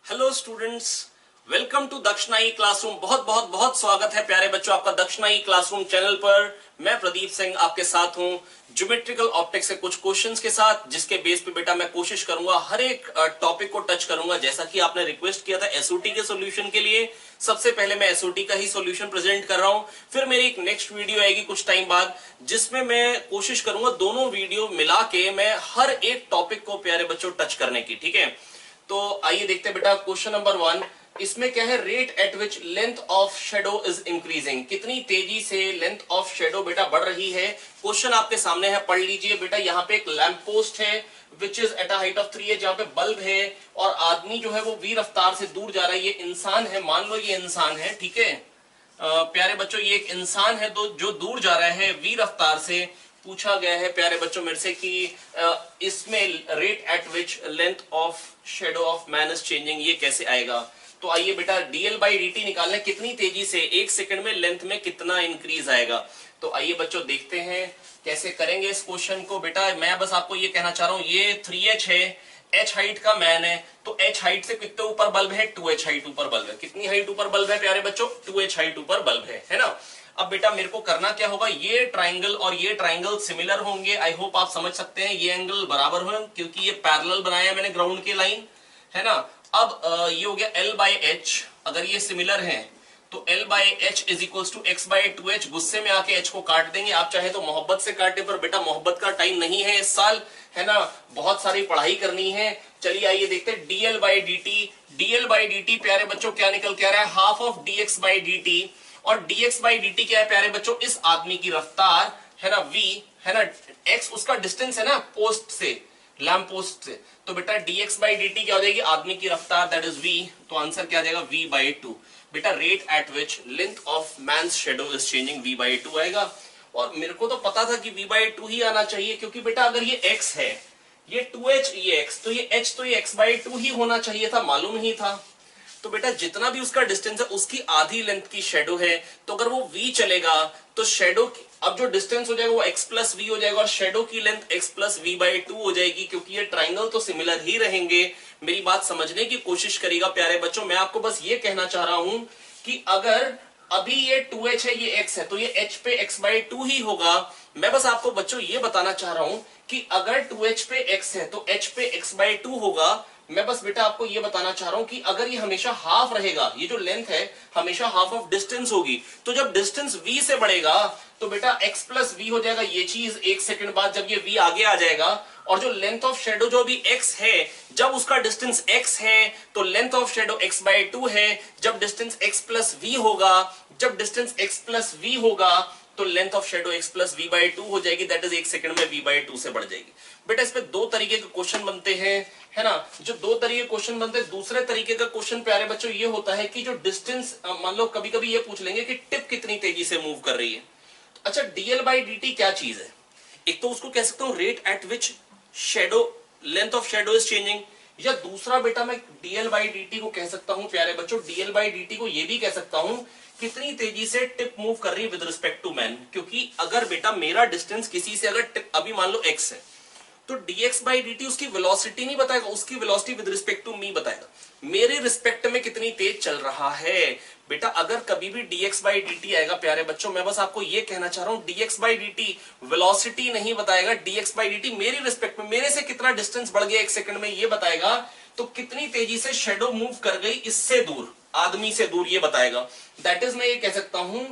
Hello students, welcome to Dakshinai classroom. बहुत बहुत बहुत स्वागत है प्यारे बच्चों आपका दक्षिणाई क्लासरूम चैनल पर। मैं प्रदीप सिंह आपके साथ हूं ज्योमेट्रिकल ऑप्टिक्स से कुछ क्वेश्चंस के साथ, जिसके बेस पे बेटा मैं कोशिश करूंगा हर एक टॉपिक को टच करूंगा। जैसा कि आपने रिक्वेस्ट किया था एसओटी के सॉल्यूशन के लिए, सबसे पहले मैं एसओटी का ही सॉल्यूशन प्रेजेंट कर रहा हूं। फिर मेरी एक नेक्स्ट वीडियो आएगी कुछ टाइम बाद, जिसमें मैं कोशिश करूंगा दोनों वीडियो मिला के मैं हर एक टॉपिक को प्यारे बच्चों टच करने की। ठीक है, तो आइए देखते हैं बेटा क्वेश्चन नंबर 1। इसमें क्या है, rate at which length of shadow is increasing. कितनी तेजी से लेंथ ऑफ शेडो बेटा बढ़ रही है। क्वेश्चन आपके सामने है, पढ़ लीजिए बेटा। यहाँ पे एक लैंप पोस्ट है which is at a height of 3h, जहां पे बल्ब है और आदमी जो है वो वी रफ्तार से दूर जा रहा है। ये इंसान है, मान लो ये इंसान है, ठीक है प्यारे बच्चों, ये एक इंसान है जो दूर जा रहा है वी रफ्तार से। पूछा गया है प्यारे बच्चों मेरे से कि इसमें rate at which length of shadow of man is changing, ये कैसे आएगा। तो आइए बेटा डीएल बाई डी निकालना, कितनी तेजी से एक सेकंड में लेंथ में कितना इंक्रीज आएगा। तो आइए बच्चों देखते हैं कैसे करेंगे इस क्वेश्चन को। बेटा मैं बस आपको ये कहना चाह रहा हूं, ये 3h है, h हाइट का मैन है, तो h हाइट से कितने ऊपर बल्ब है, 2h हाइट ऊपर बल्ब है। कितनी हाइट ऊपर बल्ब है प्यारे बच्चों, 2h हाइट ऊपर बल्ब है ना। अब बेटा मेरे को करना क्या होगा, ये ट्राइंगल और ये ट्राइंगल सिमिलर होंगे। आई होप आप समझ सकते हैं, ये एंगल बराबर हो क्योंकि ये पैरेलल बनाया है मैंने ग्राउंड के लाइन, है ना। अब ये हो गया L बाई एच, अगर ये सिमिलर है तो L by H is equal to X by 2h। गुस्से में आके h को काट देंगे, आप चाहे तो मोहब्बत से काटे, पर बेटा मोहब्बत का टाइम नहीं है इस साल, है ना, बहुत सारी पढ़ाई करनी है। चलिए आइए देखते हैं डीएल बाई डी प्यारे बच्चों क्या निकल के आ रहा है, half of dx by dt। और dx बाई dt क्या है प्यारे बच्चों, इस आदमी की रफ्तार है ना v, है ना, x उसका डिस्टेंस है ना पोस्ट से, लैम्प पोस्ट से। तो बेटा dx बाई dt क्या हो जाएगी, आदमी की रफ्तार, दैट इज v। तो आंसर क्या आ जाएगा, v बाई 2। बेटा rate at which length of man shadow is changing, v by 2 आएगा। और मेरे को तो पता था कि v बाई 2 ही आना चाहिए, क्योंकि बेटा अगर ये x है, ये 2h, ये x, तो ये h तो ये x बाई 2 ही होना चाहिए था, मालूम ही था। तो बेटा जितना भी उसका डिस्टेंस है उसकी आधी लेंथ की शेडो है, तो अगर वो v चलेगा तो शेडो अब जो डिस्टेंस हो जाएगा वो x प्लस वी हो जाएगा, और शेडो की length x plus V by 2 हो जाएगी, क्योंकि ये ट्राइंगल तो सिमिलर ही रहेंगे। मेरी बात समझने की कोशिश करिएगा प्यारे बच्चों। मैं आपको बस ये कहना चाह रहा हूं कि अगर अभी ये 2h है, ये x है, तो ये h पे x बाई 2 ही होगा। मैं बस आपको बच्चों ये बताना चाह रहा हूं कि अगर 2h पे x है तो h पे x बाई 2 होगा। मैं बस बेटा आपको ये बताना चाह रहा हूं कि अगर ये हमेशा हाफ रहेगा, ये जो लेंथ है हमेशा हाफ ऑफ डिस्टेंस होगी, तो जब डिस्टेंस v से बढ़ेगा तो बेटा x प्लस वी हो जाएगा। ये चीज एक सेकंड बाद जब ये v आगे आ जाएगा, और जो लेंथ ऑफ शेडो जो अभी x है, जब उसका डिस्टेंस x है तो length of shadow x by 2 है। जब डिस्टेंस x प्लस वी होगा, जब डिस्टेंस x प्लस वी होगा तो length of shadow x plus V by 2 हो जाएगी, दैट इज एक सेकंड में v बाई 2 से बढ़ जाएगी। बेटा इस पे दो तरीके के क्वेश्चन बनते हैं, है ना। जो दो तरीके क्वेश्चन बनते हैं, दूसरे तरीके का क्वेश्चन प्यारे बच्चों ये होता है कि जो डिस्टेंस, मान लो कभी कभी ये पूछ लेंगे कि टिप कितनी तेजी से मूव कर रही है। अच्छा डीएल बाई डी क्या चीज है, एक तो उसको कह सकता हूं rate at which shadow length of shadow is changing, या दूसरा बेटा मैं डीएल बाई डी को कह सकता हूं प्यारे बच्चों, डीएल बाई डी को ये भी कह सकता हूं कितनी तेजी से टिप मूव कर रही है विद रिस्पेक्ट टू मैन। क्योंकि अगर बेटा मेरा डिस्टेंस किसी से अगर टिप अभी मान लो x है, तो dx बाई dt उसकी वेलोसिटी नहीं बताएगा, उसकी velocity with respect to me बताएगा, मेरे रिस्पेक्ट में कितनी तेज चल रहा है। बेटा अगर कभी भी dx बाई dt आएगा प्यारे बच्चों, मैं बस आपको ये कहना चाह रहा हूं, dx बाई dt वेलोसिटी नहीं बताएगा, dx बाई dt मेरी रिस्पेक्ट में मेरे से कितना डिस्टेंस बढ़ गया एक सेकंड में ये बताएगा। तो कितनी तेजी से शेडो मूव कर गई इससे दूर, आदमी से दूर, ये बताएगा। दैट इज मैं ये कह सकता हूं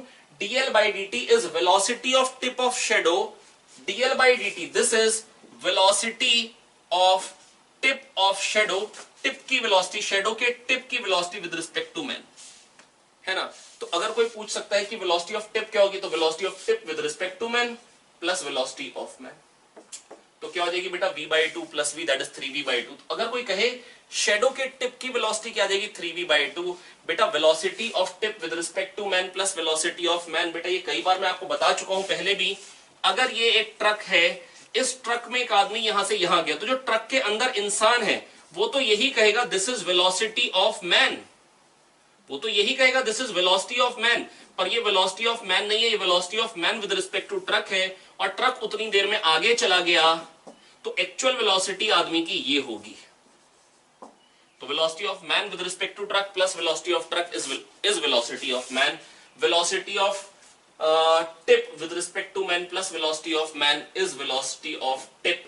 dl by dt is velocity of tip of shadow, dl by dt this is velocity of tip of shadow, tip की वेलोसिटी, शेडो के टिप की velocity with respect to man, है ना। तो अगर कोई पूछ सकता है कि वेलोसिटी ऑफ टिप क्या होगी, तो velocity of tip with respect to man plus velocity of man, तो क्या हो जाएगी बेटा v by 2 plus v, that is 3v by 2। अगर कोई कहे शेडो के टिप की वेलोसिटी क्या आ जाएगी, 3v बाई 2। बेटा velocity of tip with respect to man plus velocity of man, बेटा ये कई बार मैं आपको बता चुका हूं पहले भी। अगर ये एक ट्रक है, इस ट्रक में एक आदमी यहां से यहां गया, तो जो ट्रक के अंदर इंसान है वो तो यही कहेगा this is velocity of man, वो तो यही कहेगा this is velocity of man, पर ये वेलोसिटी ऑफ मैन नहीं है, ये velocity of man with respect to truck है, और ट्रक उतनी देर में आगे चला गया, तो एक्चुअल वेलोसिटी आदमी की ये होगी। तो velocity of man with respect to truck plus velocity of truck is velocity of man, velocity of tip with respect to man plus velocity of man is velocity of tip,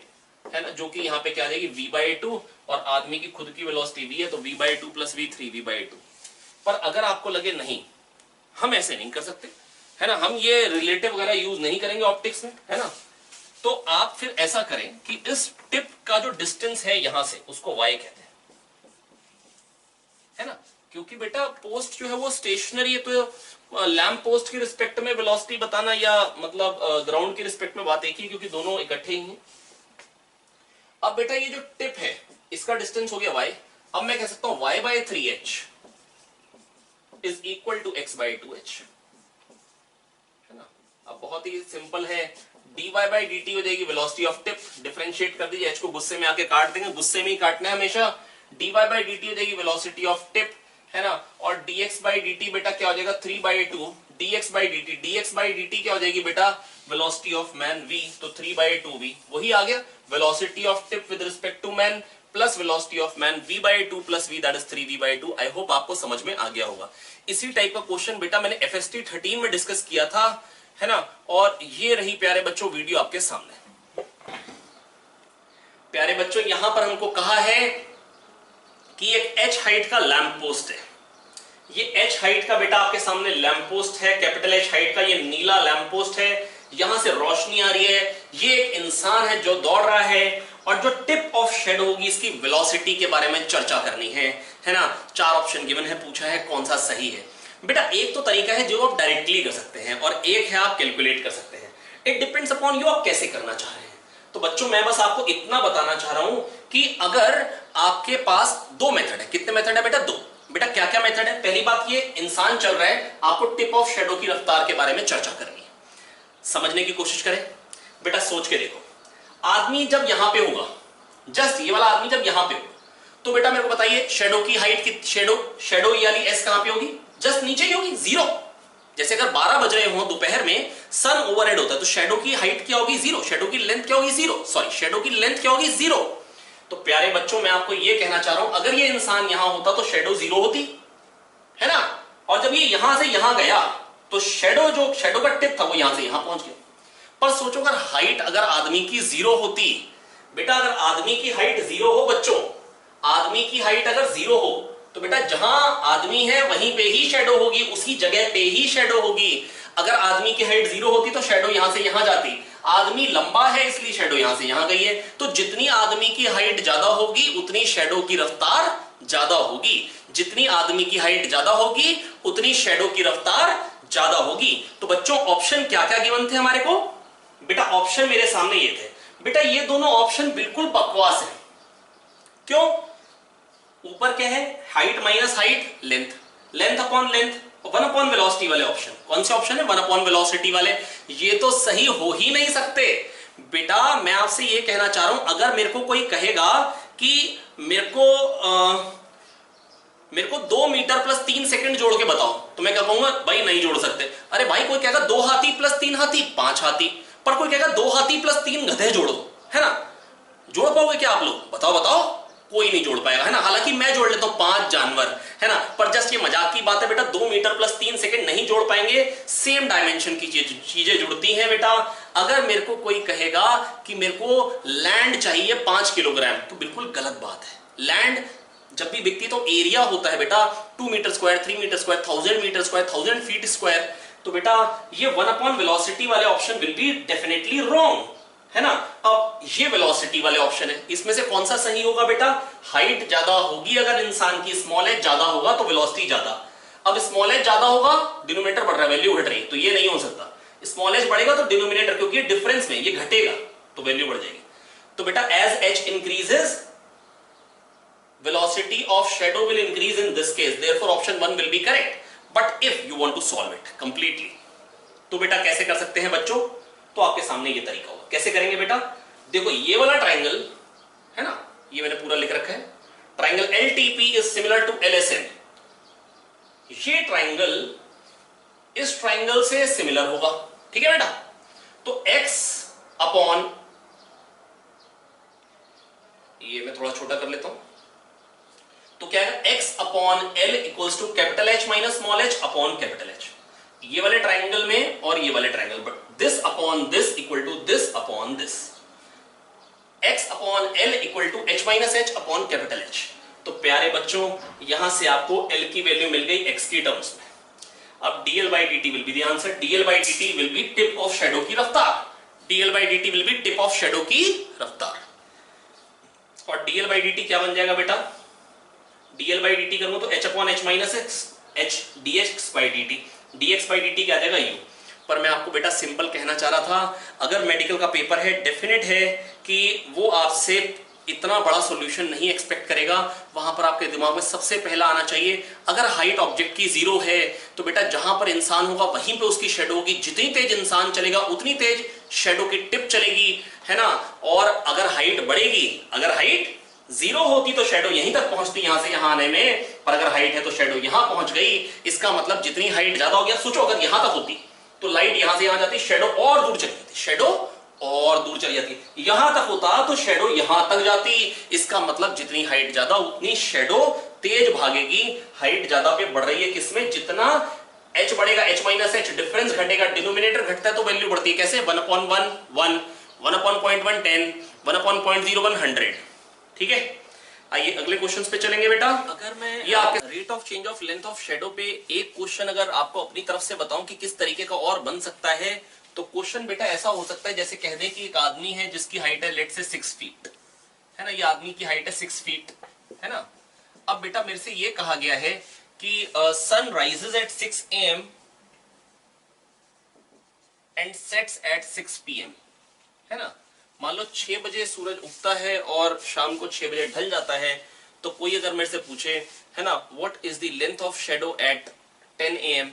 है ना, जो कि यहाँ पे क्या आ जाएगी v/2, और आदमी की खुद की वेलोसिटी v है तो v/2 प्लस v3 v/2। पर अगर आपको लगे नहीं हम ऐसे नहीं कर सकते, है ना, हम ये रिलेटिव वगैरह यूज नहीं करेंगे ऑप्टिक्स में, है ना, तो आप फिर ऐसा करें कि इस टिप का जो डिस्टेंस है यहां से उसको y कहते हैं, है ना, क्योंकि बेटा पोस्ट जो है वो स्टेशनरी है, तो लैंप पोस्ट की रिस्पेक्ट में वेलोसिटी बताना या मतलब ग्राउंड की रिस्पेक्ट में बात एक ही, क्योंकि दोनों इकट्ठे ही हैं। अब बेटा ये जो टिप है इसका डिस्टेंस हो गया y, अब मैं कह सकता हूं y/3h is equal to x/2h, है ना। अब बहुत ही सिंपल है, dy/dt हो जाएगी वेलोसिटी ऑफ टिप, डिफरेंशिएट कर दीजिए, h को गुस्से में आके काट देंगे, गुस्से में ही काटना है हमेशा, dy/dt हो जाएगी वेलोसिटी ऑफ टिप, है ना, और dx/dt बेटा क्या हो जाएगा 3/2 dx/dt, dx/dt क्या हो जाएगी बेटा वेलोसिटी ऑफ मैन v, तो 3/2v, वही आ गया velocity of tip with respect to man plus velocity of man v/2 plus v, that is 3v/2। I hope आपको समझ में आ गया होगा। इसी टाइप का क्वेश्चन बेटा मैंने FST 13 में डिस्कस किया था, है ना, और ये रही प्यारे बच्चों वीडियो आपके सामने। प्यारे बच्चों यहां पर हमको कहा है कि एक h हाइट का लैंप पोस्ट है, ये h हाइट का बेटा आपके सामने लैंप पोस्ट है, कैपिटल H हाइट का ये नीला लैंप पोस्ट है, यहां से रोशनी आ रही है, ये एक इंसान है जो दौड़ रहा है, और जो टिप ऑफ शेडो होगी इसकी वेलोसिटी के बारे में चर्चा करनी है ना। 4 ऑप्शन गिवन है, पूछा है कौन सा सही है। बेटा एक तो तरीका है जो आप डायरेक्टली कर सकते हैं, और एक है आप कैलकुलेट कर सकते हैं, इट डिपेंड्स अपॉन यू आप कैसे करना चाह रहे हैं। तो बच्चों मैं बस आपको इतना बताना चाह रहा हूं कि अगर आपके पास 2 मेथड है, कितने मेथड है बेटा 2, बेटा क्या क्या मेथड है। पहली बात ये इंसान चल रहा है, आपको टिप ऑफ शेडो की रफ्तार के बारे में चर्चा करनी है, समझने की कोशिश करें। बेटा सोच के देखो, आदमी जब यहां पे होगा, जस्ट ये वाला आदमी जब यहां पे होगा, तो बेटा मेरे को बताइए शेडो की हाइट की, शेडो ये वाली एस कहां पे होगी, जस्ट नीचे ही होगी, 0। जैसे अगर 12 बज रहे हो दोपहर में, सन ओवरहेड होता है, तो शेडो की हाइट क्या होगी 0, शेडो की लेंथ क्या होगी 0, सॉरी शेडो की लेंथ क्या होगी 0। तो प्यारे बच्चों मैं आपको यह कहना चाह रहा हूं, अगर ये इंसान यहां होता तो शेडो 0 होती, है ना, और जब ये यहां से यहां गया तो शेडो का टिप था वो यहां से यहां पहुंच गया। पर सोचो अगर हाइट अगर आदमी की 0 होती, बेटा अगर आदमी की हाइट 0 हो बच्चों, आदमी की हाइट अगर 0 हो तो बेटा जहां आदमी है वहीं पे ही शेडो होगी, उसी जगह पे ही शेडो होगी। अगर आदमी की हाइट 0 होती तो शेडो यहां से यहां जाती, आदमी लंबा है इसलिए शेडो यहां से यहां गई है, तो जितनी आदमी की हाइट ज्यादा होगी उतनी शेडो की रफ्तार ज्यादा होगी, जितनी आदमी की हाइट ज्यादा होगी उतनी शेडो की रफ्तार ज्यादा होगी। तो बच्चों ऑप्शन क्या क्या गिवन थे हमारे को, बेटा ऑप्शन मेरे सामने ये थे। बेटा ये दोनों ऑप्शन बिल्कुल बकवास है, क्यों, ऊपर क्या है height minus height length, length upon length, 1 upon velocity वाले ऑप्शन, कौन से ऑप्शन है 1 अपॉन वेलोसिटी वाले, ये तो सही हो ही नहीं सकते। बेटा मैं आपसे ये कहना चाह रहा हूं, अगर मेरे को कोई कहेगा कि मेरे को 2 मीटर प्लस 3 सेकंड जोड़ के बताओ, तो मैं क्या कहूंगा भाई नहीं जोड़ सकते। अरे भाई कोई कहेगा 2 हाथी प्लस 3 हाथी 5 हाथी, पर कोई कहेगा 2 हाथी प्लस 3 गधे जोड़ो, है ना, जोड़ पाओगे क्या आप लोग, बताओ बताओ, कोई नहीं जोड़ पाएगा, है ना। हालांकि मैं जोड़ लेता हूं 5 जानवर, है ना, पर जस्ट ये मजाक की बात है बेटा, 2 मीटर प्लस 3 सेकंड नहीं जोड़ पाएंगे, सेम डायमेंशन की चीजें जुड़ती हैं बेटा। अगर मेरे को कोई कहेगा कि मेरे को लैंड चाहिए 5 किलोग्राम, तो बिल्कुल गलत बात है। लैंड जब भी बिकती तो एरिया होता है बेटा 2 meter square, 3 meter square, 1000 meter square, 1000 feet square, तो बेटा ये 1 अपॉन वेलोसिटी वाले option will be definitely wrong, है ना। अब ये वेलोसिटी वाले ऑप्शन है, इसमें से कौन सा सही होगा बेटा, हाइट ज्यादा होगी अगर इंसान की, स्मॉल एच ज्यादा होगा तो वेलोसिटी ज्यादा। अब स्मॉल एच ज्यादा होगा, डिनोमिनेटर बढ़ रहा है, वैल्यू घट रही, तो ये नहीं हो सकता। स्मॉल एच बढ़ेगा तो डिनोमिनेटर, क्योंकि डिफरेंस में ये घटेगा तो वैल्यू बढ़ जाएगी। तो बेटा as H increases velocity of shadow will increase in this case, therefore option 1 will be correct, but if you want to solve it completely, तो बेटा कैसे कर सकते हैं बच्चों, तो आपके सामने ये तरीका होगा। कैसे करेंगे बेटा, देखो ये वाला ट्राइंगल है ना, ये मैंने पूरा लिख रखा है, triangle LTP is similar to LSN, ये ट्राइंगल इस ट्राइंगल से सिमिलर होगा, ठीक है बेटा। तो x अपॉन, ये मैं थोड़ा छोटा कर लेता हूं, तो क्या है, x upon L equals to capital H minus small h upon capital H। ये वाले ट्राइंगल में और ये वाले triangle, but this upon this equal to this upon this. x upon L equal to h minus h upon capital H। तो प्यारे बच्चों यहां से आपको l की वैल्यू मिल गई x की टर्म्स में। अब dl by dt will be the answer। dl by dt will be tip of shadow की रफ्तार। dl by dt will be tip of shadow की रफ्तार। और dl by dt क्या बन जाएगा बेटा, dl by dt करूं तो h upon h minus x, h dx by dt, dx by dt क्या आ जाएगा u। पर मैं आपको बेटा सिंपल कहना चाह रहा था, अगर मेडिकल का पेपर है डेफिनेट है कि वो आपसे इतना बड़ा सॉल्यूशन नहीं एक्सपेक्ट करेगा। वहां पर आपके दिमाग में सबसे पहला आना चाहिए, अगर हाइट ऑब्जेक्ट की 0 है तो बेटा जहां पर इंसान होगा वहीं पे उसकी शैडो होगी। जितनी तेज इंसान चलेगा उतनी तेज शैडो की टिप चलेगी, है ना। और अगर हाइट बढ़ेगी, अगर हाइट 0 होती तो शैडो यहीं तक पहुंचती, यहां से यहां आने में, पर अगर हाइट है तो शैडो यहां पहुंच गई। इसका मतलब जितनी हाइट ज्यादा हो गया, सोचो अगर यहां तक होती तो लाइट यहां से यहां जाती, शैडो और दूर चली जाती, शैडो और दूर चली जाती। यहां तक होता तो शैडो यहां तक जाती। इसका मतलब जितनी हाइट ज्यादा उतनी शैडो तेज भागेगी। हाइट ज्यादा पे बढ़ रही है किसमें, जितना h बढ़ेगा h माइनस h, डिफरेंस घटेगा, डिनोमिनेटर घटता है तो वैल्यू बढ़ती है। कैसे, 1 अपॉन 1 1, 1 अपॉन 0.1 10, 1 अपॉन 0.01 100। ठीक है, आइए अगले क्वेश्चंस पे चलेंगे बेटा। अगर मैं ये आपके rate of change of length of shadow पे एक क्वेश्चन अगर आपको अपनी तरफ से बताऊं कि किस तरीके का और बन सकता है, तो क्वेश्चन बेटा ऐसा हो सकता है जैसे कह दें कि एक आदमी है जिसकी हाइट है लेट से 6 फीट, है ना। ये आदमी की हाइट है 6 फीट, है ना। अब बेटा मेरे से ये कहा गया है कि sun rises at 6 AM and sets at 6 PM, है ना। मान लो 6 बजे सूरज उगता है और शाम को 6 बजे ढल जाता है। तो कोई अगर मेरे से पूछे, है ना, what is the length of shadow at 10 AM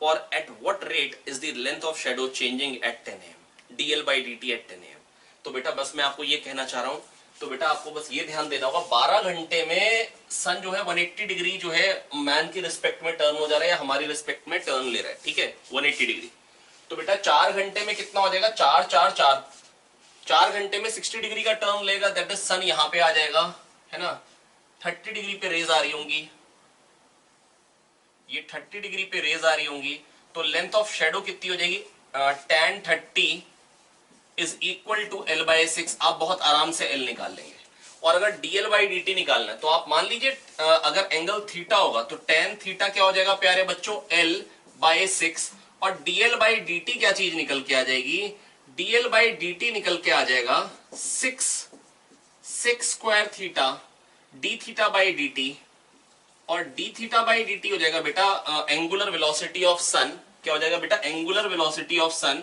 और at what rate is the length of shadow changing at 10 AM, dl by dt at 10 AM। तो बेटा बस मैं आपको ये कहना चाह रहा हूं, तो बेटा आपको बस ये ध्यान देना होगा 12 घंटे में सन जो है 180 डिग्री जो है मैन की रिस्पेक्ट में टर्न हो जा रहा है या हमारी रिस्पेक्ट में टर्न ले रहा है, ठीक है, 180 डिग्री। तो बेटा 4 घंटे में कितना हो जाएगा, 4 4 4, 4 घंटे में 60 डिग्री का टर्न लेगा, दैट इज सन यहां पे आ जाएगा, है ना। 30 डिग्री पे रेज आ रही होंगी, ये 30 डिग्री पे रेज आ रही होंगी, तो लेंथ ऑफ शैडो कितनी हो जाएगी, tan 30 is equal to l by 6। आप बहुत आराम से l निकाल लेंगे। और अगर dl बाई dt निकालना है तो आप मान लीजिए अगर एंगल थीटा होगा तो tan थीटा क्या हो जाएगा प्यारे बच्चों, l बाय 6। और dl बाई dt क्या चीज निकल के आ जाएगी, dl बाई dt निकल के आ जाएगा 6 square theta d theta by dt। और d थीटा बाई dt हो जाएगा बेटा एंगुलर वेलोसिटी ऑफ सन। क्या हो जाएगा बेटा, एंगुलर वेलोसिटी ऑफ सन,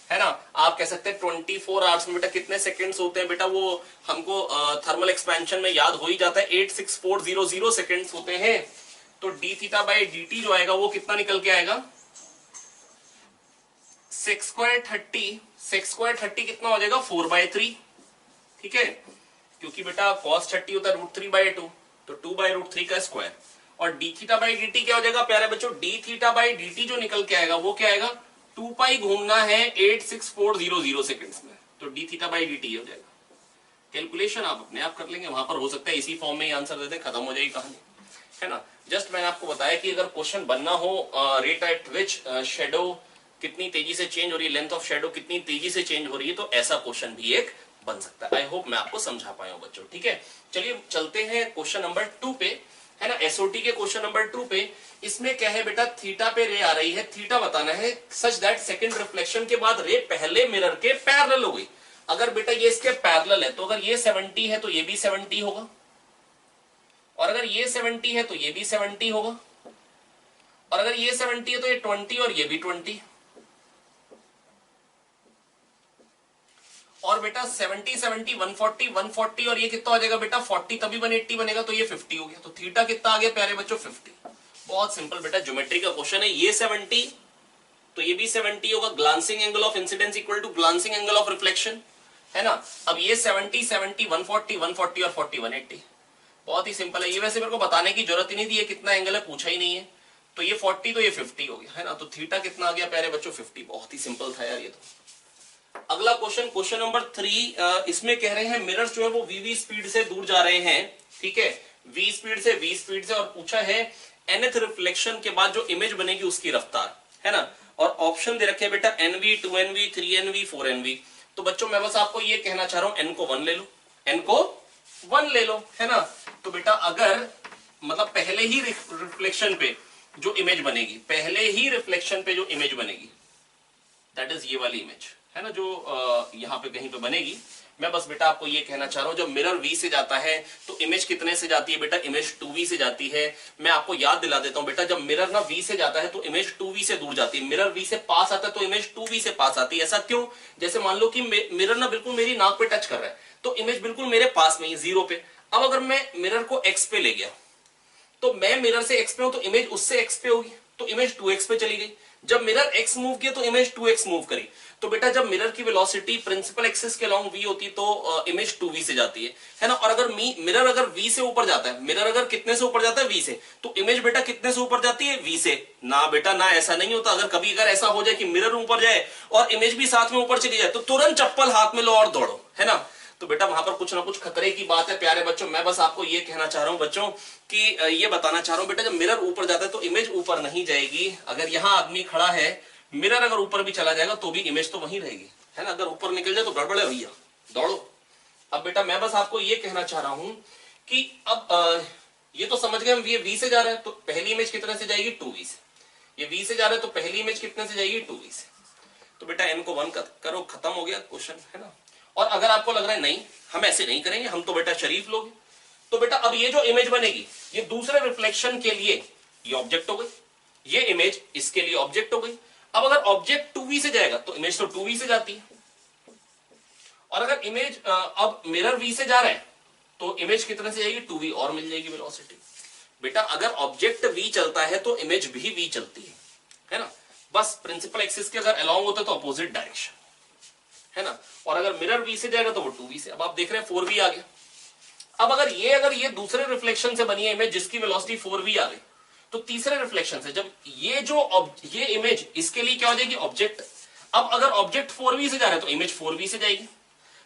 है ना। आप कह सकते हैं 24 आवर्स में बेटा कितने सेकंड्स होते हैं, बेटा वो हमको थर्मल एक्सपेंशन में याद हो ही जाता है, 86400 सेकंड्स होते हैं। तो d थीटा बाई dt जो आएगा वो कितना निकल के आएगा, 6 स्क्वायर 30 कितना हो जाएगा, 4/3, ठीक है। क्योंकि बेटा cos 30 होता है √3/2, तो 2/√3 का स्क्वायर। और d थीटा बाई dt क्या हो जाएगा प्यारे बच्चों, d थीटा बाई dt जो निकल के आएगा वो क्या आएगा, 2 पाई घूमना है 86400 सेकंड्स में, तो d थीटा बाई dt हो जाएगा। कैलकुलेशन आप अपने आप कर लेंगे, वहां पर हो सकता है इसी फॉर्म में ही आंसर दे दें, खत्म हो जाएगी कहानी, है ना। जस्ट मैंने आपको बताया कि अगर क्वेश्चन बनना हो रेट एट विच शैडो कितनी तेजी से चेंज हो रही है, लेंथ ऑफ शैडो कितनी तेजी से चेंज हो रही है, तो ऐसा क्वेश्चन भी एक बन सकता है। आई होप मैं आपको समझा पाया हूं बच्चों, ठीक है। चलिए चलते हैं क्वेश्चन नंबर 2 पे, है ना, एसओटी के क्वेश्चन नंबर 2 पे। इसमें क्या है बेटा, थीटा पे रे आ रही है, थीटा बताना है सच दैट सेकंड रिफ्लेक्शन के बाद रे पहले मिरर के पैरेलल हो गई। अगर बेटा ये इसके पैरेलल है तो अगर ये 70 है तो ये भी 70 होगा, और अगर ये 70 है तो ये भी 70 होगा, और अगर ये 70 है तो ये 20 और ये भी 20। और बेटा 70 70 140 140 और ये कितना हो जाएगा बेटा 40, तभी 180 बनेगा, तो ये 50 हो गया। तो थीटा कितना आ गया प्यारे बच्चों, 50। बहुत सिंपल बेटा ज्योमेट्री का क्वेश्चन है। ये 70 तो ये भी 70 होगा, glancing angle of incidence equal to glancing angle of reflection, है ना। अब ये 70 70 140 140 और 40 180, बहुत ही सिंपल है। ये वैसे मेरे को बताने की जरूरत ही नहीं थी, ये कितना एंगल है पूछा ही नहीं है। तो ये 40 तो ये 50 हो गया, है ना। तो थीटा कितना आ गया प्यारे बच्चों, 50। बहुत ही सिंपल था यार ये तो। अगला क्वेश्चन, क्वेश्चन नंबर 3, इसमें कह रहे हैं मिरर्स जो है वो वीवी स्पीड से दूर जा रहे हैं, ठीक है। v स्पीड से और पूछा है nth रिफ्लेक्शन के बाद जो इमेज बनेगी उसकी रफ्तार, है ना। और ऑप्शन दे रखे हैं बेटा nv, 2nv, 3nv, 4nv। तो बच्चों मैं बस आपको ये कहना चाह रहा हूं n को 1 ले लो, n को 1 ले लो, है ना। तो बेटा अगर मतलब पहले ही रिफ्लेक्शन पे जो इमेज बनेगी, पहले ही रिफ्लेक्शन पे जो इमेज बनेगी, दैट इज ये वाली इमेज, है ना, जो यहां पे कहीं पे बनेगी। मैं बस बेटा आपको ये कहना चाह रहा हूं, जब मिरर v से जाता है तो इमेज कितने से जाती है बेटा, इमेज 2v से जाती है। मैं आपको याद दिला देता हूं बेटा, जब मिरर ना v से जाता है तो इमेज 2v से दूर जाती है, मिरर v से पास आता है तो इमेज 2v से पास आती है। ऐसा क्यों? जैसे मान लो कि मिरर ना बिल्कुल मेरी नाक पे टच कर रहा है तो इमेज बिल्कुल मेरे पास में ही 0 पे। अब अगर मैं मिरर को x पे ले गया तो मैं मिरर से x पे हूं तो इमेज उससे x पे होगी, तो इमेज 2x पे चली गई। जब मिरर x मूव किया तो इमेज 2x मूव करी। तो बेटा जब मिरर की वेलोसिटी प्रिंसिपल एक्सिस के अलोंग v होती तो इमेज 2v से जाती है ना। और अगर मिरर अगर v से ऊपर जाता है, मिरर अगर कितने से ऊपर जाता है, v से, तो इमेज बेटा कितने से ऊपर जाती है, v से। ना बेटा ना, ऐसा नहीं होता। अगर कभी अगर ऐसा हो जाए कि मिरर ऊपर जाए और इमेज भी साथ में ऊपर चली जाए तो तुरंत चप्पल हाथ में लो और दौड़ो, है ना। तो बेटा वहां पर कुछ ना कुछ खतरे की बात है प्यारे बच्चों। मैं बस आपको ये कहना चाह रहा हूं बच्चों कि ये बताना चाह रहा हूं बेटा, जब मिरर ऊपर जाता है तो इमेज ऊपर नहीं जाएगी। अगर यहां आदमी खड़ा है, मिरर अगर ऊपर भी चला जाएगा तो भी इमेज तो वहीं रहेगी, है ना। अगर ऊपर निकल जाए तो गड़बड़ है भैया, दौड़ो। अब बेटा मैं बस आपको ये कहना चाह रहा हूं कि अब ये तो समझ गए हम, ये v से जा रहा है तो पहली इमेज कितने से जाएगी, 2v से। ये v से जा रहा है तो पहली इमेज कितने से जाएगी, 2v से। तो बेटा n को 1 करो, खत्म हो गया क्वेश्चन, है ना। और अगर आपको लग रहा है नहीं हम ऐसे नहीं करेंगे, हम तो बेटा शरीफ लोग हैं, तो बेटा अब ये जो इमेज बनेगी ये दूसरे रिफ्लेक्शन के लिए ये ऑब्जेक्ट हो गई, ये इमेज इसके लिए ऑब्जेक्ट हो गई। अब अगर ऑब्जेक्ट 2v से जाएगा तो इमेज तो 2v से जाती है। और अगर इमेज अब मिरर v से जा रहा है तो इमेज कितने से जाएगी, 2v और मिल जाएगी वेलोसिटी। बेटा अगर ऑब्जेक्ट v चलता है तो इमेज भी v चलती है ना। बस प्रिंसिपल एक्सिस के अगर अलोंग होता तो अपोजिट डायरेक्शन, है ना। और अगर मिरर v से जाएगा तो वो 2v से। अब आप देख रहे हैं 4v आ गया। अब अगर ये दूसरे रिफ्लेक्शन से बनी है इमेज जिसकी वेलोसिटी 4v आ गई, तो तीसरे रिफ्लेक्शन से जब ये इमेज इसके लिए क्या हो जाएगी, ऑब्जेक्ट। अब अगर ऑब्जेक्ट 4v से जा रहा है तो इमेज 4v से जाएगी,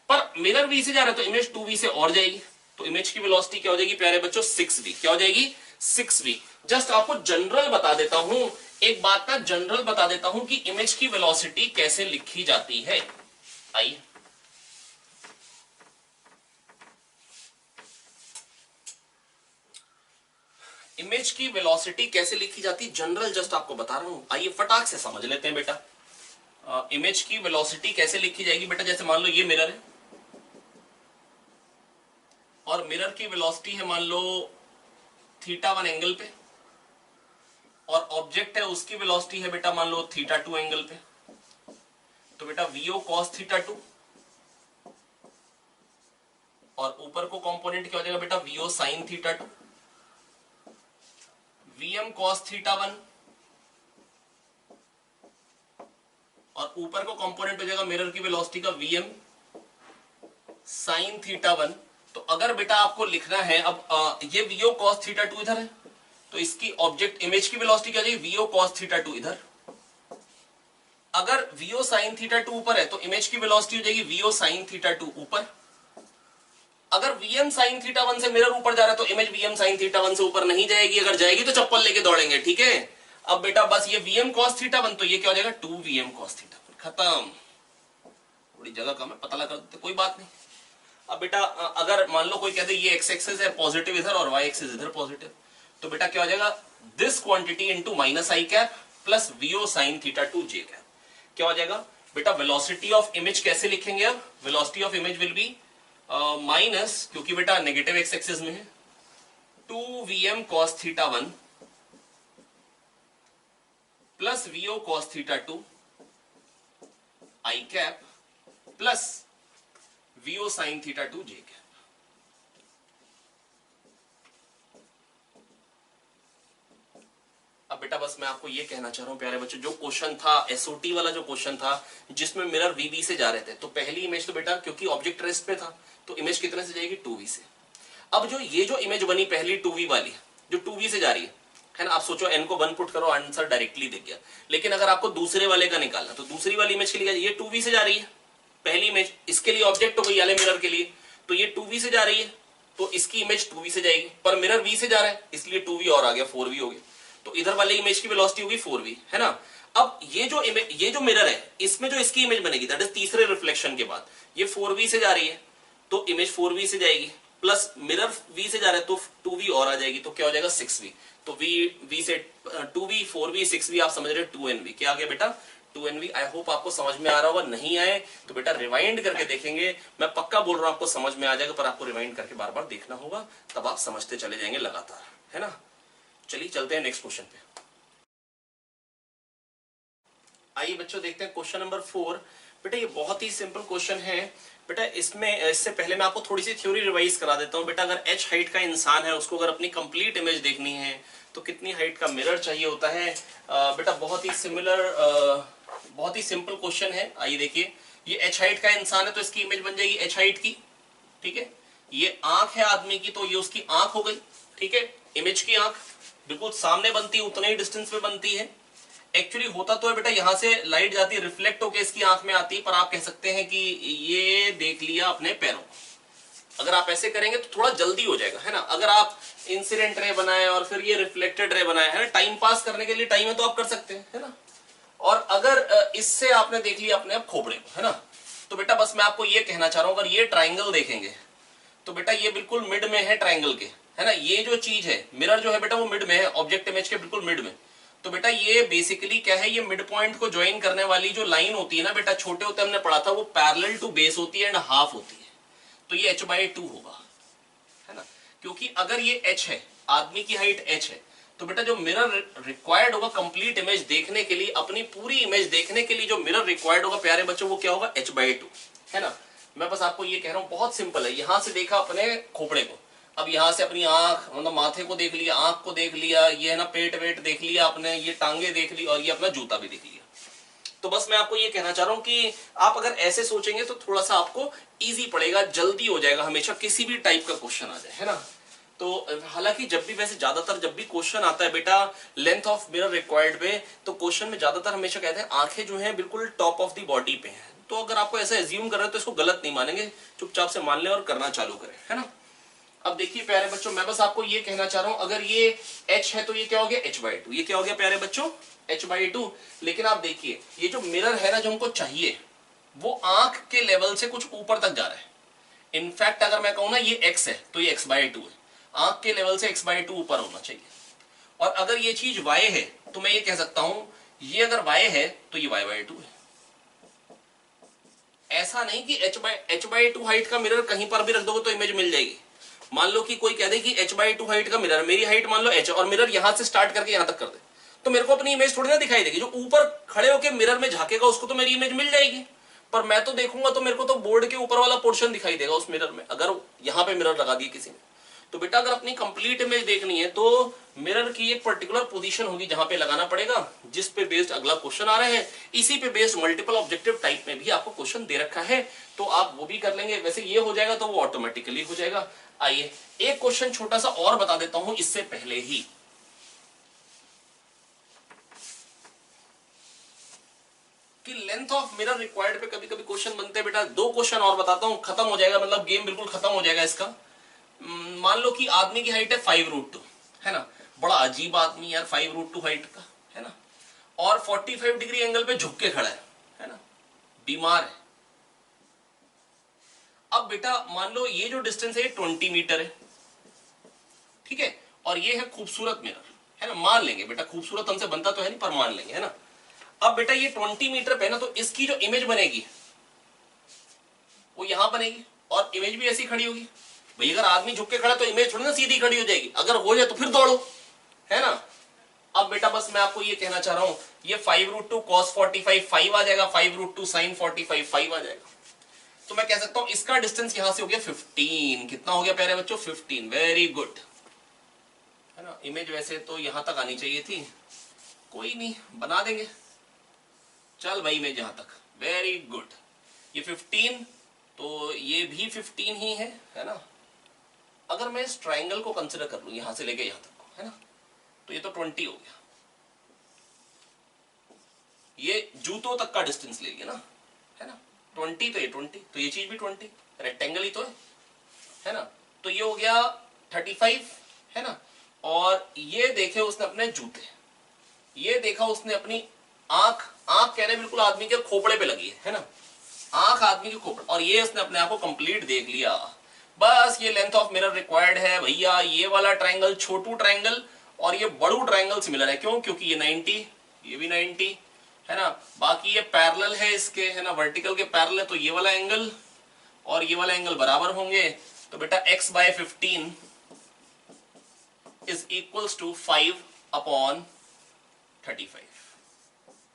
पर मिरर v से जा रहा है तो इमेज 2v से और जाएगी। तो इमेज की वेलोसिटी क्या हो जाएगी प्यारे बच्चों, 6v। क्या हो जाएगी, 6v। जस्ट आपको जनरल बता देता हूं, एक बात ना जनरल बता देता हूं कि इमेज की वेलोसिटी कैसे लिखी जाती है। आइए इमेज की वेलोसिटी कैसे लिखी जाती है, जनरल जस्ट आपको बता रहा हूं। आइए फटाक से समझ लेते हैं बेटा। इमेज की वेलोसिटी कैसे लिखी जाएगी बेटा, जैसे मान लो ये मिरर है और मिरर की वेलोसिटी है मान लो θ1 एंगल पे, और ऑब्जेक्ट है उसकी वेलोसिटी है बेटा मान लो θ2 एंगल पे। तो बेटा VO cos θ2 और ऊपर को कंपोनेंट क्या हो जाएगा बेटा, VO sin θ2, VM cos θ1 और ऊपर को कंपोनेंट हो जाएगा मिरर की वेलोसिटी का VM sin θ1। तो अगर बेटा आपको लिखना है, अब ये VO cos θ2 इधर है तो इसकी ऑब्जेक्ट इमेज की वेलोसिटी क्या हो जाएगी, VO cos θ2 इधर। अगर VO sin θ2 ऊपर है तो इमेज की वेलोसिटी हो जाएगी VO sin θ2 ऊपर। अगर VM sin θ1 से मिरर ऊपर जा रहा है तो इमेज VM sin θ1 से ऊपर नहीं जाएगी, अगर जाएगी तो चप्पल लेके दौड़ेंगे, ठीक है। अब बेटा बस ये VM cos θ1 तो ये क्या हो जाएगा, 2VM cos θ1, खत्म। थोड़ी जगह कम है, पता लगा देते, कोई बात नहीं। अब बेटा अगर मान लो कोई कहते ये x एक्सिस है पॉजिटिव इधर और y एक्सिस इधर पॉजिटिव, तो बेटा क्या हो जाएगा, this quantity into minus i cap plus VO sin θ2 j cap. क्या हो जाएगा बेटा, वेलोसिटी ऑफ इमेज कैसे लिखेंगे, अब velocity of image will be minus, क्योंकि बेटा नेगेटिव x एक्सिस में है, 2VM cos θ1 plus VO cos θ2 i cap plus VO sin θ2 j cap. अब बेटा बस मैं आपको ये कहना चाह रहा हूं प्यारे बच्चों, जो क्वेश्चन था एसओटी वाला जो क्वेश्चन था जिसमें मिरर VB से जा रहे थे, तो पहली इमेज तो बेटा क्योंकि ऑब्जेक्ट रेस्ट पे था तो इमेज कितने से जाएगी, 2V से। अब जो ये जो इमेज बनी पहली 2V वाली जो 2V से जा रही है ना, आप सोचो n को 1 पुट करो, आंसर डायरेक्टली दिख गया। लेकिन अगर आपको दूसरे वाले का निकालना तो दूसरी वाली इमेज के लिए ये 2V से जा रही है, पहली इमेज इसके लिए ऑब्जेक्ट हो गई वाले मिरर के लिए, तो ये 2V से जा रही है, तो इसकी इमेज 2v से जाएगी, पर मिरर v से जा रहा है इसलिए 2v और आ गया, 4v हो गया। तो इधर वाले इमेज की वेलोसिटी होगी 4v, है ना। अब ये जो मिरर है इसमें जो इसकी इमेज बनेगी दैट इज तीसरे रिफ्लेक्शन के बाद, ये 4v से जा रही है तो इमेज 4v से जाएगी, प्लस मिरर v से जा रहा है तो 2v और आ जाएगी, तो क्या हो जाएगा 6v। तो v से 2v 4v 6v, आप समझ रहे हो 2nv। क्या आ गया बेटा 2nv। आई होप आपको समझ में आ रहा होगा, नहीं आए तो बेटा रिवाइंड करके देखेंगे, मैं पक्का बोल रहा हूं आपको समझ में आ जाएगा, पर आपको रिवाइंड करके बार बार देखना होगा, तब आप समझते चले जाएंगे लगातार, है ना। चलिए चलते हैं नेक्स्ट क्वेश्चन पे। आइए बच्चों देखते हैं क्वेश्चन नंबर 4। बेटा ये बहुत ही सिंपल क्वेश्चन है बेटा, इससे पहले मैं आपको थोड़ी सी थ्योरी रिवाइज करा देता हूं बेटा। अगर h हाइट का इंसान है, उसको अगर अपनी कंप्लीट इमेज देखनी है तो कितनी हाइट का मिरर चाहिए होता है बेटा। बहुत ही सिंपल क्वेश्चन है। आइए देखिए, ये h हाइट का इंसान है तो इसकी इमेज बन जाएगी h हाइट की, ठीक है। ये आंख है आदमी की तो ये उसकी आंख हो गई, ठीक है। इमेज की आंख बिल्कुल सामने बनती है, उतने ही डिस्टेंस पे बनती है। एक्चुअली होता तो है बेटा, यहां से लाइट जाती है रिफ्लेक्ट होकर इसकी आंख में आती है, पर आप कह सकते हैं कि ये देख लिया अपने पैरों। अगर आप ऐसे करेंगे तो थोड़ा जल्दी हो जाएगा, है ना। अगर आप इंसिडेंट रे बनाए और फिर ये रिफ्लेक्टेड रे बनाए, है ना, टाइम पास करने के लिए टाइम है तो आप कर सकते हैं, है ना। और अगर इससे आपने देख लिया अपने आप खोपड़े को, है ना, तो बेटा बस मैं आपको ये कहना चाह रहा हूं, अगर ये ट्राइंगल देखेंगे तो बेटा ये बिल्कुल मिड में है ट्राइंगल के, है ना। ये जो चीज है मिरर जो है बेटा वो मिड में है, ऑब्जेक्ट इमेज के बिल्कुल मिड में। तो बेटा ये बेसिकली क्या है, ये मिड पॉइंट को ज्वाइन करने वाली जो लाइन होती है ना बेटा, छोटे होते हमने पढ़ा था, वो पैरेलल टू बेस होती है एंड हाफ होती है। तो ये h/2 होगा, है ना। क्योंकि अगर ये h है, आदमी की हाइट h है, तो बेटा जो मिरर रिक्वायर्ड होगा कंप्लीट इमेज देखने के लिए, अपनी पूरी इमेज देखने के लिए जो मिरर रिक्वायर्ड होगा प्यारे बच्चों, वो क्या होगा h/2, है ना। मैं बस आपको ये कह रहा हूं, बहुत सिंपल है। यहां से देखा अपने खोपड़े को, अब यहां से अपनी आंख मतलब माथे को देख लिया, आंख को देख लिया, ये है ना पेट वेट देख लिया आपने, ये टांगे देख ली और ये अपना जूता भी देख लिया। तो बस मैं आपको ये कहना चाह रहा हूं कि आप अगर ऐसे सोचेंगे तो थोड़ा सा आपको इजी पड़ेगा, जल्दी हो जाएगा हमेशा किसी भी टाइप का क्वेश्चन आ जाए, है ना। तो हालांकि जब भी वैसे ज्यादातर जब भी क्वेश्चन आता है बेटा लेंथ ऑफ मिरर रिक्वायर्ड पे, तो क्वेश्चन में ज्यादातर हमेशा कहते हैं आंखें जो हैं बिल्कुल टॉप ऑफ द बॉडी पे हैं। तो अगर आपको ऐसा एज्यूम कर रहे हो तो इसको गलत नहीं मानेंगे, चुपचाप से मान लें और करना चालू करें, है ना। अब देखिए प्यारे बच्चों, मैं बस आपको ये कहना चाह रहा हूं, अगर ये h है तो ये क्या हो गया h/2, ये क्या हो गया प्यारे बच्चों h/2। लेकिन आप देखिए ये जो मिरर है ना जो हमको चाहिए, वो आंख के लेवल से कुछ ऊपर तक जा रहा है। इनफैक्ट अगर मैं कहूं ना ये x है तो ये x/2 है, आंख के लेवल से x/2 ऊपर होना चाहिए। और अगर ये चीज y है तो मैं ये कह सकता हूं ये अगर y है तो ये y/2 है। ऐसा नहीं कि h/2 हाइट का मिरर कहीं पर भी रख दोगे तो इमेज मिल जाएगी। मान लो कि कोई कह दे कि h/2 हाइट का मिरर, मेरी हाइट मान लो h और मिरर यहां से स्टार्ट करके यहां तक कर दे, तो मेरे को अपनी इमेज थोड़ी ना दिखाई देगी। जो ऊपर खड़े होकर मिरर में झांकेगा उसको तो मेरी इमेज मिल जाएगी, पर मैं तो देखूंगा तो मेरे को तो बोर्ड के ऊपर वाला पोर्शन दिखाई देगा उस मिरर में, अगर यहां पे मिरर लगा दिया किसी ने। तो बेटा अगर अपनी कंप्लीट इमेज देखनी है तो मिरर की एक पर्टिकुलर पोजीशन होगी जहां पे लगाना पड़ेगा, जिस पे बेस्ड अगला क्वेश्चन आ रहे हैं। इसी पे बेस्ड मल्टीपल ऑब्जेक्टिव टाइप में भी आपको क्वेश्चन दे रखा है, तो आप वो भी कर लेंगे। वैसे ये हो जाएगा तो वो ऑटोमेटिकली हो जाएगा। आइए एक क्वेश्चन छोटा सा और बता देता हूं इससे पहले ही, कि लेंथ ऑफ मिरर रिक्वायर्ड पे कभी कभी क्वेश्चन बनते हैं बेटा। दो क्वेश्चन और बताता हूं, खत्म हो जाएगा, मतलब गेम बिल्कुल खत्म हो जाएगा इसका। मान लो कि आदमी की हाइट है 5√2, है ना। बड़ा अजीब आदमी यार 5√2 हाइट का, है ना, और 45 डिग्री एंगल पे झुक के खड़ा है ना, बीमार है। अब बेटा मान लो ये जो डिस्टेंस है 20 मीटर है, ठीक है, और ये है खूबसूरत मिरर, है ना, मान लेंगे बेटा, खूबसूरत हमसे बनता तो है नहीं पर मान लेंगे, है ना। अब बेटा ये 20 मीटर पे ना, तो इसकी जो इमेज बनेगी वो यहां बनेगी और इमेज भी ऐसी खड़ी होगी। भाई अगर आदमी झुक के खड़ा तो इमेज थोड़ी ना सीधी खड़ी हो जाएगी, अगर हो जाए तो फिर दौड़ो, है ना। अब बेटा बस मैं आपको ये कहना चाह रहा हूं, ये 5√2 cos 45 5 आ जाएगा, 5√2 sin 45 5 आ जाएगा। तो मैं कह सकता हूं इसका डिस्टेंस यहां से हो गया 15। कितना हो गया प्यारे बच्चों 15, वेरी गुड, है ना। इमेज वैसे तो यहां तक आनी चाहिए थी, कोई नहीं बना देंगे, चल भाई इमेज यहां तक, वेरी गुड। ये 15 तो ये भी 15 ही है ना। अगर मैं इस ट्राइंगल को कंसिडर कर लूं यहां से लेके यहां तक को, है ना, तो ये तो 20 हो गया। ये जूतों तक का डिस्टेंस ले लिया ना, है ना, 20 तो ये 20, तो ये चीज भी 20, रेक्टेंगल ही तो है ना। तो ये हो गया 35, है ना। और ये देखे उसने अपने जूते, ये देखा उसने अपनी आंख, आंख कह रहे बिल्कुल आदमी के खोपड़े पे लगी है ना, आंख आदमी के खोपड़े, और ये उसने अपने आप को कंप्लीट देख लिया। बस ये लेंथ ऑफ मिरर रिक्वायर्ड है भैया। ये वाला ट्राइंगल छोटू ट्राइंगल और ये बड़ू ट्राइंगल सिमिलर है, क्यों? क्योंकि ये 90, ये भी 90 है ना। बाकी ये पैरेलल है इसके, है ना, वर्टिकल के पैरेलल है, तो ये वाला एंगल और ये वाला एंगल बराबर होंगे। तो बेटा x by 15 is equals to 5/35।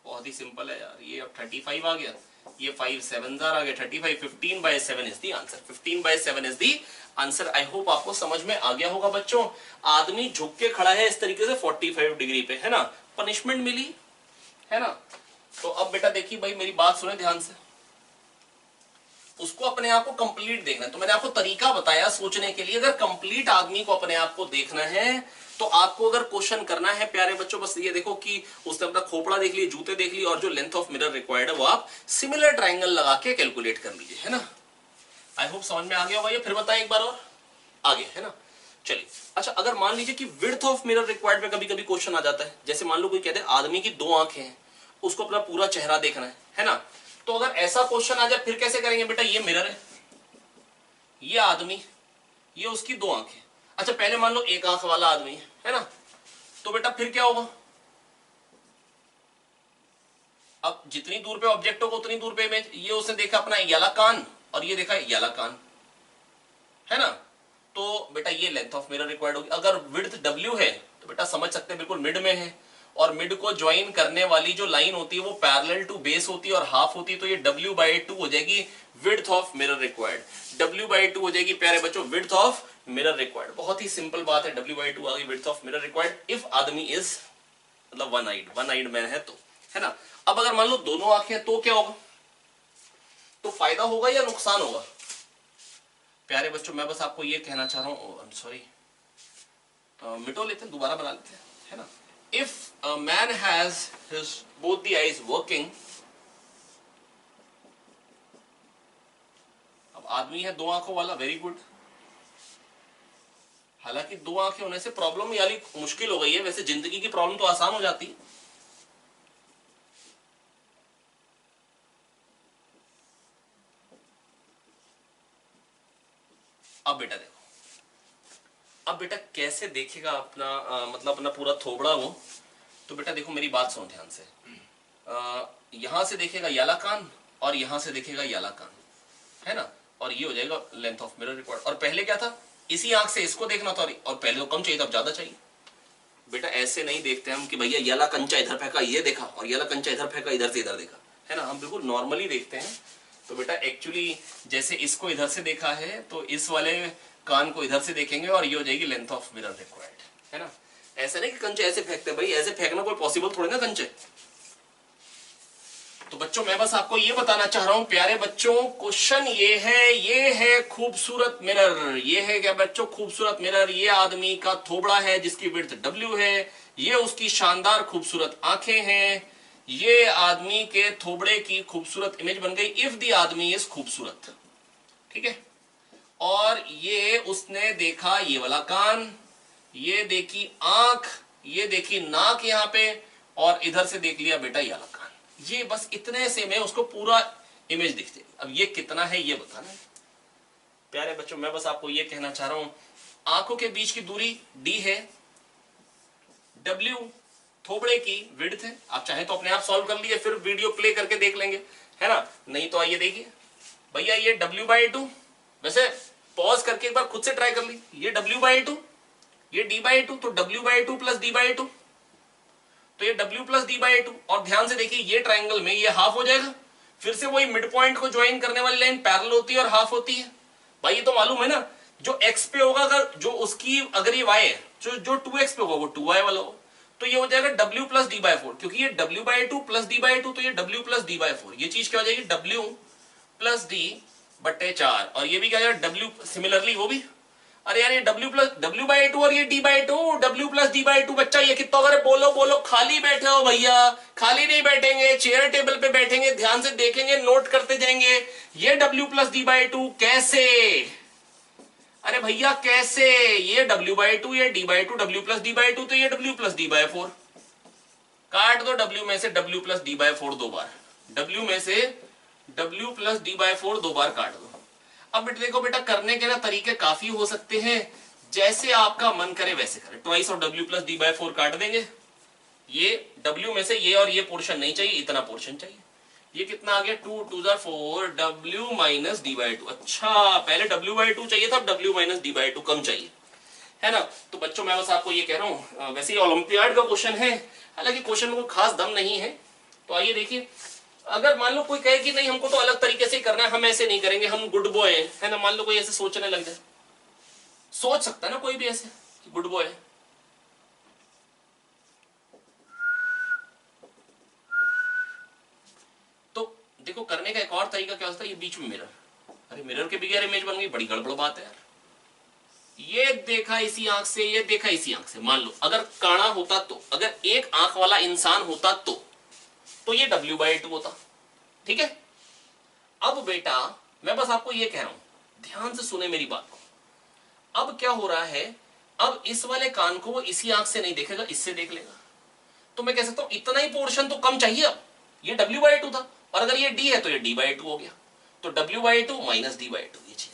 बहुत ही सिंपल है यार। ये अब 35 आ गया, ये 5 7 आ गया 35, 15/7 is the answer. 15/7 is the answer. I hope आपको समझ में आ गया होगा बच्चों। आदमी झुक के खड़ा है इस तरीके से 45 डिग्री पे, है ना, पनिशमेंट मिली, है ना। तो अब बेटा देखिए भाई, मेरी बात सुने ध्यान से, उसको अपने आप को कंप्लीट देखना है। तो मैंने आपको तरीका बताया सोचने के लिए। अगर कंप्लीट आदमी को अपने आप को देखना है तो आपको अगर क्वेश्चन करना है प्यारे बच्चों, बस ये देखो कि उसने अपना खोपड़ा देख लिया, जूते देख लिए, और जो लेंथ ऑफ मिरर रिक्वायर्ड है वो आप सिमिलर ट्राइंगल लगा के कैलकुलेट कर लीजिए, है ना। आई होप समझ में आ गया होगा। ये फिर बताएं एक बार और, आगे, है ना। चलिए, अच्छा, अगर मान लीजिए कि विड्थ ऑफ मिरर रिक्वायर्ड में कभी कभी क्वेश्चन आ जाता है, जैसे मान लो कोई कहते हैं आदमी की 2 आंखें हैं, उसको अपना पूरा चेहरा देखना है ना। तो अगर ऐसा क्वेश्चन आ जाए फिर कैसे करेंगे बेटा? ये मिरर है, ये आदमी, ये उसकी 2 आंखें। अच्छा, पहले मान लो 1 आंख वाला आदमी है ना, तो बेटा फिर क्या होगा? अब जितनी दूर पे ऑब्जेक्ट होगा उतनी दूर पे इमेज। ये उसने देखा अपना याला कान और ये देखा याला कान, है ना। तो बेटा ये लेंथ ऑफ मिरर रिक्वायर्ड होगी। अगर विड्थ W है तो बेटा समझ सकते हैं बिल्कुल मिड में है, और मिड को ज्वाइन करने वाली जो लाइन होती है वो पैरेलल टू बेस होती है और हाफ होती है, तो ये W/2 हो जाएगी width of mirror required. W/2 हो जाएगी प्यारे बच्चों विड्थ ऑफ मिरर रिक्वायर्ड। बहुत ही सिंपल बात है, W/2 आ गई width of mirror required if आदमी इज मतलब वन आइड मैन है तो, है ना। अब अगर मान लो दोनों आंखें तो क्या होगा? तो फायदा होगा या नुकसान होगा? प्यारे बच्चों मैं बस आपको ये कहना चाह रहा हूं, सॉरी मिटो लेते हैं, दोबारा बना लेते हैं, है ना। If a man has his both the eyes working, अब आदमी है 2 आंखों वाला, वेरी गुड। हालांकि 2 आंखें होने से प्रॉब्लम यानी मुश्किल हो गई है, वैसे जिंदगी की प्रॉब्लम तो आसान हो जाती। अब बेटा देखो, अब बेटा कैसे देखेगा अपना मतलब अपना पूरा थोबड़ा वो। तो बेटा देखो मेरी बात सुनो ध्यान से। यहां से देखेगा याला कान और यहां से देखेगा याला कान, है ना, और ये हो जाएगा लेंथ ऑफ मिरर रिक्वायर्ड। और पहले क्या था? इसी आंख से इसको देखना था, और पहले तो कम चाहिए था, अब ज्यादा चाहिए। बेटा ऐसे नहीं देखते हम कि भैया याला कंचा इधर फेंका ये देखा और याला कंचा इधर फेंका इधर से इधर देखा, है ना। हम बिल्कुल नॉर्मली देखते हैं। तो बेटा एक्चुअली जैसे इसको इधर से देखा है तो इस वाले कान को इधर से देखेंगे और ये हो जाएगी लेंथ ऑफ मिरर रिक्वायर्ड, है ना। ऐसे नहीं कि कंचे ऐसे फेंकते, भाई ऐसे फेंकना कोई पॉसिबल थोड़ी ना कंचे। तो बच्चों मैं बस आपको ये बताना चाह रहा हूं प्यारे बच्चों, क्वेश्चन ये है खूबसूरत मिरर। ये है क्या बच्चों? खूबसूरत मिरर। ये आदमी का थोबड़ा है जिसकी विड्थ W है, ये उसकी शानदार खूबसूरत आंखें हैं, ये आदमी के थोबड़े की खूबसूरत इमेज बन गई इफ द आदमी इज खूबसूरत, ठीक है। और ये उसने देखा ये वाला कान, ये देखी आंख, ये देखी नाक यहां पे, और इधर से देख लिया बेटा ये वाला कान। ये बस इतने से में उसको पूरा इमेज दिख जाएगी। अब ये कितना है ये बताना है प्यारे बच्चों। मैं बस आपको ये कहना चाह रहा हूं, आंखों के बीच की दूरी D है, W थोबड़े की विड्थ है। आप चाहे तो अपने आप सॉल्व कर लीजिए, फिर वीडियो प्ले करके देख लेंगे, है ना। नहीं तो आइए देखिए भैया, ये W/2, वैसे पॉज करके एक बार खुद से ट्राई कर ली। ये W/2, ये D/2, तो W/2 प्लस D/2, तो ये W प्लस D/2। और ध्यान से देखिए ये ट्राइंगल में ये हाफ हो जाएगा, फिर से वही मिड पॉइंट को ज्वाइन करने वाली लाइन पैरेलल होती है और हाफ होती है। भाई ये तो मालूम है ना, जो x पे होगा अगर जो उसकी अगर ये y है, जो 2x पे होगा वो 2y वाला होगा, तो ये हो जाएगा W प्लस D/4, क्योंकि ये W/2 प्लस D/2, तो ये W प्लस D/4। ये चीज क्या हो जाएगी? W plus D/4। और ये भी क्या हो जाएगा? W सिमिलरली वो भी, अरे यार ये W/2 और ये D/2, W प्लस D/2। बच्चा ये कितना होगा? बोलो बोलो, खाली बैठे हो भैया? खाली नहीं बैठेंगे, चेयर टेबल पे बैठेंगे, ध्यान से देखेंगे, नोट करते जाएंगे। ये W प्लस D/2 कैसे? अरे भैया कैसे, ये w/2 ये d/2, w प्लस d/2 तो ये w प्लस d/4, काट दो w में से w प्लस d/4 दो बार, w में से w प्लस d/4 दो बार काट दो। अब बेटा देखो बेटा, करने के ना तरीके काफी हो सकते हैं, जैसे आपका मन करे वैसे करें। Twice of w plus d/4 काट देंगे, ये w में से ये और ये पोर्शन नहीं चाहिए, इतना पोर्शन चाहिए। ये कितना आ गया, 2 2 4 w माइनस d/2। अच्छा पहले w/2 चाहिए था, अब w माइनस d/2 कम चाहिए, है ना। तो बच्चों मैं बस आपको ये कह रहा हूं, वैसे ये ओलंपियाड का क्वेश्चन है, हालांकि क्वेश्चन में कोई खास दम नहीं है। तो आइए देखिए, अगर मान लो कोई कहे कि नहीं हमको तो अलग तरीके से ही करना है, हम ऐसे नहीं करेंगे, हम गुड बॉय है ना, मान लो कोई ऐसे सोचने लग जाए, सोच सकता है ना कोई भी ऐसे कि गुड बॉय है। तो देखो करने का एक और तरीका क्या होता है, ये बीच में मिरर, अरे मिरर के बगैर इमेज बन गई, बड़ी गड़बड़ बात है यार। ये देखा इसी आंख से, ये देखा इसी आंख से, मान लो अगर काणा होता तो, अगर एक आंख वाला इंसान होता तो ये w/2 होता, ठीक है। अब बेटा मैं बस आपको ये कह रहा हूं, ध्यान से सुने मेरी बात को। अब क्या हो रहा है, अब इस वाले कान को वो इसी आंख से नहीं देखेगा, इससे देख लेगा। तो मैं कह सकता हूं इतना ही पोर्शन तो कम चाहिए, अब ये w/2 था, और अगर ये d है तो ये d/2 हो गया, तो w/2 माइनस d/2 ये चीज।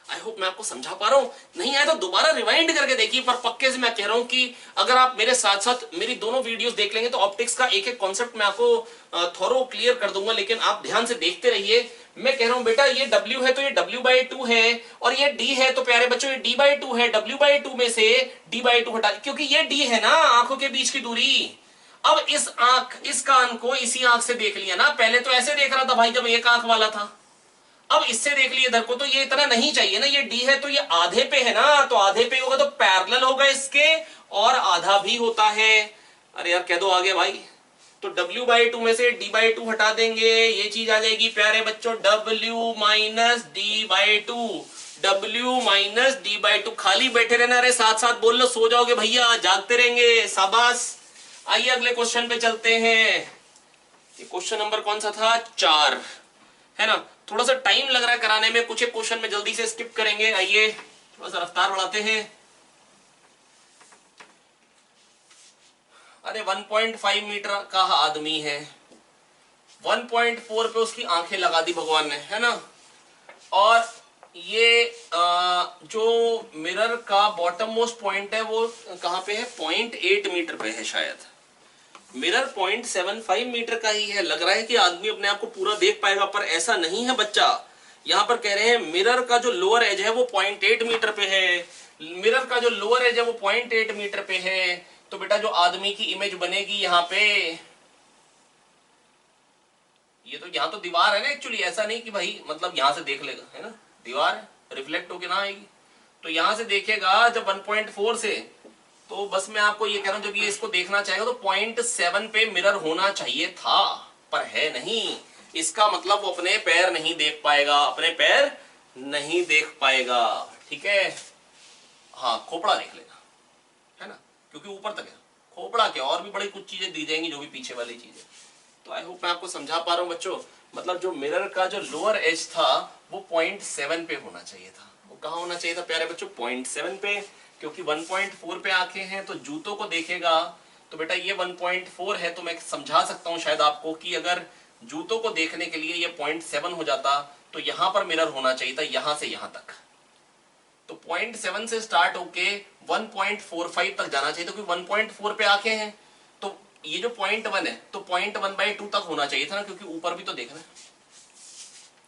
आई होप मैं आपको समझा पा रहा हूं, नहीं आया तो दोबारा रिवाइंड करके देखिए, पर पक्के से मैं कह रहा हूं कि अगर आप मेरे साथ साथ मेरी दोनों वीडियोस देख लेंगे तो ऑप्टिक्स का एक एक कॉन्सेप्ट मैं आपको थोरो क्लियर कर दूंगा, लेकिन आप ध्यान से देखते रहिए। मैं कह रहा हूं बेटा ये w है तो ये w/2 है, और ये d है तो प्यारे बच्चों ये d/2 है, w/2 में से d/2 हटा, क्योंकि ये d है ना आंखों के बीच की दूरी। अब इस कान को इसी आंख से देख लिया ना, पहले तो ऐसे देख रहा था भाई जब एक आंख वाला था, अब इससे देख लिए इधर को, तो ये इतना नहीं चाहिए ना, ये d है तो ये आधे पे है ना, तो आधे पे होगा तो पैरेलल होगा इसके, और आधा भी होता है। अरे यार कह दो आगे भाई, तो w/2 में से d/2 हटा देंगे, ये चीज आ जाएगी प्यारे बच्चों w minus d/2, w minus d/2। खाली बैठे रहना, अरे साथ साथ बोल लो, सो जाओगे भैया, जागते रहेंगे, शाबाश। आइए अगले क्वेश्चन पे चलते हैं। ये क्वेश्चन नंबर कौन सा था, 4 है ना। थोड़ा सा टाइम लग रहा है कराने में, कुछ एक क्वेश्चन में जल्दी से स्किप करेंगे। आइए थोड़ा सा रफ्तार बढ़ाते हैं। अरे 1.5 मीटर का आदमी है, 1.4 पे उसकी आंखें लगा दी भगवान ने, है ना। और ये जो मिरर का बॉटम मोस्ट पॉइंट है वो कहां पे है, 0.8 मीटर पे है शायद। मिरर 0.75 मीटर का ही है, लग रहा है कि आदमी अपने आप को पूरा देख पाएगा, पर ऐसा नहीं है बच्चा। यहां पर कह रहे हैं मिरर का जो लोअर एज है वो 0.8 मीटर पे है, मिरर का जो लोअर एज है वो 0.8 मीटर पे है। तो बेटा जो आदमी की इमेज बनेगी यहां पे, ये तो यहां तो दीवार है ना एक्चुअली, ऐसा नहीं कि भाई मतलब यहां से देख लेगा, है ना, दीवार है, रिफ्लेक्ट होके ना आएगी, तो यहां से देखेगा जब 1.4 से, तो बस मैं आपको ये कह रहा हूं जब ये इसको देखना चाहेगा तो 0.7 पे मिरर होना चाहिए था, पर है नहीं। इसका मतलब वो अपने पैर नहीं देख पाएगा, अपने पैर नहीं देख पाएगा, ठीक है। हाँ खोपड़ा देख लेगा, है ना, क्योंकि ऊपर तक है खोपड़ा, क्या और भी बड़ी कुछ चीजें दी जाएंगी जो भी पीछे वाली चीजें। तो आई होप मैं आपको समझा पा रहा हूं बच्चों, मतलब जो मिरर का जो लोअर एज था वो 0.7 पे होना चाहिए था। वो कहाँ होना चाहिए था प्यारे बच्चों, 0.7 पे, क्योंकि 1.4 पे आंखें हैं तो जूतों को देखेगा। तो बेटा ये 1.4 है, तो मैं समझा सकता हूं शायद आपको कि अगर जूतों को देखने के लिए ये 0.7 हो जाता तो यहां पर मिरर होना चाहिए था, यहां से यहां तक। तो 0.7 से स्टार्ट होके 1.45 तक जाना चाहिए, तो क्योंकि 1.4 पे आंखें हैं तो ये जो 0.1 है तो 0.1/2 तक होना चाहिए था ना, क्योंकि ऊपर भी तो देखना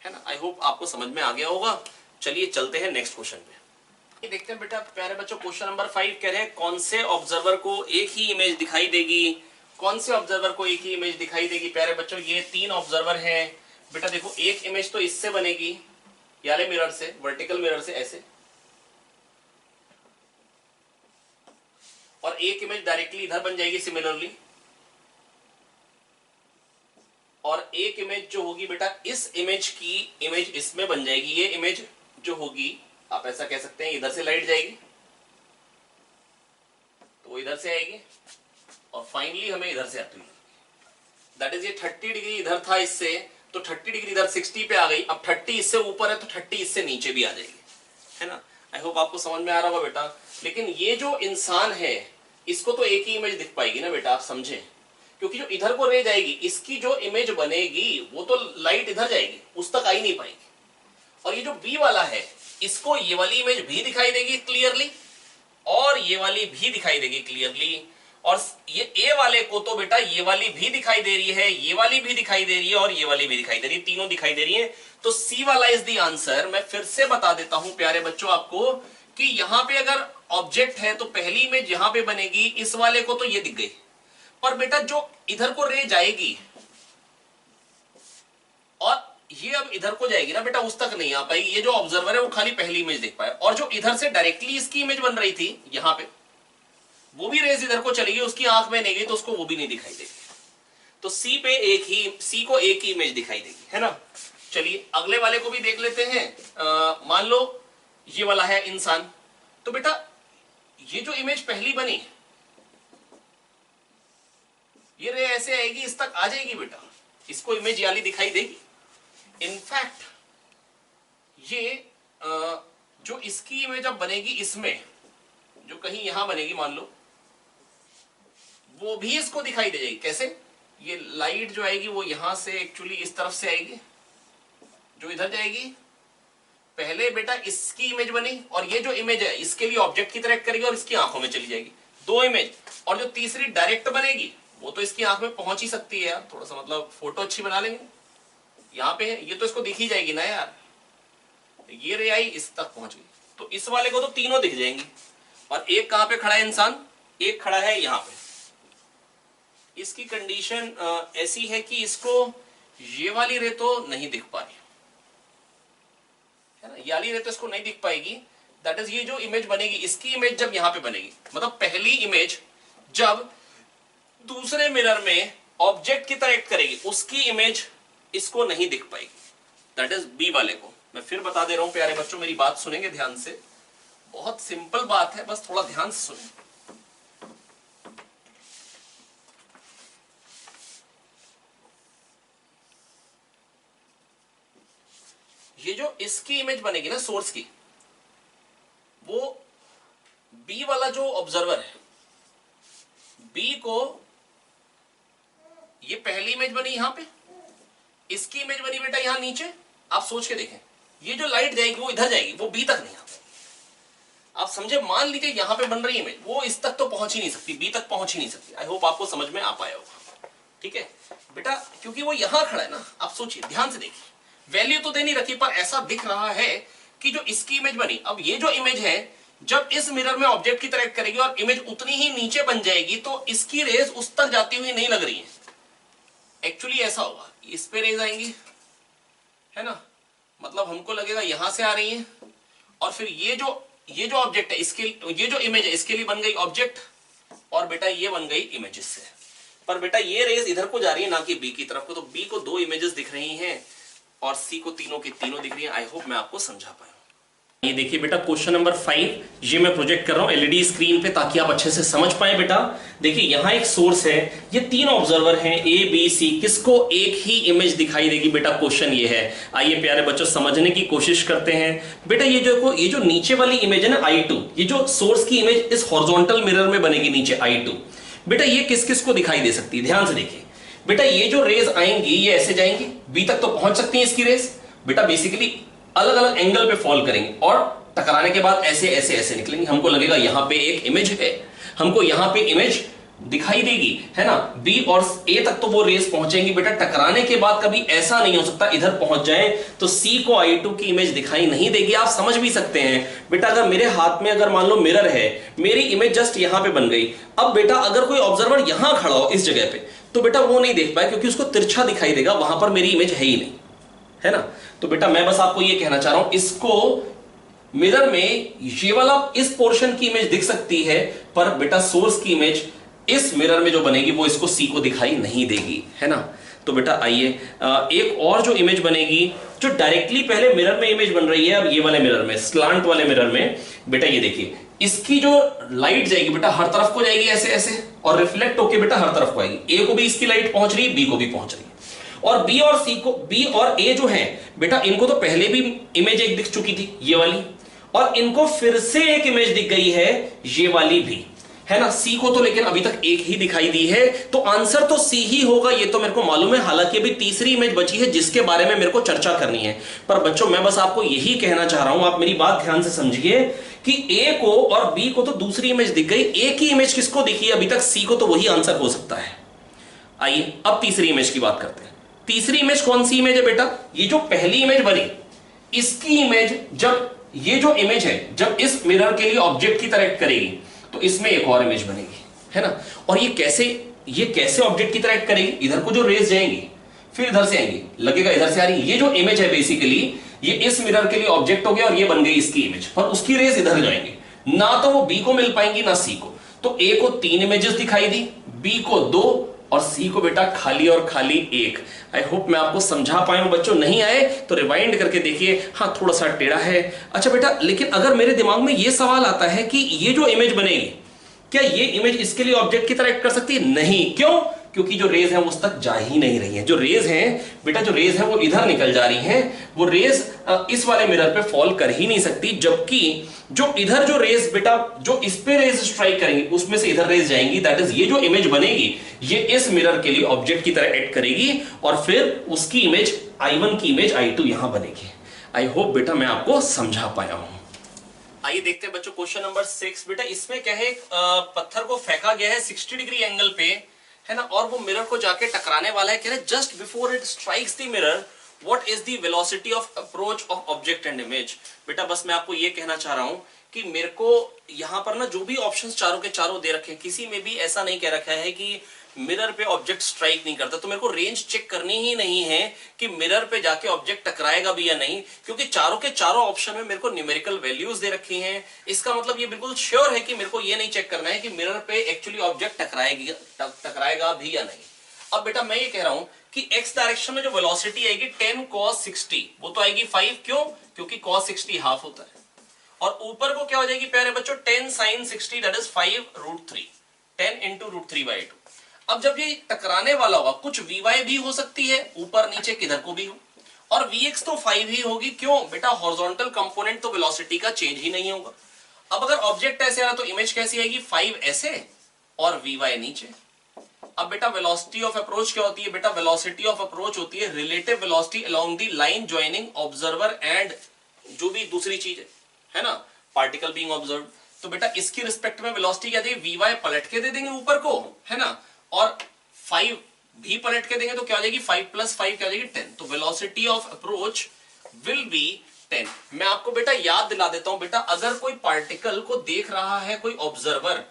है ना। आई होप आपको समझ में आ गया होगा। चलिए चलते हैं नेक्स्ट क्वेश्चन पे। देखते हैं बेटा प्यारे बच्चों, क्वेश्चन नंबर 5 कह रहे हैं कौन से ऑब्जर्वर को एक ही इमेज दिखाई देगी, कौन से ऑब्जर्वर को एक ही इमेज दिखाई देगी। प्यारे बच्चों ये 3 ऑब्जर्वर हैं बेटा, देखो एक इमेज तो इससे बनेगी, याले मिरर से, वर्टिकल मिरर से ऐसे, और एक इमेज डायरेक्टली इधर बन जाएगी सिमिलरली, और एक इमेज जो होगी बेटा इस इमेज की इमेज इसमें बन जाएगी। ये इमेज जो होगी आप ऐसा कह सकते हैं इधर से लाइट जाएगी तो वो इधर से आएगी, और फाइनली हमें इधर से आती है, दैट इज ये 30 डिग्री इधर था इससे, तो 30 डिग्री इधर 60 पे आ गई। अब 30 इससे ऊपर है तो 30 इससे नीचे भी आ जाएगी, है ना। आई होप आपको समझ में आ रहा होगा बेटा। लेकिन ये जो इंसान है इसको तो एक ही इमेज दिख पाएगी ना बेटा, आप समझे, क्योंकि जो इधर को रे जाएगी इसकी जो इमेज बनेगी वो तो लाइट इधर जाएगी, उस तक आ ही नहीं पाएगी। और ये जो बी वाला है इसको ये वाली इमेज भी दिखाई देगी क्लियरली और ये वाली भी दिखाई देगी क्लियरली, और ये ए वाले को तो बेटा ये वाली भी दिखाई दे रही है, ये वाली भी दिखाई दे रही है और ये वाली भी दिखाई दे रही है, तीनों दिखाई दे रही है। तो सी वाला इज द आंसर। मैं फिर से बता देता हूं प्यारे बच्चों आपको कि यहां पे अगर ऑब्जेक्ट है तो पहली इमेज यहां पे बनेगी, इस वाले को तो ये दिख गई, पर बेटा जो इधर को रे जाएगी और ये अब इधर को जाएगी ना बेटा, उस तक नहीं आ पाएगी। ये जो ऑब्जर्वर है वो खाली पहली इमेज देख पाए, और जो इधर से डायरेक्टली इसकी इमेज बन रही थी यहां पे, वो भी रेज इधर को चली गई, उसकी आंख में नहीं गई तो उसको वो भी नहीं दिखाई देगी। तो सी पे सी को एक ही इमेज दिखाई देगी, है ना। चलिए अगले वाले को भी देख लेते हैं। मान लो ये वाला है इंसान, तो बेटा ये जो इमेज पहली बनी ये रे ऐसे आएगी, इस तक आ जाएगी बेटा, इसको इमेज ये वाली दिखाई देगी। इनफैक्ट ये जो इसकी इमेज अब बनेगी इसमें, जो कहीं यहां बनेगी मान लो, वो भी इसको दिखाई दे जाएगी। कैसे? ये लाइट जो आएगी वो यहां से एक्चुअली इस तरफ से आएगी, जो इधर जाएगी। पहले बेटा इसकी इमेज बनी और ये जो इमेज है इसके लिए ऑब्जेक्ट की तरह करेगी और इसकी आंखों में चली जाएगी, दो इमेज। और जो तीसरी डायरेक्ट बनेगी वो तो इसकी आंख में पहुंच ही सकती है यार, थोड़ा सा मतलब फोटो अच्छी बना लेंगे। यहां पे है ये तो इसको दिख ही जाएगी ना यार, ये रे आई इस तक पहुंच गई, तो इस वाले को तो तीनों दिख जाएंगी। और एक कहां पे खड़ा है इंसान, एक खड़ा है यहां पे। इसकी कंडीशन ऐसी है कि इसको ये वाली रे तो नहीं दिख पा रही है ना, ये वाली रे तो इसको नहीं दिख पाएगी। दैट इज ये जो इमेज बनेगी इसकी इमेज जब यहां पे बनेगी, मतलब पहली इमेज जब दूसरे मिरर में ऑब्जेक्ट की तरह एक्ट करेगी उसकी इमेज इसको नहीं दिख पाएगी, दैट इज बी वाले को। मैं फिर बता दे रहा हूं प्यारे बच्चों, मेरी बात सुनेंगे ध्यान से, बहुत सिंपल बात है, बस थोड़ा ध्यान से सुने। ये जो इसकी इमेज बनेगी ना सोर्स की, वो बी वाला जो ऑब्जर्वर है, बी को ये पहली इमेज बनी यहां पे, इसकी इमेज बनी बेटा यहां नीचे। आप सोच के देखें, ये जो लाइट जाएगी वो इधर जाएगी, वो बी तक नहीं आ पाएगी। आप समझे, मान लीजिए यहां पे बन रही इमेज, वो इस तक तो पहुंच ही नहीं सकती, बी तक पहुंच ही नहीं सकती। आई होप आपको समझ में आ पाया होगा, ठीक है बेटा, क्योंकि वो यहां खड़ा है ना। आप सोचिए, ध्यान से देखिए, वैल्यू तो दे नहीं रखी पर ऐसा दिख रहा है कि जो इसकी इमेज बनी, अब ये जो इमेज है जब इस मिरर में ऑब्जेक्ट की तरह करेगी और इमेज उतनी ही नीचे बन जाएगी, तो इसकी रेज उस तक जाती हुई नहीं लग रही है। एक्चुअली ऐसा होगा, इस पे रेज आएंगी, है ना, मतलब हमको लगेगा यहां से आ रही है, और फिर ये जो ऑब्जेक्ट है इसके, ये जो इमेज है इसके लिए बन गई ऑब्जेक्ट, और बेटा ये बन गई इमेज इससे। पर बेटा ये रेज इधर को जा रही है ना कि बी की तरफ को, तो बी को दो इमेजेस दिख रही हैं और सी को तीनों की तीनों दिख रही है। आई होप मैं आपको समझा पाया। ये देखिए बेटा क्वेश्चन नंबर 5, ये मैं प्रोजेक्ट कर रहा हूं एलईडी स्क्रीन पे ताकि आप अच्छे से समझ पाए बेटा। देखिए यहां एक सोर्स है, ये तीन ऑब्जर्वर हैं ए बी सी, किसको एक ही इमेज दिखाई देगी बेटा, क्वेश्चन ये है। आइए प्यारे बच्चों समझने की कोशिश करते हैं बेटा। ये जो नीचे वाली इमेज है ना I2, ये जो सोर्स की इमेज इस हॉरिजॉन्टल मिरर में बनेगी नीचे I2, बेटा ये किस किस को दिखाई दे सकती है, ध्यान से देखिए बेटा। ये जो रेज आएंगी ये ऐसे जाएंगी, बी तक तो पहुंच सकती है इसकी रेज बेटा, बेसिकली अलग अलग एंगल पे फॉल करेंगे और टकराने के बाद ऐसे ऐसे ऐसे निकलेंगे। हमको लगेगा यहां पे एक इमेज है, हमको यहां पे इमेज दिखाई देगी, है ना। बी और ए तक तो वो रेज पहुंचेंगी बेटा, टकराने के बाद कभी ऐसा नहीं हो सकता इधर पहुंच जाए तो सी को I2 की इमेज दिखाई नहीं देगी। आप समझ भी सकते हैं बेटा, अगर मेरे हाथ में अगर मान लो मिरर है, मेरी इमेज जस्ट यहां पे बन गई, अब बेटा अगर कोई ऑब्जर्वर यहां खड़ा हो इस जगह पे, तो बेटा वो नहीं देख पाए क्योंकि उसको तिरछा दिखाई देगा, वहां पर मेरी इमेज है ही नहीं, है ना। तो बेटा मैं बस आपको ये कहना चाह रहा हूं, इसको मिरर में ये वाला इस पोर्शन की इमेज दिख सकती है, पर बेटा सोर्स की इमेज इस मिरर में जो बनेगी वो इसको सी को दिखाई नहीं देगी, है ना। तो बेटा आइए एक और जो इमेज बनेगी, जो डायरेक्टली पहले मिरर में इमेज बन रही है, अब ये वाले मिरर में, स्लांट वाले मिरर में बेटा ये देखिए, इसकी जो लाइट जाएगी बेटा हर तरफ को जाएगी ऐसे ऐसे, और रिफ्लेक्ट होके बेटा हर तरफ को आएगी। ए को भी इसकी लाइट पहुंच रही है, बी को भी पहुंच रही है, और बी और सी को, बी और ए जो है बेटा, इनको तो पहले भी इमेज एक दिख चुकी थी ये वाली, और इनको फिर से एक इमेज दिख गई है, ये वाली भी, है ना। सी को तो लेकिन अभी तक एक ही दिखाई दी है, तो आंसर तो सी ही होगा, ये तो मेरे को मालूम है। हालांकि अभी तीसरी इमेज बची है जिसके बारे में मेरे को चर्चा करनी है। पर बच्चों मैं बस आपको यही कहना चाह रहा हूं, आप मेरी बात ध्यान से समझिए कि ए को और बी को तो दूसरी इमेज दिख गई, एक ही इमेज किसको दिखी है अभी तक, सी को, तो वही आंसर हो सकता है। आइए अब तीसरी इमेज की बात करते हैं। तीसरी इमेज कौन सी इमेज है बेटा, ये जो पहली इमेज बनी, इसकी इमेज, जब ये जो इमेज है जब इस मिरर के लिए ऑब्जेक्ट की तरह एक्ट करेगी तो इसमें एक और इमेज बनेगी, है ना। और ये कैसे ऑब्जेक्ट की तरह एक्ट करेगी, इधर को जो रेज जाएंगी फिर इधर से आएंगी, लगेगा इधर से आ रही। ये जो इमेज है बेसिकली ये इस मिरर के लिए ऑब्जेक्ट हो गया और ये बन गई इसकी इमेज, पर उसकी रेज इधर जाएंगी, ना तो वो बी को मिल पाएंगी ना सी को। तो ए को 3 इमेजेस दिखाई दी, बी को 2 और सी को बेटा खाली और खाली 1। आई होप मैं आपको समझा पाया हूं बच्चों। नहीं आए तो रिवाइंड करके देखिए, हाँ थोड़ा सा टेढ़ा है। अच्छा बेटा, लेकिन अगर मेरे दिमाग में यह सवाल आता है कि ये जो इमेज बनेगी, क्या ये इमेज इसके लिए ऑब्जेक्ट की तरह एक्ट कर सकती है? नहीं। क्यों? क्योंकि जो रेज है वो उस तक जा ही नहीं रही है। जो रेज है बेटा, जो रेज है वो इधर निकल जा रही है, वो रेज इस वाले मिरर पे फॉल कर ही नहीं सकती। जबकि जो इधर जो रेज बेटा, जो इस पे रेज स्ट्राइक करेंगी उसमें से इधर रेज जाएंगी, दैट इज ये जो इमेज बनेगी ये इस मिरर के लिए ऑब्जेक्ट की तरह एक्ट करेगी और फिर उसकी इमेज I1 की इमेज I2 यहां बनेगी। आई होप बेटा मैं आपको समझा पाया हूं। आइए देखते हैं बच्चों क्वेश्चन नंबर 6। बेटा इसमें क्या है, पत्थर को फेंका गया है 60 डिग्री एंगल पे, है ना, और वो मिरर को जाके टकराने वाला है। कह रहे just before it strikes the mirror what is the velocity of approach of object and image. बेटा बस मैं आपको ये कहना चाह रहा हूं कि मेरे को यहां पर ना जो भी ऑप्शंस चारों के चारों दे रखे हैं, किसी में भी ऐसा नहीं कह रखा है कि मिरर पे ऑब्जेक्ट स्ट्राइक नहीं करता। तो मेरे को रेंज चेक करनी ही नहीं है कि मिरर पे जाके ऑब्जेक्ट टकराएगा भी या नहीं, क्योंकि चारों के चारों ऑप्शन में मेरे को न्यूमेरिकल वैल्यूज दे रखी हैं। इसका मतलब ये बिल्कुल श्योर है कि मेरे को ये नहीं चेक करना है कि मिरर पे एक्चुअली ऑब्जेक्ट टकराएगा भी या नहीं। अब बेटा मैं ये कह रहा हूं कि एक्स डायरेक्शन में जो वेलोसिटी आएगी 10 cos 60, वो तो आएगी 5। क्यों? क्योंकि cos 60 हाफ होता है। और ऊपर को क्या हो जाएगी प्यारे बच्चों, 10 sin 60 दैट इज 5√3, 10 into √3/2। अब जब ये टकराने वाला होगा, कुछ Vy भी हो सकती है ऊपर नीचे किधर को भी हो, और Vx तो 5 ही होगी। क्यों बेटा? हॉरिजॉन्टल कंपोनेंट तो वेलोसिटी का चेंज ही नहीं होगा। अब अगर ऑब्जेक्ट ऐसे आ रहा तो इमेज कैसी आएगी, 5 ऐसे और Vy नीचे। अब बेटा वेलोसिटी ऑफ अप्रोच क्या होती है? बेटा वेलोसिटी ऑफ अप्रोच होती है relative velocity along the line joining observer and जो भी दूसरी चीज है ना, पार्टिकल बीइंग ऑब्जर्व्ड। तो बेटा इसकी रिस्पेक्ट में वेलोसिटी क्या देगी, Vy पलट के दे देंगे ऊपर को, है ना, और 5 भी पलट के देंगे तो क्या हो जाएगी, 5 + 5 क्या हो जाएगी, 10। तो velocity of approach will be 10। मैं आपको बेटा याद दिला देता हूं, बेटा अगर कोई पार्टिकल को देख रहा है कोई ऑब्जर्वर,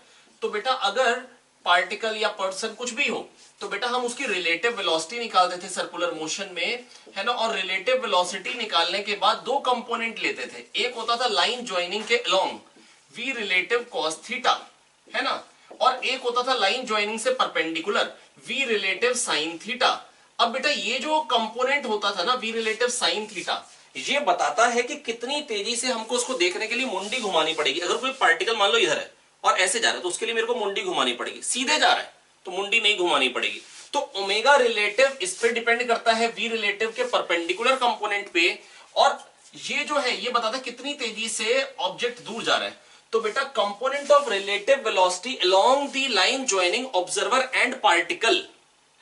तो बेटा अगर पार्टिकल या पर्सन कुछ भी हो तो बेटा हम उसकी रिलेटिव वेलोसिटी निकालते थे सर्कुलर मोशन में, है ना। और रिलेटिव वेलोसिटी निकालने के बाद 2 कंपोनेंट लेते थे, एक होता था लाइन ज्वाइनिंग के along v relative cos theta, है ना, और एक होता था लाइन ज्वाइनिंग से perpendicular v relative sin theta. अब बेटा ये जो कंपोनेंट होता था ना v रिलेटिव sin थीटा, ये बताता है कि कितनी तेजी से हमको उसको देखने के लिए मुंडी घुमानी पड़ेगी। अगर कोई पार्टिकल मान लो इधर है और ऐसे जा रहा है तो उसके लिए मेरे को मुंडी घुमानी पड़ेगी, सीधे जा रहा है तो मुंडी नहीं घुमानी पड़ेगी। तो ओमेगा रिलेटिव इस पे डिपेंड करता है v रिलेटिव के परपेंडिकुलर कंपोनेंट पे, और ये जो है ये बताता है कितनी तेजी से ऑब्जेक्ट दूर जा रहा है। तो बेटा component of relative velocity along the line joining observer and particle,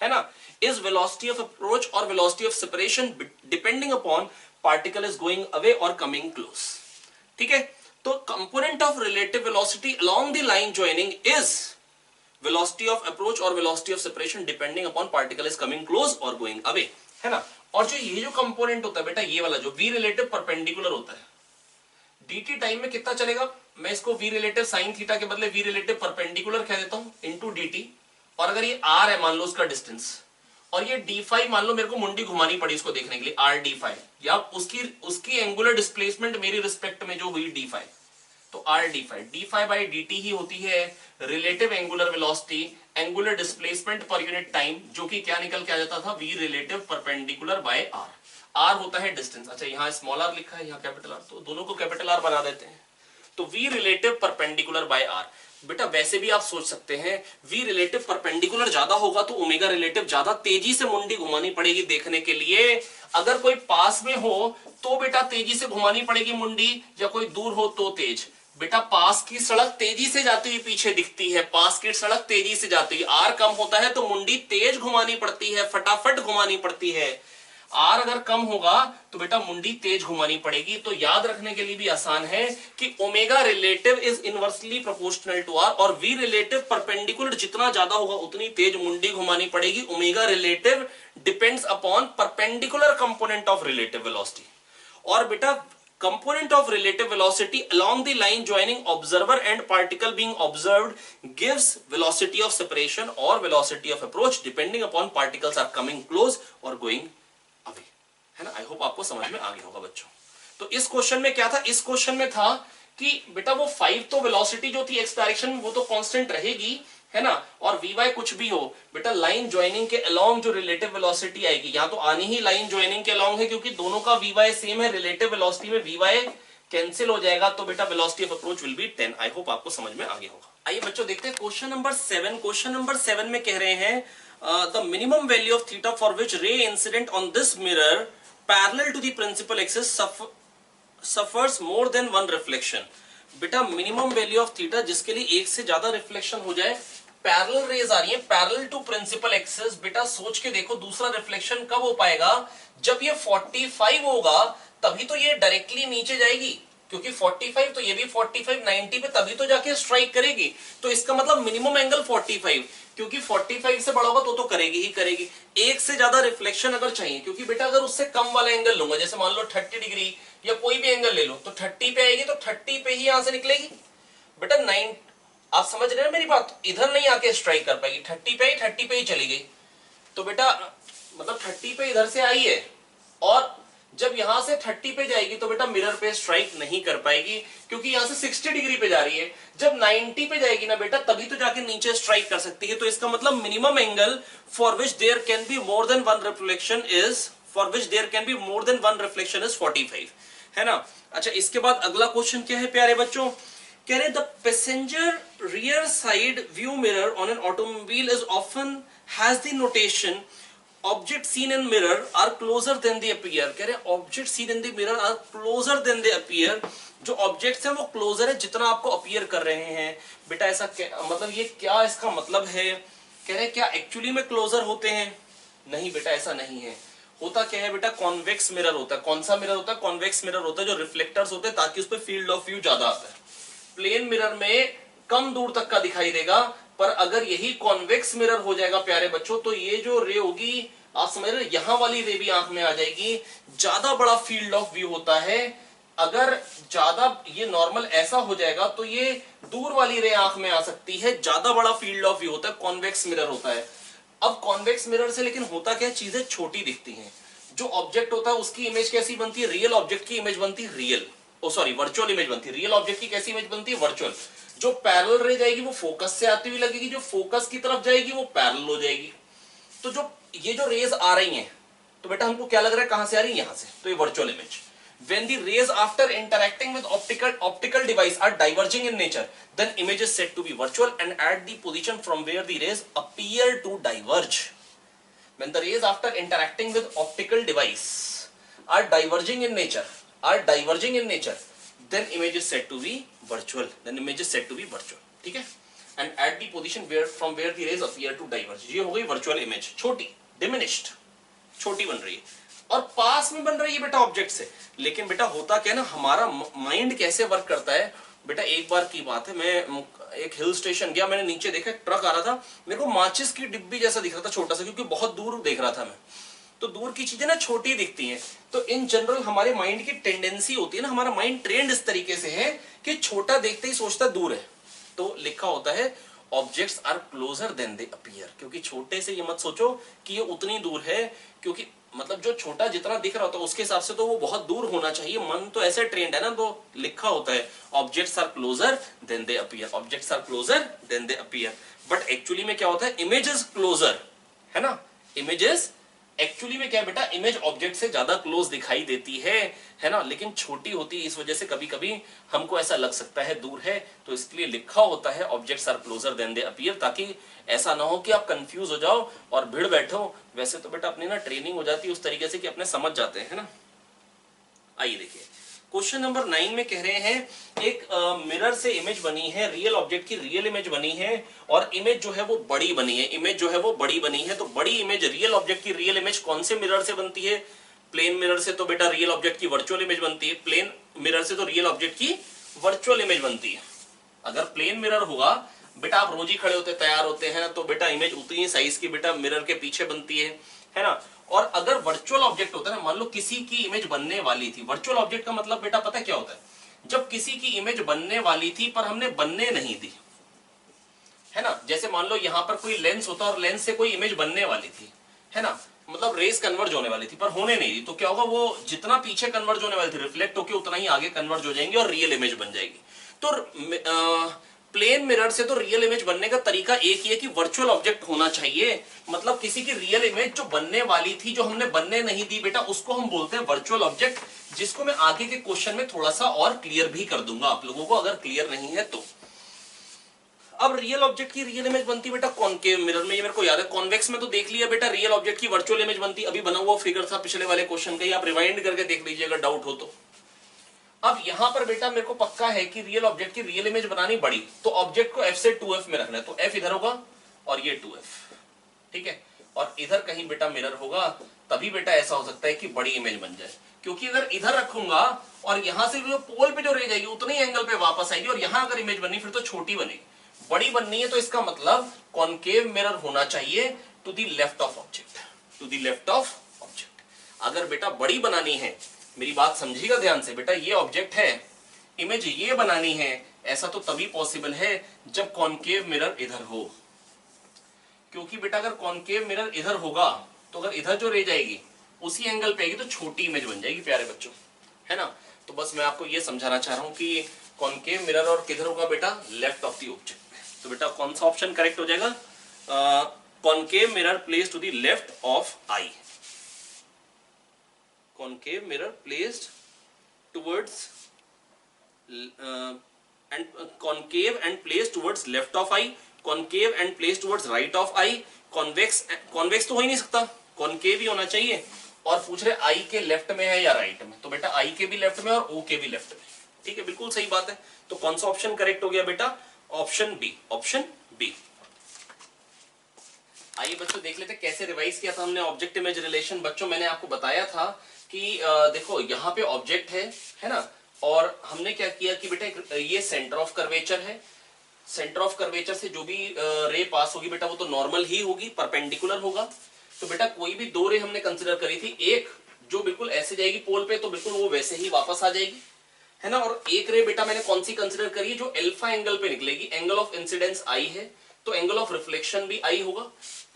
है ना, इज वेलोसिटी ऑफ अप्रोच और velocity of separation depending upon particle is going away और कमिंग क्लोज। ठीक है, तो component of relative velocity along the line joining is velocity of approach और velocity of separation depending upon particle is coming close और going away, है ना। और जो ये जो कंपोनेंट होता है बेटा, ये वाला जो v रिलेटिव परपेंडिकुलर होता है, dt टाइम में कितना चलेगा, मैं इसको v रिलेटिव sin थीटा के बदले v रिलेटिव परपेंडिकुलर कह देता हूं इनटू dt। और अगर ये r है मान लो उसका डिस्टेंस, और ये d5 मान लो मेरे को मुंडी घुमानी पड़ी इसको देखने के लिए r d5, या उसकी एंगुलर डिस्प्लेसमेंट मेरी रिस्पेक्ट में जो हुई d5, तो r d5 बाई dt ही होती है relative angular velocity angular displacement पर यूनिट टाइम, जो कि क्या निकल के आ जाता था v relative perpendicular by r होता है डिस्टेंस। अच्छा यहाँ स्मॉल r लिखा है, यहाँ कैपिटल R, तो दोनों को कैपिटल R बना देते हैं। तो v relative perpendicular by r, बेटा वैसे भी आप सोच सकते हैं, v रिलेटिव परपेंडिकुलर ज्यादा होगा तो ओमेगा रिलेटिव ज्यादा तेजी से मुंडी घुमानी पड़ेगी देखने के लिए। अगर कोई पास में हो तो बेटा तेजी से घुमानी पड़ेगी मुंडी, या कोई दूर हो तो तेज। बेटा पास की सड़क तेजी से जाती हुई पीछे दिखती है, पास की सड़क तेजी से जाती है, आर कम होता है तो मुंडी तेज घुमानी पड़ती है, फटाफट घुमानी पड़ती है। आर अगर कम होगा तो बेटा मुंडी तेज घुमानी पड़ेगी। तो याद रखने के लिए भी आसान है कि omega relative is inversely proportional to R, और वी रिलेटिव परपेंडिकुलर जितना ज्यादा होगा उतनी तेज मुंडी घुमानी पड़ेगी। Omega relative depends upon perpendicular component of relative velocity. और बेटा component of relative velocity along the line joining observer and particle being observed gives velocity of separation or velocity of approach depending upon particles are coming close or going away, है ना। आई hope आपको समझ में आ गया होगा बच्चों। तो इस क्वेश्चन में क्या था, इस क्वेश्चन में था कि बेटा वो 5 तो वेलोसिटी जो थी एक्स डायरेक्शन में वो तो कांस्टेंट रहेगी, है ना, और वी कुछ भी हो, बेटा लाइन ज्वाइनिंग के अलोंग जो रिलेटिव वेलोसिटी आएगी, यहां तो आनी ही लाइन ज्वाइनिंग के अलोंग है क्योंकि दोनों का वी सेम है, रिलेटिव वेलोसिटी में वी कैंसिल हो जाएगा, तो बेटा velocity of approach will be 10। I hope आपको समझ में आ गया होगा। आइए बच्चों देखते हैं क्वेश्चन नंबर 7। क्वेश्चन नंबर 7 में कह रहे हैं the minimum value of theta for which ray incident on this mirror parallel to the principal axis suffers more than one reflection. बेटा मिनिमम वैल्यू ऑफ थीटा जिसके लिए एक से ज्यादा रिफ्लेक्शन हो जाए, पैरेलल रेज आ रही है पैरेलल टू प्रिंसिपल एक्सिस। बेटा सोच के देखो दूसरा रिफ्लेक्शन कब हो पाएगा, जब ये 45 होगा तभी तो ये डायरेक्टली नीचे जाएगी, क्योंकि 45 तो ये भी 45 90 पे तभी तो जाके स्ट्राइक करेगी। तो इसका मतलब मिनिमम एंगल 45, क्योंकि 45 से बड़ा होगा तो करेगी ही करेगी। एक से ज्यादा रिफ्लेक्शन अगर चाहिए, क्योंकि बेटा अगर उससे कम वाला एंगल लूंगा, जैसे मान लो 30 डिग्री या कोई भी एंगल ले लो, तो 30 पे आएगी तो 30 पे ही यहां से निकलेगी। बेटा 9, आप समझ रहे हैं मेरी बात, इधर नहीं आके स्ट्राइक कर पाएगी, 30 पे ही चली गई। तो बेटा मतलब 30 पे इधर से आई है, और जब यहां से 30 पे जाएगी तो बेटा मिरर पे स्ट्राइक नहीं कर पाएगी, क्योंकि यहां से 60 डिग्री पे जा रही है। जब 90 पे जाएगी ना बेटा तभी तो जाके नीचे स्ट्राइक कर सकती है। तो इसका मतलब minimum angle for which there can be more than one reflection is 45, है ना। अच्छा इसके बाद अगला क्वेश्चन क्या है प्यारे बच्चों, कह रहे the passenger rear side view mirror on an automobile is often has the notation object seen in mirror are closer than they appear. कह रहे object seen in the mirror are closer than they appear, जो objects हैं वो closure है जितना आपको appear कर रहे हैं। बेटा ऐसा मतलब ये क्या इसका मतलब है, कह रहे क्या एक्चुअली में क्लोजर होते हैं? नहीं बेटा ऐसा नहीं है। होता क्या है बेटा, कॉन्वेक्स मिरर होता है। कौन सा मिरर होता है? कॉन्वेक्स मिरर होता है, जो रिफ्लेक्टर्स होते हैं ताकि उस पर फील्ड ऑफ व्यू ज्यादा आता है। प्लेन मिरर में कम दूर तक का दिखाई देगा, पर अगर यही कॉन्वेक्स मिरर हो जाएगा प्यारे बच्चों तो ये जो रे होगी, आप समझ रहे, यहां वाली रे भी आंख में आ जाएगी। ज्यादा बड़ा फील्ड ऑफ व्यू होता है। अगर ज्यादा ये नॉर्मल ऐसा हो जाएगा तो ये दूर वाली रे आंख में आ सकती है। ज्यादा बड़ा फील्ड ऑफ व्यू होता है, कॉन्वेक्स मिरर होता है। अब कॉन्वेक्स मिरर से लेकिन होता क्या, चीजें छोटी दिखती हैं। जो ऑब्जेक्ट होता है उसकी इमेज कैसी बनती है, रियल ऑब्जेक्ट की इमेज बनती है रियल, वर्चुअल इमेज बनती है। रियल ऑब्जेक्ट की कैसी इमेज बनती है, वर्चुअल। जो पैरेलल रे जाएगी वो फोकस से आती हुई लगेगी, जो फोकस की तरफ जाएगी वो पैरेलल हो जाएगी। तो जो ये जो रेज आ रही हैं, तो बेटा हमको क्या लग रहा है कहां से आ रही है, यहां से, तो ये virtual image. When the rays after interacting with optical device are diverging in nature, then image is said to be virtual and at the position from where the rays appear to diverge. When the rays after interacting with optical device are diverging in nature, then image is said to be virtual. ठीक है? And at the position from where the rays appear to diverge, ये हो गई virtual image, छोटी, diminished, छोटी बन रही है, और पास में बन रही है बेटा ऑब्जेक्ट से। लेकिन बेटा होता क्या है ना, हमारा माइंड कैसे वर्क करता है बेटा। एक बार की बात है, मैं एक हिल स्टेशन गया, मैंने नीचे देखा ट्रक आ रहा था, मेरे को माचिस की डिब्बी जैसा दिख रहा था, छोटा सा, क्योंकि बहुत दूर देख रहा था मैं। तो दूर की चीजें ना छोटी दिखती हैं। तो इन जनरल हमारे माइंड की टेंडेंसी होती है ना, हमारा माइंड ट्रेंड इस तरीके से है कि छोटा देखते ही सोचता दूर है। तो लिखा होता है objects are closer than they appear, क्योंकि छोटे से ये मत सोचो कि ये उतनी दूर है, क्योंकि मतलब जो छोटा जितना दिख रहा होता है उसके हिसाब से तो वो बहुत दूर होना चाहिए। मन तो ऐसे ट्रेंड है ना, तो लिखा होता है objects are closer than they appear, objects are closer than they appear. But actually में क्या होता है, इमेज इज क्लोजर, है ना, इमेज इज एक्चुअली में क्या है बेटा, इमेज ऑब्जेक्ट से ज्यादा क्लोज दिखाई देती है ना, लेकिन छोटी होती है, इस वजह से कभी कभी हमको ऐसा लग सकता है दूर है, तो इसके लिए लिखा होता है objects are closer than they appear, ताकि ऐसा ना हो कि आप कंफ्यूज हो जाओ और भिड़ बैठो। वैसे तो बेटा अपनी ना ट्रेनिंग हो जाती है उस तरीके से कि अपने समझ जाते हैं ना। आइए देखिए क्वेश्चन नंबर 9 में कह रहे हैं एक मिरर से इमेज बनी है, रियल ऑब्जेक्ट की रियल इमेज बनी है और इमेज जो है वो बड़ी बनी है, इमेज जो है वो बड़ी बनी है। तो बड़ी इमेज, रियल ऑब्जेक्ट की रियल इमेज कौन से मिरर से बनती है? प्लेन मिरर से तो बेटा रियल ऑब्जेक्ट की वर्चुअल इमेज बनती है, प्लेन मिरर से तो रियल ऑब्जेक्ट की वर्चुअल इमेज बनती है। अगर प्लेन मिरर होगा बेटा, आप रोज ही खड़े होते तैयार होते हैं तो बेटा इमेज उतनी ही साइज की बेटा मिरर के पीछे बनती है ना। और अगर वर्चुअल ऑब्जेक्ट होता है ना, मान लो किसी की इमेज बनने वाली थी, वर्चुअल ऑब्जेक्ट का मतलब बेटा पता है क्या होता है? जब किसी की इमेज बनने वाली थी पर हमने बनने नहीं दी, है ना। जैसे मान लो यहां पर कोई लेंस होता और लेंस से कोई इमेज बनने वाली थी, है ना, मतलब रेस कन्वर्ज होने वाली थी पर होने नहीं दी, तो क्या होगा, वो जितना पीछे कन्वर्ज होने वाली थी रिफ्लेक्ट होकर उतना ही आगे कन्वर्ज हो जाएंगे और रियल इमेज बन जाएगी। तो प्लेन मिरर से तो रियल इमेज बनने का तरीका एक ही है कि वर्चुअल ऑब्जेक्ट होना चाहिए, मतलब किसी की रियल इमेज जो बनने वाली थी, जो हमने बनने नहीं दी बेटा, उसको हम बोलते हैं वर्चुअल ऑब्जेक्ट, जिसको मैं आगे के क्वेश्चन में थोड़ा सा और क्लियर भी कर दूंगा आप लोगों को, अगर क्लियर नहीं है तो। अब रियल ऑब्जेक्ट की रियल इमेज बनती बेटा कॉनकेव मिरर में, ये मेरे को याद है। कॉन्वेक्स में तो देख लिया बेटा, रियल ऑब्जेक्ट की वर्चुअल इमेज बनती, अभी बना हुआ फिगर था पिछले वाले क्वेश्चन का, ही आप रिवाइंड करके देख लीजिए अगर डाउट हो तो। अब यहां पर बेटा मेरे को पक्का है कि रियल ऑब्जेक्ट की रियल इमेज बनानी बड़ी, तो ऑब्जेक्ट को f से 2f में रखना है, तो f इधर होगा और ये 2f, ठीक है, और इधर कहीं बेटा मिरर होगा, तभी बेटा ऐसा हो सकता है कि बड़ी इमेज बन जाए। क्योंकि अगर इधर रखूंगा और यहां से जो पोल पे जो रह जाएगी उतने ही एंगल पे वापस आएगी, और यहां अगर इमेज बनी फिर तो छोटी बनेगी, बड़ी बननी है, तो इसका मतलब कॉनकेव मिरर होना चाहिए to the left of object, to the left of object. अगर बेटा बड़ी बनानी है, मेरी बात समझिएगा ध्यान से बेटा, ये ऑब्जेक्ट है, इमेज ये बनानी है, ऐसा तो तभी पॉसिबल है जब कॉनकेव मिरर इधर हो। क्योंकि बेटा अगर कॉनकेव मिरर इधर होगा तो अगर इधर जो रह जाएगी उसी एंगल पे आएगी तो छोटी इमेज बन जाएगी प्यारे बच्चों, है ना। तो बस मैं आपको ये समझाना चाह रहा हूं कि कॉनकेव मिरर और किधर होगा बेटा, लेफ्ट ऑफ द ऑब्जेक्ट में। तो बेटा कौन सा ऑप्शन करेक्ट हो जाएगा? Concave mirror place to the left of i, concave mirror placed towards concave and placed towards left of eye, concave and placed towards right of eye, convex तो हो ही नहीं सकता, concave ही होना चाहिए, और पूछ रहे आई के लेफ्ट में है या राइट में, तो बेटा आई के भी लेफ्ट में और ओ के भी लेफ्ट में, ठीक है, बिल्कुल सही बात है। तो कौन सा ऑप्शन करेक्ट हो गया बेटा? Option B, option B. आइए बच्चों देख लेते कैसे रिवाइज किया था हमने ऑब्जेक्ट इमेज रिलेशन। बच्चों मैंने आपको बताया था कि देखो यहाँ पे ऑब्जेक्ट है ना, और हमने क्या किया कि बेटा ये सेंटर ऑफ कर्वेचर है, सेंटर ऑफ कर्वेचर से जो भी रे पास होगी बेटा वो तो नॉर्मल ही होगी, परपेंडिकुलर होगा। तो बेटा कोई भी दो रे हमने कंसिडर करी थी, एक जो बिल्कुल ऐसे जाएगी पोल पे तो बिल्कुल वो वैसे ही वापस आ जाएगी, है ना, और एक रे बेटा मैंने कौन सी कंसिडर करी है, जो अल्फा एंगल पे निकलेगी, एंगल ऑफ इंसिडेंस आई है तो एंगल ऑफ रिफ्लेक्शन भी आई होगा,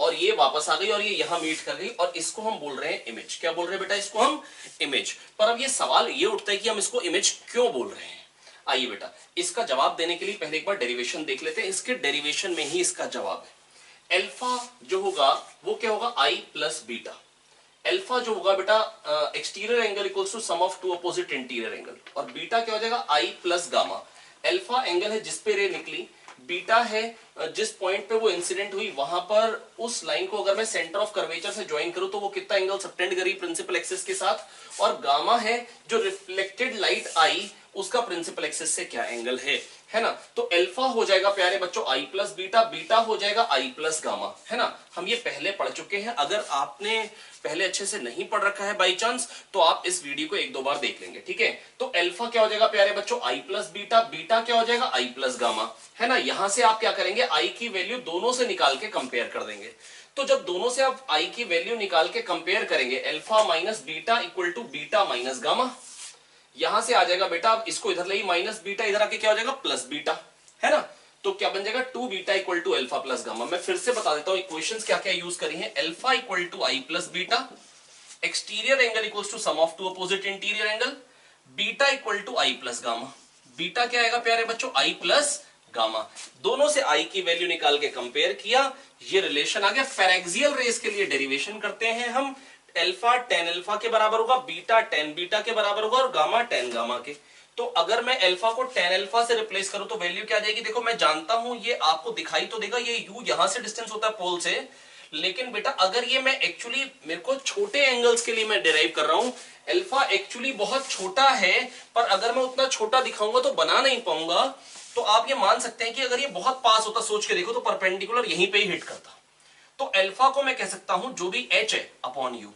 और ये वापस आ गई और ये यहां मीट कर गई, और इसको हम बोल रहे हैं इमेज। क्या बोल रहे हैं बेटा? इसको हम इमेज। पर अब ये सवाल ये उठता है कि हम इसको इमेज क्यों बोल रहे हैं। आइए बेटा इसका जवाब देने के लिए पहले एक बार डेरिवेशन देख लेते हैं, इसके डेरिवेशन में ही इसका जवाब है। अल्फा जो होगा वो क्या होगा, आई प्लस बीटा। अल्फा जो होगा बेटा exterior angle equals to sum of two opposite interior angle, और बीटा क्या हो जाएगा, i plus gamma. Alpha angle है जिसपे रे निकली, बीटा है जिस पॉइंट पे वो इंसिडेंट हुई, वहां पर उस लाइन को अगर मैं सेंटर ऑफ कर्वेचर से ज्वाइन करूं तो वो कितना एंगल सबटेंड करी प्रिंसिपल एक्सिस के साथ, और गामा है जो रिफ्लेक्टेड लाइट आई उसका प्रिंसिपल एक्सिस से क्या एंगल है ना। तो अल्फा हो जाएगा प्यारे बच्चों आई प्लस बीटा, बीटा हो जाएगा आई प्लस गामा, है ना। हम ये पहले पढ़ चुके हैं, अगर आपने पहले अच्छे से नहीं पढ़ रखा है बाई चांस तो आप इस वीडियो को एक दो बार देख लेंगे, ठीक है। तो अल्फा क्या हो जाएगा प्यारे बच्चों, आई प्लस बीटा, बीटा क्या हो जाएगा, आई प्लस गामा, है ना। यहां से आप क्या करेंगे, आई की वैल्यू दोनों से निकाल के कंपेयर कर देंगे। तो जब दोनों से आप आई की वैल्यू निकाल के कंपेयर करेंगे, alpha minus beta equal to beta minus gamma, यहां से आ जाएगा बेटा, अब इसको इधर ले माइनस बीटा, इधर आके क्या हो जाएगा प्लस बीटा, है ना। तो क्या बन जाएगा, two beta equal to alpha plus gamma. मैं फिर से बता देता हूं इक्वेशंस क्या क्या यूज करी हैं। Alpha equal to i plus beta, exterior angle equal to sum of two opposite interior angle, beta equal to i plus gamma. Beta क्या आएगा प्यारे बच्चों, आई प्लस गामा, दोनों से आई की वैल्यू निकाल के कंपेयर किया, ये रिलेशन आ गया। फेरेक्सियल रेज के लिए डेरिवेशन करते हैं हम, अल्फा टेन अल्फा के बराबर होगा, बीटा टेन बीटा के बराबर होगा और गामा टेन गामा के। तो अगर मैं अल्फा को टेन अल्फा से रिप्लेस करूं तो वैल्यू क्या आ जाएगी? देखो मैं जानता हूं, ये आपको दिखाई तो देगा, ये यू यहां से डिस्टेंस होता है पोल से, लेकिन बेटा अगर ये मैं एक्चुअली मेरे को छोटे एंगल्स के लिए मैं डिराइव कर रहा हूं, अल्फा एक्चुअली बहुत छोटा है, पर अगर मैं उतना छोटा दिखाऊंगा तो बना नहीं पाऊंगा। तो आप ये मान सकते हैं कि अगर ये बहुत पास होता, सोच के देखो, तो परपेंडिकुलर यहीं पे ही हिट करता। तो अल्फा को मैं कह सकता हूं जो भी एच है अपॉन यू,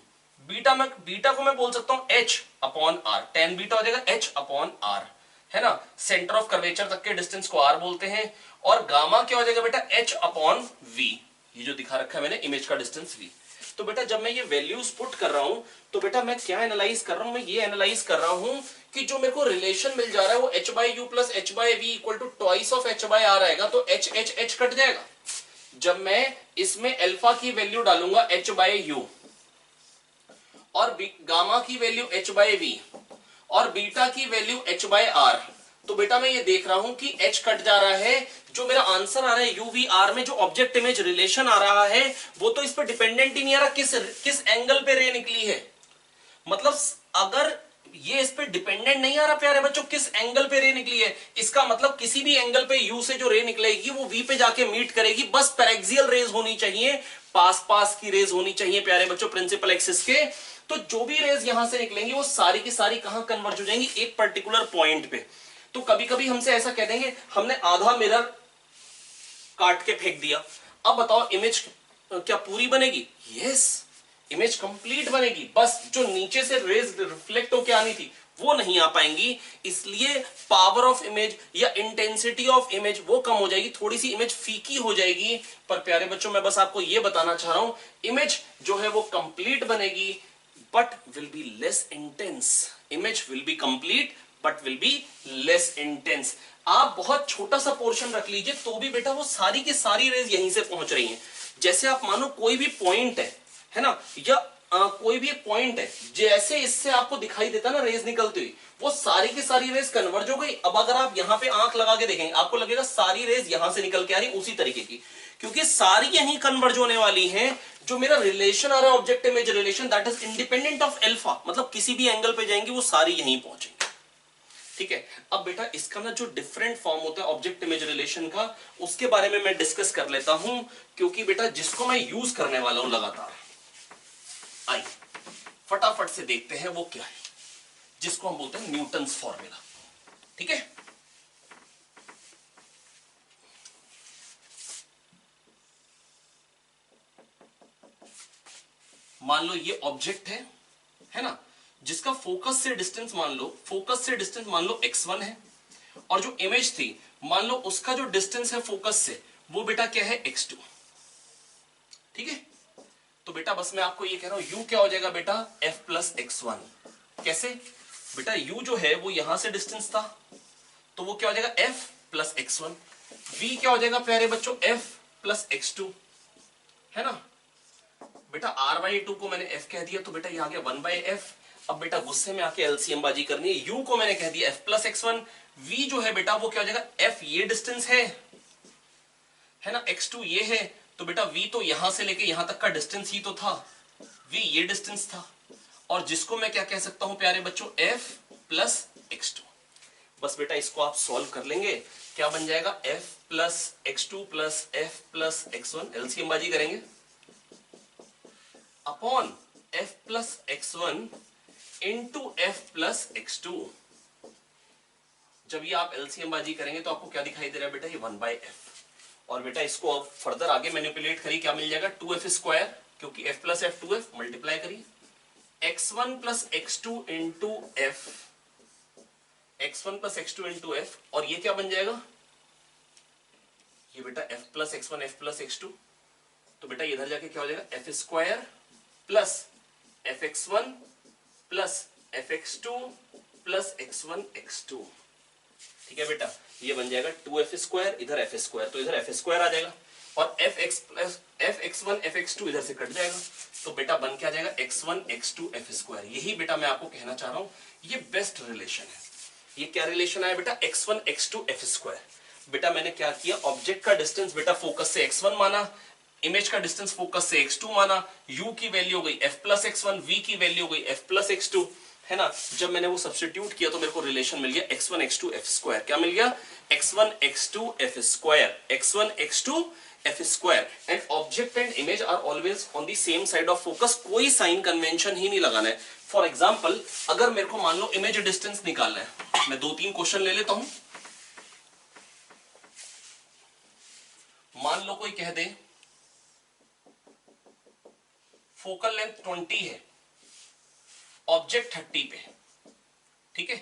बीटा को मैं बोल सकता हूं H upon R, tan beta हो जाएगा एच अपॉन आर, है ना। सेंटर ऑफ कर्वेचर तक के डिस्टेंस को आर बोलते हैं। और गामा क्या हो जाएगा बेटा? एच अपॉन वी, ये जो दिखा रखा है मैंने इमेज का डिस्टेंस वी। तो बेटा जब मैं ये वैल्यूज पुट कर रहा हूं तो बेटा मैं क्या एनालाइज कर रहा हूं? मैं ये एनालाइज कर रहा हूं कि जो मेरे को रिलेशन मिल जा रहा है वो H by you plus H by we equal to twice of H by R आएगा। तो एच एच एच कट जाएगा। जब मैं इसमें अल्फा की वैल्यू डालूंगा एच बाई यू और गामा की वैल्यू एच बाई वी और बीटा की वैल्यू एच बाई आर, तो बेटा मैं ये देख रहा हूं कि एच कट जा रहा है। जो मेरा आंसर आ रहा है यूवी आर में जो ऑब्जेक्ट इमेज रिलेशन आ रहा है वो तो इस पर डिपेंडेंट ही नहीं आ रहा किस एंगल पे रे निकली है। मतलब अगर ये इस पे डिपेंडेंट नहीं आ रहा प्यारे बच्चों किस एंगल पे रे निकली है, इसका मतलब किसी भी एंगल पे यू से जो रे निकलेगी वो वी पे जाके मीट करेगी। बस पैरेक्सियल रेज होनी चाहिए, पास पास की रेज होनी चाहिए प्यारे बच्चों प्रिंसिपल एक्सिस के। तो जो भी रेज यहां से निकलेंगी वो सारी की सारी कहां कन्वर्ज हो जाएंगी? एक पर्टिकुलर पॉइंट पे। तो कभी कभी हमसे ऐसा कह देंगे हमने आधा मिरर काट के फेंक दिया, अब बताओ इमेज क्या पूरी बनेगी? यस, इमेज कंप्लीट बनेगी, बस जो नीचे से रेज रिफ्लेक्ट होके आनी थी वो नहीं आ पाएंगी। इसलिए पावर ऑफ इमेज या इंटेंसिटी ऑफ इमेज वो कम हो जाएगी, थोड़ी सी इमेज फीकी हो जाएगी। पर प्यारे बच्चों मैं बस आपको ये बताना चाह रहा हूं इमेज जो है वो कंप्लीट बनेगी but will be less intense. Image will be complete but will be less intense. आप बहुत छोटा सा पोर्शन रख लीजिए तो भी बेटा वो सारी की सारी रेज यहीं से पहुंच रही हैं। जैसे आप मानो कोई भी पॉइंट है ना, या कोई भी एक पॉइंट है, जैसे इससे आपको दिखाई देता ना रेज निकलती हुई, वो सारी की सारी रेज कन्वर्ज हो गई। अब अगर आप यहां पे आंख लगा के देखेंगे आपको लगेगा सारी रेज यहां से निकल के आ रही उसी तरीके की, क्योंकि सारी यहीं कन्वर्ज होने वाली हैं। जो मेरा रिलेशन आ रहा है object image relation that is independent of alpha, मतलब किसी भी एंगल पे जाएंगी वो सारी यहीं पहुंचेंगी। ठीक है, अब बेटा इसका ना जो डिफरेंट फॉर्म होता है ऑब्जेक्ट इमेज रिलेशन का उसके बारे में मैं डिस्कस कर लेता हूं, क्योंकि बेटा जिसको मैं यूज करने वाला हूं लगातार, आइए फटाफट से देखते हैं वो क्या है, जिसको हम बोलते हैं न्यूटन्स फॉर्मूला। ठीक है, मान लो ये ऑब्जेक्ट है ना, जिसका फोकस से डिस्टेंस मान लो x1 है, और जो इमेज थी मान लो उसका जो डिस्टेंस है फोकस से वो बेटा क्या है x2। ठीक है, तो बेटा बस मैं आपको ये कह रहा हूं u क्या हो जाएगा बेटा f प्लस x1। कैसे बेटा? u जो है वो यहां से डिस्टेंस था तो वो क्या हो जाएगा f प्लस x1। v क्या हो जाएगा प्यारे बच्चों f प्लस x2, है ना। बेटा r बाई 2 को मैंने f कह दिया तो बेटा ये आ गया 1 बाई f। अब बेटा गुस्से में आके एलसीएम बाजी करनी है, u को मैंने कह दिया f प्लस x1, v जो है बेटा वो क्या हो जाएगा f ये डिस्टेंस है ना, x2 ये है, तो बेटा v तो यहां से लेके यहां तक का डिस्टेंस ही तो था, v ये डिस्टेंस था, और जिसको मैं क्या कह सकता हूं प्यारे बच्चों f प्लस x2। बस बेटा इसको आप सॉल्व कर लेंगे, क्या बन जाएगा f plus x2 plus f plus x1, LCM बाजी करेंगे upon f plus x1 into f plus x2। जब ये आप एलसीएम बाजी करेंगे तो आपको क्या दिखाई दे रहा है बेटा? ये 1 बाई f। और बेटा इसको अब फर्दर आगे मैनिपुलेट करिए, क्या मिल जाएगा 2f स्क्वायर, क्योंकि f plus f 2f multiply करिए x1 plus x2 into f, x1 plus x2 into f, और ये क्या बन जाएगा? ये बेटा f plus x1 f plus x2, तो बेटा इधर जाके क्या हो जाएगा f square plus fx1 plus fx2 plus x1 x2। ठीक है बेटा, ये बन जाएगा 2f स्क्वायर, इधर f स्क्वायर, तो इधर f स्क्वायर आ जाएगा, और fx प्लस fx1 fx2 इधर से कट जाएगा, तो बेटा बन क्या जाएगा x1 x2 f स्क्वायर। यही बेटा मैं आपको कहना चाह रहा हूं, ये बेस्ट रिलेशन है। ये क्या रिलेशन आया बेटा? x1 x2 f square. बेटा मैंने क्या किया, ऑब्जेक्ट का डिस्टेंस बेटा फोकस से x1 माना, इमेज का डिस्टेंस फोकस से x2 माना, u की वैल्यू हो गई f प्लस x1, v की वैल्यू हो गई f प्लस x2, है ना। जब मैंने वो सब्स्टिट्यूट किया तो मेरे को रिलेशन मिल गया x1 x2 f स्क्वायर। क्या मिल गया, x1 x2 f square, x1 x2 f square. And object and image are always on the same side of focus, कोई साइन कन्वेंशन ही नहीं लगाना है। फॉर एग्जाम्पल अगर मेरे को मान लो इमेज डिस्टेंस निकालना है, मैं 2-3 क्वेश्चन ले लेता हूं। मान लो कोई कह दे फोकल लेंथ 20 है, ऑब्जेक्ट 30 पे है, ठीक है,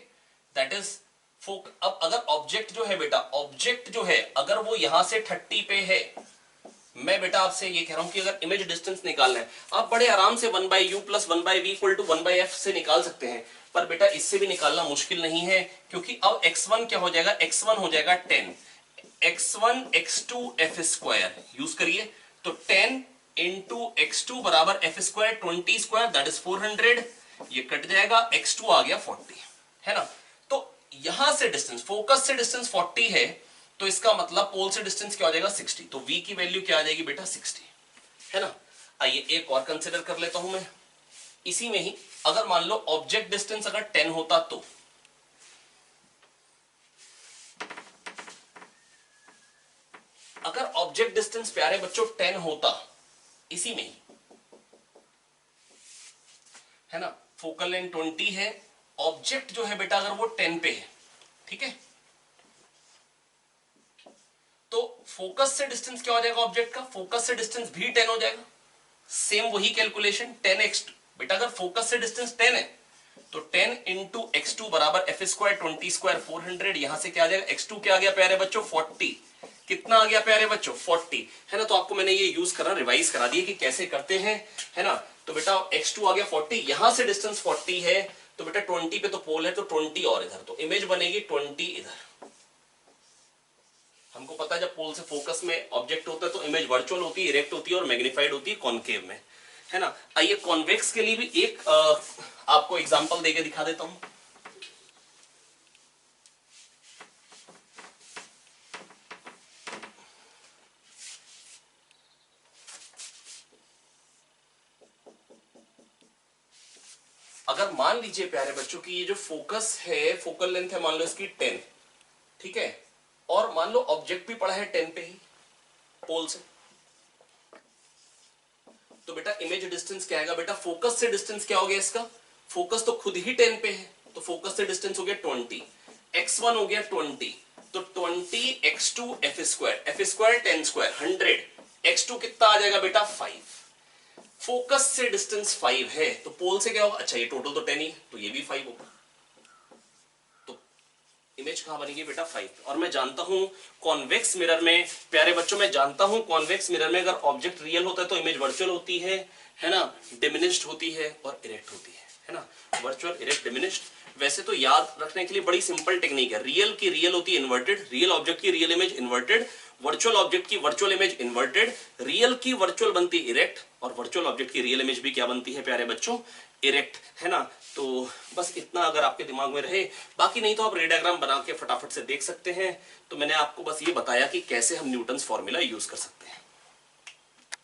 दैट इज अब अगर ऑब्जेक्ट जो है बेटा, ऑब्जेक्ट जो है अगर वो यहां से 30 पे है, मैं बेटा आपसे ये कह रहा हूं कि अगर इमेज डिस्टेंस निकालना है, आप बड़े आराम से 1/u plus 1/v equal to 1/f से निकाल सकते हैं, पर बेटा इससे भी निकालना मुश्किल नहीं है, क्योंकि अब x1 क्या हो जाएगा, x1 हो जाएगा 10, x1 x2 f square use करिए, तो 10 इंटू x2 बराबर f square 20 square, that is 400, ये कट जाएगा, x2 आ गया 40, है ना। तो यहां से डिस्टेंस, फोकस से डिस्टेंस 40 है, तो इसका मतलब पोल से डिस्टेंस क्या हो जाएगा 60, तो v की वैल्यू क्या आ जाएगी बेटा 60, है ना। आइए एक और कंसिडर कर लेता हूं मैं इसी में ही। अगर मान लो ऑब्जेक्ट डिस्टेंस अगर 10 होता तो अगर ऑब्जेक्ट डिस्टेंस प्यारे बच्चों 10 होता इसी में ही, है ना, फोकल लेंथ 20 है, ऑब्जेक्ट जो है बेटा अगर वो 10 पे है, ठीक है, तो फोकस से डिस्टेंस क्या हो जाएगा ऑब्जेक्ट का, फोकस से डिस्टेंस भी 10 हो जाएगा, सेम वही कैलकुलेशन 10x2, बेटा अगर फोकस से डिस्टेंस 10 है तो 10 इंटू x2 बराबर f स्क्वायर 20 स्क्वायर 400, यहां से क्या आ जाएगा, x2 क्या आ गया प्यारे बच्चों 40, कितना आ गया प्यारे बच्चों 40, है ना। तो आपको मैंने ये यूज करना रिवाइज करा दिया कि कैसे करते हैं, है ना। तो बेटा x2 आ गया 40, यहां से डिस्टेंस 40 है, तो बेटा 20 पे तो पोल है, तो 20 और इधर, तो इमेज बनेगी 20 इधर। हमको पता है जब पोल से फोकस में ऑब्जेक्ट होता है तो इमेज वर्चुअल होती है, इरेक्ट होती है और मैग्नीफाइड होती है कॉनकेव में, है ना। आइए कॉन्वेक्स के लिए भी एक आपको एग्जांपल देके दिखा देता हूं। अगर मान लीजिए प्यारे बच्चों की ये जो फोकस है, फोकल लेंथ है मान लो इसकी 10, ठीक है, और मान लो ऑब्जेक्ट भी पड़ा है 10 पे ही पोल से, तो बेटा इमेज डिस्टेंस क्या आएगा बेटा, फोकस से डिस्टेंस क्या हो गया इसका, फोकस तो खुद ही 10 पे है, तो फोकस से डिस्टेंस हो गया 20, x1 हो गया 20, तो 20 x2 f square 10 square 100, x2 कितना आ जाएगा बेटा 5, फोकस से डिस्टेंस 5 है, तो पोल से क्या होगा, अच्छा ये टोटल तो 10 ही, तो ये भी 5 होगा, तो इमेज कहां बनेगी बेटा 5। और मैं जानता हूं कॉन्वेक्स मिरर में प्यारे बच्चों, मैं जानता हूं कॉन्वेक्स मिरर में अगर ऑब्जेक्ट रियल होता है तो इमेज वर्चुअल होती है ना, डिमिनिश्ड होती है और इरेक्ट होती है ना, वर्चुअल इरेक्ट डिमिनिश्ड। वैसे तो याद रखने के लिए बड़ी सिंपल टेक्निक है, रियल की रियल होती है इन्वर्टेड, रियल ऑब्जेक्ट की real image inverted, virtual object की वर्चुअल इमेज इन्वर्टेड, रियल की वर्चुअल बनती है इरेक्ट, और वर्चुअल ऑब्जेक्ट की रियल इमेज भी क्या बनती है प्यारे बच्चों, इरेक्ट, है ना। तो बस इतना अगर आपके दिमाग में रहे, बाकी नहीं तो आप रे डायग्राम बना के फटाफट से देख सकते हैं। तो मैंने आपको बस ये बताया कि कैसे हम न्यूटन्स फॉर्मूला यूज कर सकते हैं।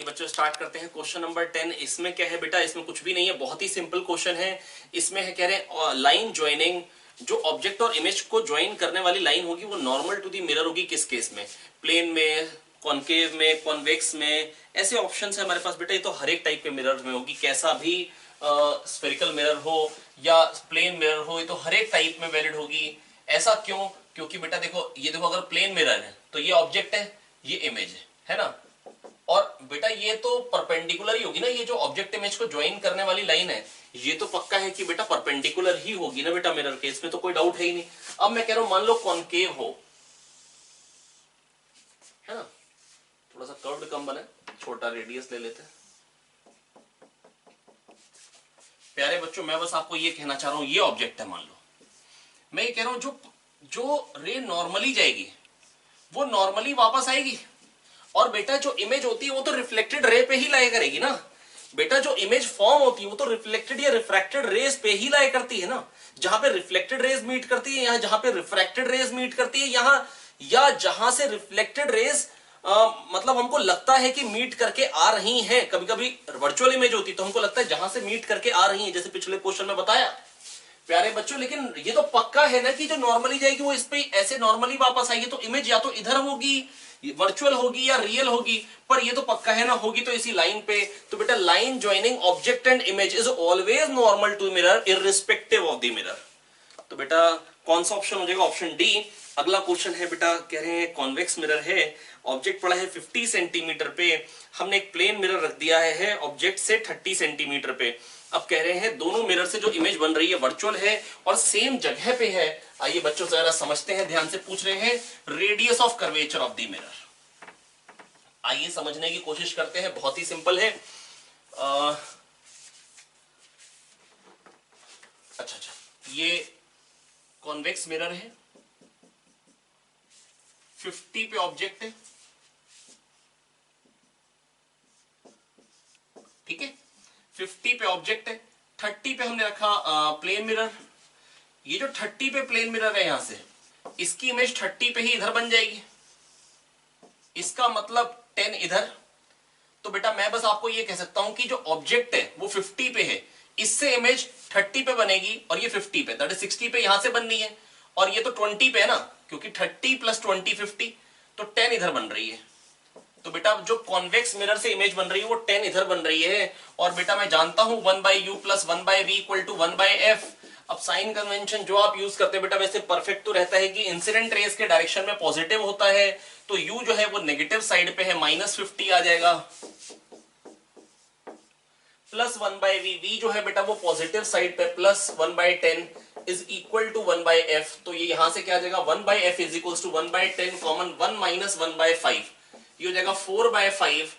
बच्चों स्टार्ट करते हैं क्वेश्चन नंबर 10। इसमें क्या है बेटा, इसमें कुछ भी नहीं है, बहुत ही सिंपल क्वेश्चन है। इसमें है कह रहे लाइन ज्वाइनिंग, जो ऑब्जेक्ट और इमेज को ज्वाइन करने वाली लाइन होगी वो नॉर्मल टू दी मिरर होगी, किस केस में, प्लेन में, कॉनकेव में, कॉन्वेक्स में, ऐसे ऑप्शन है हमारे पास बेटा। ये तो हर एक टाइप के मिरर में होगी, कैसा भी स्फेरिकल मिरर हो या प्लेन मिरर हो, ये तो हर एक टाइप में वैलिड होगी। ऐसा क्यों, क्योंकि बेटा देखो, ये देखो अगर प्लेन मिरर है तो ये ऑब्जेक्ट है, ये इमेज है ना, और बेटा ये तो परपेंडिकुलर ही होगी ना, ये जो ऑब्जेक्ट इमेज को ज्वाइन करने वाली लाइन है ये तो पक्का है कि बेटा परपेंडिकुलर ही होगी ना बेटा मिरर के, इसमें तो कोई डाउट है ही नहीं। अब मैं कह रहा हूं मान लो कॉनकेव हो, है ना, थोड़ा सा कर्व्ड कम बने, छोटा रेडियस ले लेते हैं। प्यारे बच्चों मैं बस आपको ये कहना चाह रहा हूं, ये ऑब्जेक्ट है मान लो, मैं ये कह रहा हूं जो रे नॉर्मली जाएगी वो नॉर्मली वापस आएगी, और बेटा जो इमेज होती है वो तो रिफ्लेक्टेड रे पे ही लाया करेगी ना बेटा, जो इमेज फॉर्म होती है वो तो रिफ्लेक्टेड या रिफ्रैक्टेड रेज पे ही लाया करती है ना। जहां पे रिफ्लेक्टेड रेज मीट करती है, यहां जहां पे रिफ्रैक्टेड रेज मीट करती है, यहां या जहां से रिफ्लेक्टेड रेज मतलब हमको लगता है कि मीट करके आ रही हैं। कभी कभी वर्चुअल इमेज होती तो हमको लगता है जहां से मीट करके आ रही हैं, जैसे पिछले क्वेश्चन में बताया प्यारे बच्चों। लेकिन ये तो पक्का है ना कि जो नॉर्मली जाएगी वो इस पे ऐसे नॉर्मली वापस आएगी, तो इमेज या तो इधर होगी, वर्चुअल होगी या रियल होगी, पर ये तो पक्का है ना होगी तो इसी लाइन पे। तो बेटा line joining object and image is always normal to mirror irrespective of the mirror. तो बेटा कौन सा ऑप्शन हो जाएगा? Option D. अगला क्वेश्चन है बेटा, कह रहे हैं कॉन्वेक्स मिरर है, ऑब्जेक्ट पड़ा है 50 सेंटीमीटर पे, हमने एक प्लेन मिरर रख दिया है ऑब्जेक्ट से 30 सेंटीमीटर पे। अब कह रहे हैं दोनों मिरर से जो इमेज बन रही है वर्चुअल है और सेम जगह पे है। आइए बच्चों जरा समझते हैं, ध्यान से पूछ रहे हैं radius of curvature of the mirror. आइए समझने की कोशिश करते हैं, बहुत ही सिंपल है। अच्छा, ये कॉन्वेक्स मिरर है, 50 पे ऑब्जेक्ट है, ठीक है, 50 पे ऑब्जेक्ट है, 30 पे हमने रखा प्लेन मिरर। ये जो 30 पे प्लेन मिरर है यहां से, इसकी इमेज 30 पे ही इधर बन जाएगी, इसका मतलब 10 इधर। तो बेटा मैं बस आपको ये कह सकता हूं कि जो ऑब्जेक्ट है वो 50 पे है, इससे इमेज 30 पे बनेगी और ये 50 पे, दैट इज 60 पे यहां से बननी है, और ये तो 20 पे है ना, क्योंकि 30 प्लस 20 50, तो 10 इधर बन रही है। तो बेटा जो कॉन्वेक्स मिरर से इमेज बन रही है वो 10 इधर बन रही है। और बेटा मैं जानता हूं 1/u plus 1/v equal to 1/f। अब साइन कन्वेंशन जो आप यूज करते हैं बेटा वैसे परफेक्ट तो रहता है कि इंसिडेंट रेज के डायरेक्शन में पॉजिटिव होता है, तो u जो है वो नेगेटिव साइड पे है, -50 आ जाएगा, प्लस 1/v, v जो है बेटा वो पॉजिटिव साइड पे, plus 1/10 is equal to 1/f। तो ये यहां से क्या आ जाएगा, 1/f is equal to 1/10 common 1 minus 1/5, ये हो जाएगा 4/5,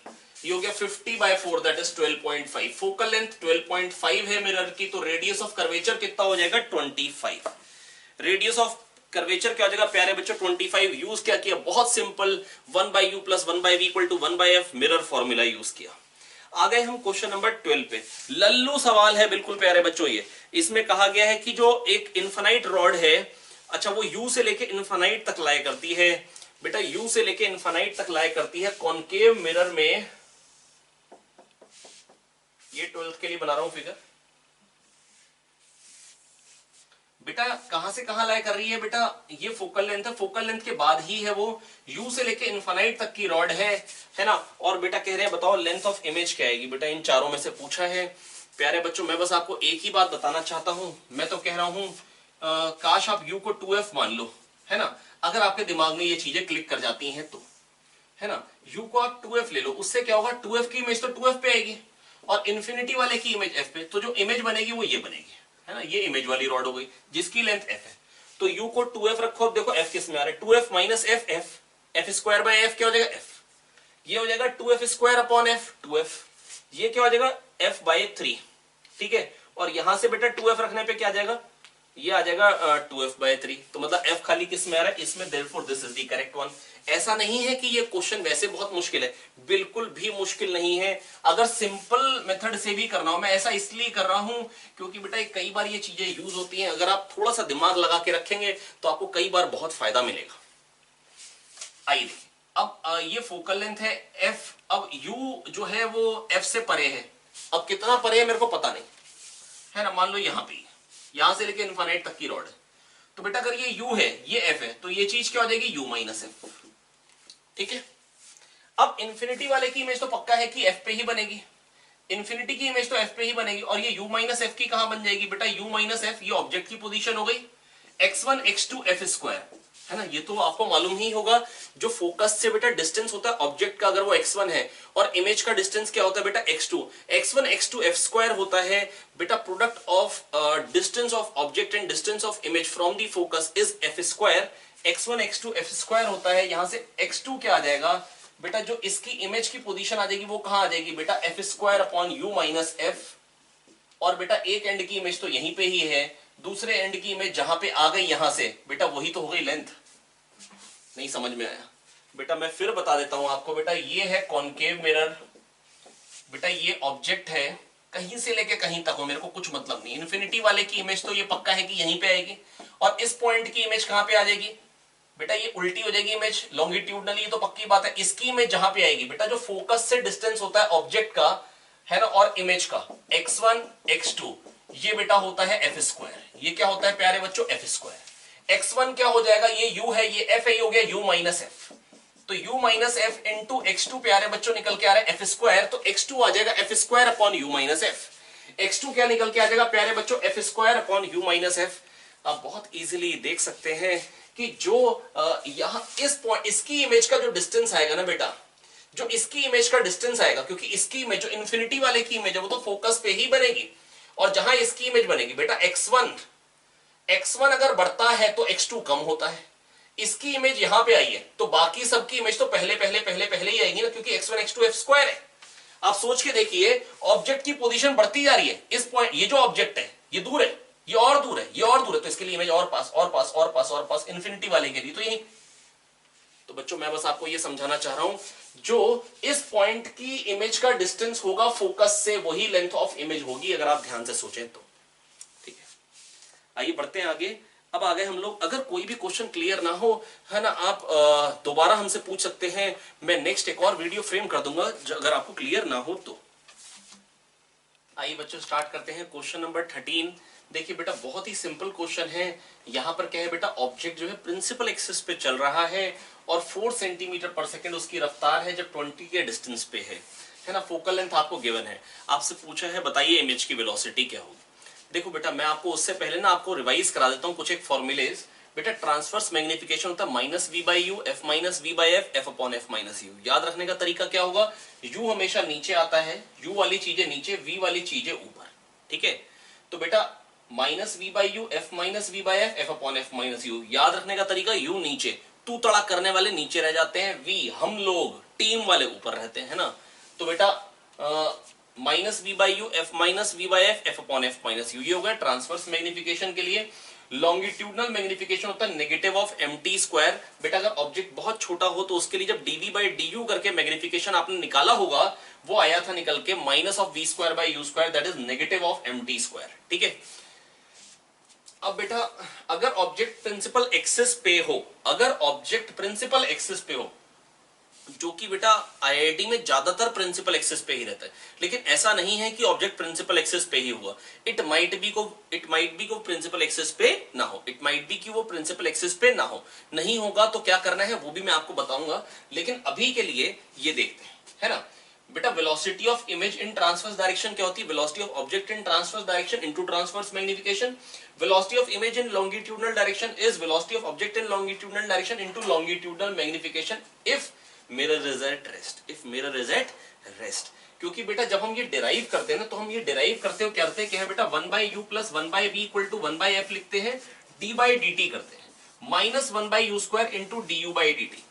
ये हो गया 50/4 दैट इज 12.5। फोकल लेंथ 12.5 है मिरर की, तो रेडियस ऑफ कर्वेचर कितना हो जाएगा 25। रेडियस ऑफ कर्वेचर क्या हो जाएगा प्यारे बच्चों 25। यूज क्या किया, बहुत simple, 1/u plus 1/v equal to 1/f mirror formula use किया। आ गए हम क्वेश्चन नंबर 12 पे। लल्लू सवाल है बिल्कुल प्यारे बच्चों ये। इसमें कहा गया है कि जो एक इन्फिनाइट रॉड है, अच्छा वो u से लेके इन्फिनाइट तक लाया करती है। बेटा u से लेके इन्फिनाइट तक लाया करती है कॉनकेव मिरर में, ये 12th के लिए बना रहा हूं फिगर। बेटा कहां से कहां लाया कर रही है, बेटा ये फोकल लेंथ है, फोकल लेंथ के बाद ही है वो, u से लेके इन्फिनाइट तक की रॉड है ना। और बेटा कह रहे हैं बताओ लेंथ ऑफ इमेज क्या आएगी। बेटा इन चारों में से पूछा है प्यारे बच्चों। मैं बस आपको एक ही बात बताना चाहता हूं, मैं तो कह रहा हूं काश आप u को 2f मान लो, है ना, अगर आपके दिमाग में ये चीजें क्लिक कर जाती हैं तो, है ना। u को आप 2f ले लो, उससे क्या होगा 2f की इमेज तो 2f पे आएगी और इन्फिनिटी वाले की इमेज f पे, तो जो इमेज बनेगी वो ये बनेगी, है ना। ये इमेज वाली रॉड हो गई जिसकी लेंथ f है, तो u को 2f रखो। अब देखो f किस में आ रहा है, 2f minus f, f square by f क्या हो जाएगा f, ये हो जाएगा 2f square upon f 2f, ये क्या हो जाएगा f बाय 3, ठीक है। और यहां से बेटा 2f रखने पे क्या आ जाएगा, ये आ जाएगा 2f बाय 3। तो मतलब f खाली किस में आ रहा है, इसमें, therefore this is the correct one. ऐसा नहीं है कि ये क्वेश्चन वैसे बहुत मुश्किल है, बिल्कुल भी मुश्किल नहीं है। अगर सिंपल मेथड से भी करना हो, मैं ऐसा इसलिए कर रहा हूं क्योंकि बेटा कई बार ये चीजें यूज होती हैं, अगर आप थोड़ा सा दिमाग लगा के रखेंगे तो आपको कई बार बहुत फायदा मिलेगा। आइए देखिए, अब ये फोकल लेंथ है f, अब u जो है वो f से परे है। अब कितना परे है मेरे को पता नहीं, है ना, मान लो यहां पे, यहां से लेके इन्फिनिट तक की रॉड है। तो बेटा अगर ये u है ये f है, तो ये चीज क्या हो जाएगी u माइनस f, ठीक है। अब इन्फिनिटी वाले की इमेज तो पक्का है कि f पे ही बनेगी, इन्फिनिटी की इमेज तो f पे ही बनेगी, और ये u माइनस f की कहां बन जाएगी बेटा, u माइनस f ये ऑब्जेक्ट की पोजीशन हो गई, x1 x2 f स्क्वायर, है ना। ये तो आपको मालूम ही होगा, जो फोकस से बेटा डिस्टेंस होता है ऑब्जेक्ट का, अगर वो x1 है और इमेज का डिस्टेंस क्या होता है बेटा x2, x1 x2 f square होता है बेटा, product of distance of object and distance of image from the focus is f square, x1 x2 f square होता है। यहां से x2 क्या आ जाएगा बेटा, जो इसकी इमेज की पोजीशन आ जाएगी वो कहां आ जाएगी बेटा, f square upon u minus f, और बेटा एक एंड की इमेज तो यहीं पे ही है, दूसरे एंड की इमेज जहां पे आ गई यहां से बेटा वही तो हो गई लेंथ। नहीं समझ में आया बेटा, मैं फिर बता देता हूं आपको बेटा, ये है कॉनकेव मिरर, बेटा ये ऑब्जेक्ट है, कहीं से लेके कहीं तक हो मेरे को कुछ मतलब नहीं, इन्फिनिटी वाले की इमेज तो ये पक्का है कि यहीं पे आएगी, और इस पॉइंट की इमेज कहां पे आ जाएगी बेटा ये उल्टी हो जाएगी इमेज लॉन्गिट्यूडनली, तो पक्की बात है। इसकी इमेज जहां पे आएगी बेटा, जो फोकस से डिस्टेंस होता है ऑब्जेक्ट का, है ना, और इमेज का, x1 x2, ये बेटा होता है एफ स्क्वायर। ये क्या होता है प्यारे बच्चों? F square. x1 क्या हो जाएगा? ये u है, ये f है, ये हो गया u माइनस एफ। तो u minus F into x2 प्यारे बच्चों निकल के आ रहा है एफ स्क्वायर, तो x2 आ जाएगा F square upon u minus F. x2 क्या निकल के आ जाएगा प्यारे बच्चों? F square upon u minus F. आप बहुत इजीली देख सकते हैं कि जो यहां इस पॉइंट, इसकी इमेज का जो डिस्टेंस आएगा ना बेटा, जो इसकी इमेज का डिस्टेंस आएगा, क्योंकि इसकी इमेज जो इन्फिनिटी वाले की इमेज है वो तो फोकस पे ही बनेगी, और जहां इसकी इमेज बनेगी बेटा x1 अगर बढ़ता है तो x2 कम होता है। इसकी इमेज यहां पे आई है तो बाकी सबकी इमेज तो पहले ही आएगी ना, क्योंकि x1 x2 एफ स्क्वायर है। आप सोच के देखिए, ऑब्जेक्ट की पोजीशन बढ़ती जा रही है। इस पॉइंट, ये जो ऑब्जेक्ट है ये दूर है, ये और दूर है, ये और दूर है, तो इसके लिए इमेज और पास और पास और पास और पास, इन्फिनिटी वाले के लिए तो यही। तो बच्चों मैं बस आपको ये समझाना चाह रहा हूं, जो इस पॉइंट की इमेज का डिस्टेंस होगा फोकस से, वही लेंथ ऑफ इमेज होगी, अगर आप ध्यान से सोचें तो। ठीक है, आइए बढ़ते हैं आगे। अब आ गए हम लोग, अगर कोई भी क्वेश्चन क्लियर ना हो, है ना, आप दोबारा हमसे पूछ सकते हैं। मैं नेक्स्ट एक और वीडियो फ्रेम कर दूंगा अगर आपको क्लियर ना हो तो। आइए बच्चों स्टार्ट करते हैं क्वेश्चन नंबर 13। देखिए बेटा बहुत ही सिंपल क्वेश्चन है। यहां पर क्या है बेटा, ऑब्जेक्ट जो है प्रिंसिपल एक्सिस पे चल रहा है और 4 सेंटीमीटर पर सेकेंड उसकी रफ्तार है, जब 20 के डिस्टेंस पे है ना। फोकल लेंथ आपको गिवन है, आपसे पूछा है बताइए इमेज की वेलोसिटी क्या होगी। देखो बेटा मैं आपको उससे पहले ना आपको रिवाइज करा देता हूं कुछ एक फॉर्मूलेज। बेटा ट्रांसवर्स मैग्निफिकेशन होता है minus v by u, f minus v by f, f upon f minus u. याद रखने का तरीका क्या होगा, यू हमेशा नीचे आता है, यू वाली चीजें नीचे, वी वाली चीजें ऊपर। ठीक है, तो बेटा minus v by u, f minus v by f, f upon f minus u. याद रखने का तरीका, यू नीचे, तू तड़ा करने वाले नीचे रह जाते हैं, वी हम लोग टीम वाले ऊपर रहते हैं ना। तो बेटा minus v by u, f minus v by f, f upon f minus u, ये हो गया ट्रांसवर्स मैग्निफिकेशन के लिए। लॉन्गिट्यूडनल मैग्निफिकेशन होता है negative of m t square. बेटा अगर ऑब्जेक्ट बहुत छोटा हो तो उसके लिए जब डीवी बाई डी यू करके मैग्निफिकेशन आपने निकाला होगा, वो आया था निकल के minus of v square by you square, that is negative of m t square. ठीक है, अब बेटा अगर ऑब्जेक्ट प्रिंसिपल एक्सिस पे हो, अगर ऑब्जेक्ट प्रिंसिपल एक्सिस पे हो, जो कि बेटा आईआईटी में ज्यादातर प्रिंसिपल एक्सिस पे ही रहता है, लेकिन ऐसा नहीं है कि ऑब्जेक्ट प्रिंसिपल एक्सिस पे ही हुआ। इट माइट बी को प्रिंसिपल एक्सिस पे ना हो, इट माइट बी कि वो प्रिंसिपल एक्सिस पे ना हो। नहीं होगा तो क्या करना है वो भी मैं आपको बताऊंगा, लेकिन अभी के लिए ये देखते हैं, है ना। बेटा velocity of image in transverse direction क्या होती है, velocity of object in transverse direction into transverse magnification. Velocity of image in longitudinal direction is velocity of object in longitudinal direction into longitudinal magnification if mirror is at rest, if mirror is at rest. क्योंकि बेटा जब हम ये derive करते हैं ना, तो हम ये डिराइव करते हो क्या करते हैं कि है बेटा 1 by you plus 1 by we equal to 1 by F लिखते हैं, डी बाई डी टी करते हैं, minus 1 by you square into D U by D T.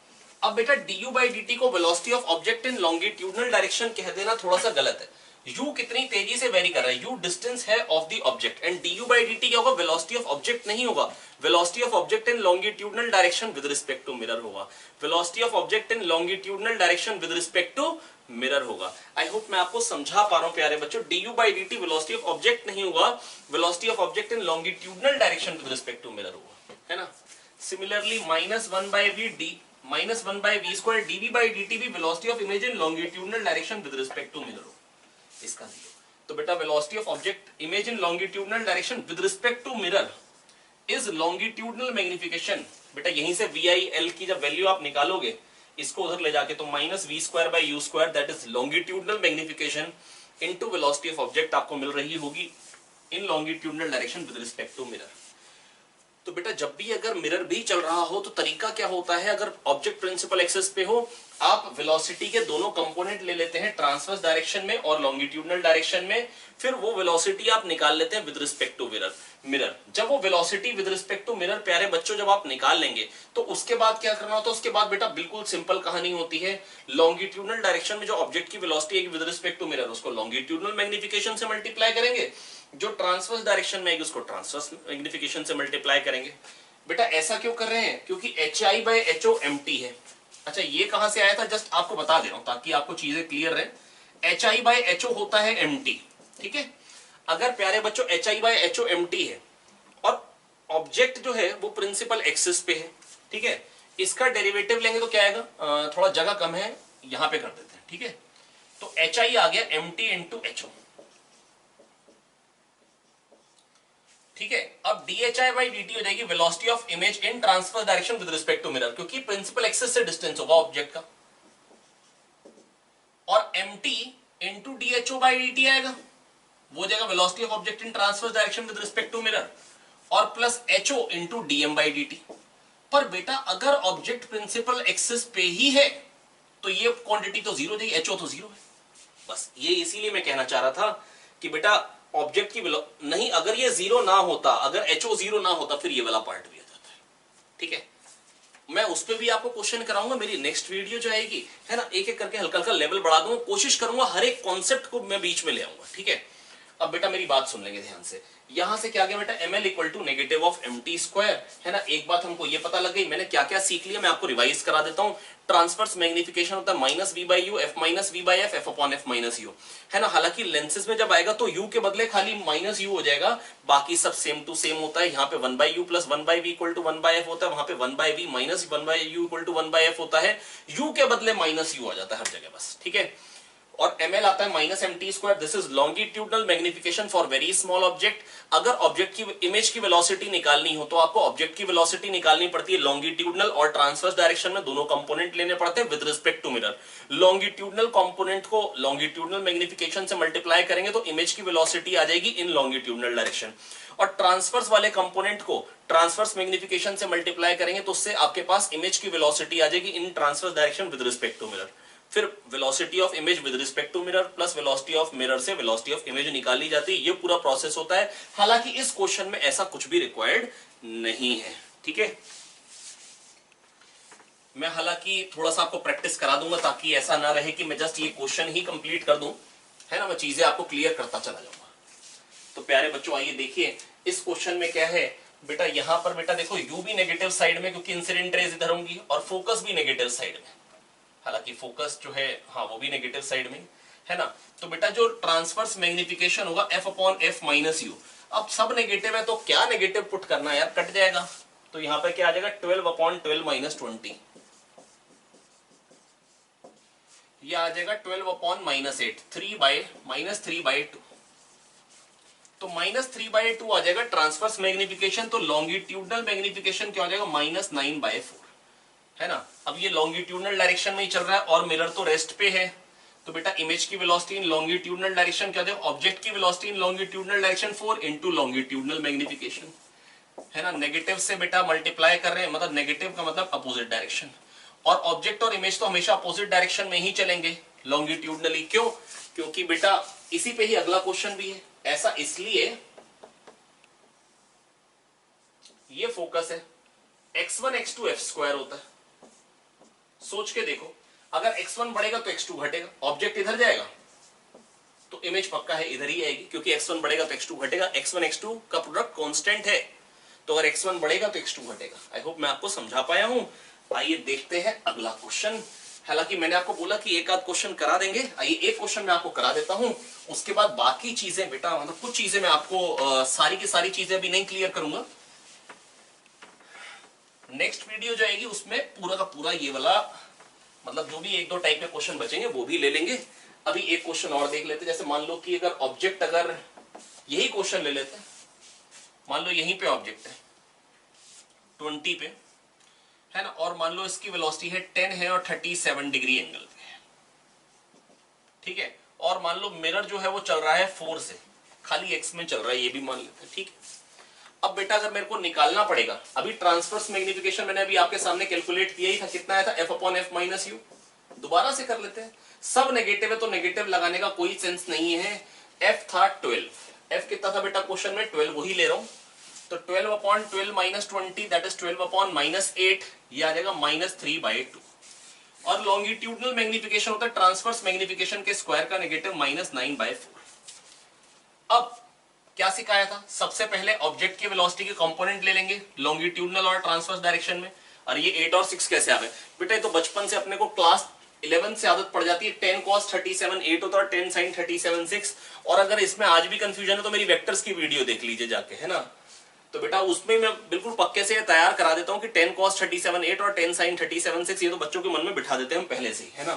अब बेटा D U by D T को velocity of object in longitudinal direction कह देना थोड़ा सा गलत है। u कितनी तेजी से वेरी कर रहा है, u डिस्टेंस है of the object, and du by dt क्या होगा, वेलोसिटी ऑफ ऑब्जेक्ट नहीं होगा, velocity of object in longitudinal direction with respect to mirror होगा, velocity of object in longitudinal direction with respect to mirror होगा। I hope मैं आपको समझा पा रहा हूं प्यारे बच्चों। du by dt velocity of object नहीं होगा, velocity of object in longitudinal direction with respect to mirror होगा, है ना। Similarly minus 1 by V D minus 1 by V square DV by D भी velocity of image in longitudinal direction with respect to mirror होगा, इसका नहीं। तो बेटा velocity of object image in longitudinal direction with respect to mirror is longitudinal magnification. बेटा यहीं से we I L की जब वैल्यू आप निकालोगे, इसको उधर ले जाके, तो minus V square by you square, that is longitudinal magnification into velocity of object आपको मिल रही होगी in longitudinal direction with respect to mirror. तो बेटा जब भी अगर मिरर भी चल रहा हो तो तरीका क्या होता है, अगर ऑब्जेक्ट प्रिंसिपल एक्सिस पे हो, आप वेलोसिटी के दोनों कंपोनेंट ले लेते हैं, ट्रांसवर्स डायरेक्शन में और लॉन्गिट्यूडनल डायरेक्शन में, फिर वो वेलोसिटी आप निकाल लेते हैं विद रिस्पेक्ट टू मिरर। जब वो velocity with respect to mirror प्यारे बच्चों जब आप निकाल लेंगे, तो उसके बाद क्या करना होता है, उसके बाद बेटा बिल्कुल सिंपल कहानी होती है। लॉन्गिट्यूडनल डायरेक्शन में जो ऑब्जेक्ट की वेलोसिटी है विद रिस्पेक्ट टू मिरर, उसको लॉन्गिट्यूडनल मैग्निफिकेशन से मल्टीप्लाई करेंगे, जो ट्रांसवर्स डायरेक्शन में आएगी उसको ट्रांसवर्स मैग्निफिकेशन से मल्टीप्लाई करेंगे। बेटा ऐसा क्यों कर रहे हैं, क्योंकि h I by h o m t है। अच्छा ये कहां से आया था, जस्ट आपको बता दे रहा हूं ताकि आपको चीजें क्लियर रहे। H I by h o होता है एम टी, ठीक है। अगर प्यारे बच्चों h I by h o m t है और ऑब्जेक्ट जो है वो प्रिंसिपल एक्सिस पे है, ठीक है, इसका डेरिवेटिव लेंगे तो क्या आएगा, थोड़ा जगह कम है, यहां पे कर देते हैं, ठीक है। तो एच आई आ गया M T into H O, ठीक है। अब D H I by D T हो जाएगी velocity of image in transfer direction with respect to mirror, क्योंकि प्रिंसिपल एक्सिस से डिस्टेंस होगा ऑब्जेक्ट का, और M T into D H O by D T आएगा, वो जाएगा velocity of object in transfer direction with respect to mirror, और plus H O into D M by D T. पर बेटा अगर ऑब्जेक्ट प्रिंसिपल एक्सिस पे ही है तो ये क्वांटिटी तो जीरो जाएगी, एच ओ तो जीरो है। बस ये इसीलिए मैं कहना चाह रहा था कि बेटा ऑब्जेक्ट की नहीं, अगर ये जीरो ना होता, अगर एच ओ जीरो ना होता, फिर ये वाला पार्ट भी आ जाता है, ठीक है। मैं उस पर भी आपको क्वेश्चन कराऊंगा, मेरी नेक्स्ट वीडियो जो आएगी है ना, एक एक करके हल्का हल्का लेवल बढ़ा दूंगा, कोशिश करूंगा हर एक कॉन्सेप्ट को मैं बीच में ले आऊंगा, ठीक है। अब बेटा मेरी बात सुन लेंगे ध्यान से, यहां से क्या गया बेटा, m l equal to negative of m t square, है ना। एक बात हमको ये पता लग गई, मैंने क्या क्या सीख लिया मैं आपको रिवाइज करा देता हूं। ट्रांसवर्स मैग्निफिकेशन होता है minus v by u, f minus v by f, f upon f minus u, है ना। हालांकि लेंसेज में जब आएगा तो यू के बदले खाली माइनस यू हो जाएगा, बाकी सब सेम टू सेम होता है। यहाँ पे one by you plus one by we equal to one by f होता है, वहां पे one by v minus one by u equal to one by f होता है, यू के बदले माइनस यू आ जाता है हर जगह, बस, ठीक है। और ml आता है minus m t square, this is longitudinal magnification for very small object. अगर ऑब्जेक्ट की इमेज की वेलोसिटी निकालनी हो तो आपको ऑब्जेक्ट की वेलोसिटी निकालनी पड़ती है लॉन्गिट्यूडनल और ट्रांसवर्स डायरेक्शन में, दोनों कंपोनेंट लेने पड़ते हैं with respect to mirror. Longitudinal component को लॉन्गिट्यूडनल मैग्निफिकेशन से मल्टीप्लाई करेंगे तो इमेज की वेलोसिटी आ जाएगी इन लॉन्गिट्यूडनल डायरेक्शन, और ट्रांसवर्स वाले कंपोनेंट को ट्रांसवर्स मैग्निफिकेशन से मल्टीप्लाई करेंगे तो उससे आपके पास इमेज की वेलोसिटी आ जाएगी in transverse direction with respect to mirror. फिर velocity of image with respect to mirror plus velocity of mirror से वेलोसिटी ऑफ इमेज निकाली जाती है, ये पूरा प्रोसेस होता है। हालांकि इस क्वेश्चन में ऐसा कुछ भी रिक्वायर्ड नहीं है, ठीक है। मैं हालांकि थोड़ा सा आपको प्रैक्टिस करा दूंगा ताकि ऐसा ना रहे कि मैं जस्ट ये क्वेश्चन ही कंप्लीट कर दूं, है ना, मैं चीजें आपको क्लियर करता चला जाऊंगा। तो प्यारे बच्चों आइए देखिए इस क्वेश्चन में क्या है बेटा, यहां पर बेटा देखो यू भी नेगेटिव साइड में क्योंकि इंसिडेंट रेज इधर होंगी, और फोकस भी नेगेटिव साइड में, हालांकि फोकस जो है हाँ वो भी नेगेटिव साइड में है ना। तो बेटा जो ट्रांसवर्स मैग्निफिकेशन होगा F upon f minus you, अब सब नेगेटिव है तो क्या नेगेटिव पुट करना है यार, कट जाएगा। तो यहां पे क्या आ जाएगा 12 अपॉन 12 माइनस 20, यह आ जाएगा 12 upon minus 8, 3 by minus 3 by 2, तो माइनस 3 बाई 2 आ जाएगा ट्रांसवर्स मैग्निफिकेशन। तो लॉन्गिट्यूडनल मैग्निफिकेशन क्या हो जाएगा माइनस 9 बाई 4, है ना। अब ये लॉन्गिट्यूडनल डायरेक्शन में ही चल रहा है और मिरर तो रेस्ट पे है, तो बेटा इमेज की वेलोसिटी इन लॉन्गिट्यूडनल डायरेक्शन क्या देगा, ऑब्जेक्ट की velocity in longitudinal direction 4 into longitudinal magnification, है ना। नेगेटिव से बेटा मल्टीप्लाई कर रहे हैं, मतलब नेगेटिव का मतलब अपोजिट डायरेक्शन, और ऑब्जेक्ट और इमेज तो हमेशा अपोजिट डायरेक्शन में ही चलेंगे लॉन्गिट्यूडनली। क्यों, क्योंकि बेटा इसी पे ही अगला क्वेश्चन भी है। ऐसा इसलिए ये फोकस है, x1 x2 f स्क्वायर होता है। सोच के देखो, अगर x1 बढ़ेगा तो x2 घटेगा, ऑब्जेक्ट इधर जाएगा तो इमेज पक्का है इधर ही आएगी, क्योंकि x1 बढ़ेगा तो x2 घटेगा, x1 x2 का प्रोडक्ट कांस्टेंट है, तो अगर x1 बढ़ेगा तो x2 घटेगा। आई होप मैं आपको समझा पाया हूं। आइए देखते हैं अगला क्वेश्चन। हालांकि मैंने आपको बोला कि एक आध क्वेश्चन करा देंगे, आइए एक क्वेश्चन मैं आपको करा देता हूं, उसके बाद बाकी चीजें बेटा मतलब कुछ चीजें मैं आपको सारी की सारी चीजें अभी नहीं क्लियर करूंगा, नेक्स्ट वीडियो जो आएगी उसमें पूरा का पूरा ये वाला मतलब जो भी एक दो टाइप के क्वेश्चन बचेंगे वो भी ले लेंगे। अभी एक क्वेश्चन और देख लेते हैं, जैसे मान लो कि अगर ऑब्जेक्ट, अगर यही क्वेश्चन ले लेते हैं, मान लो यहीं पे ऑब्जेक्ट है 20 पे, है ना, और मान लो इसकी वेलोसिटी है 10 है और 37 डिग्री एंगल पे है, ठीक है, और मान लो मिरर जो है वो चल रहा है 4 से, खाली एक्स में चल रहा है, ये भी मान लेते हैं, ठीक है। अब बेटा अगर मेरे को निकालना पड़ेगा, अभी ट्रांसवर्स मैग्निफिकेशन मैंने अभी आपके सामने कैलकुलेट किया ही था, कितना आया था F upon f minus you, दोबारा से कर लेते हैं। सब नेगेटिव है तो नेगेटिव लगाने का कोई सेंस नहीं है। एफ था 12, एफ कितना था बेटा क्वेश्चन में 12, वही ले रहा हूं, तो 12 upon 12 minus 20 that is 12 upon minus 8, ये आ जाएगा माइनस 3 बाई 2, और लॉन्गिट्यूडनल मैग्निफिकेशन होता है ट्रांसवर्स मैग्निफिकेशन के स्क्वायर का नेगेटिव माइनस 9 बाई 4। अब क्या सिखाया था, सबसे पहले ऑब्जेक्ट की वेलोसिटी के कंपोनेंट ले लेंगे लॉन्गिट्यूडनल और ट्रांसवर्स डायरेक्शन में। और ये 8 और 6 कैसे आ गए बेटा, ये तो बचपन से अपने को क्लास 11 से आदत पड़ जाती है, 10 cos 37 8 होता है, 10 sin 37 6, और अगर इसमें आज भी कंफ्यूजन है तो मेरी वेक्टर्स की वीडियो देख लीजिए जाके, है ना। तो बेटा उसमें मैं बिल्कुल पक्के से तैयार करा देता हूं कि 10 cos 37 8 और 10 sin 37 6, ये तो बच्चों के मन में बिठा देते हैं हम पहले से, है ना।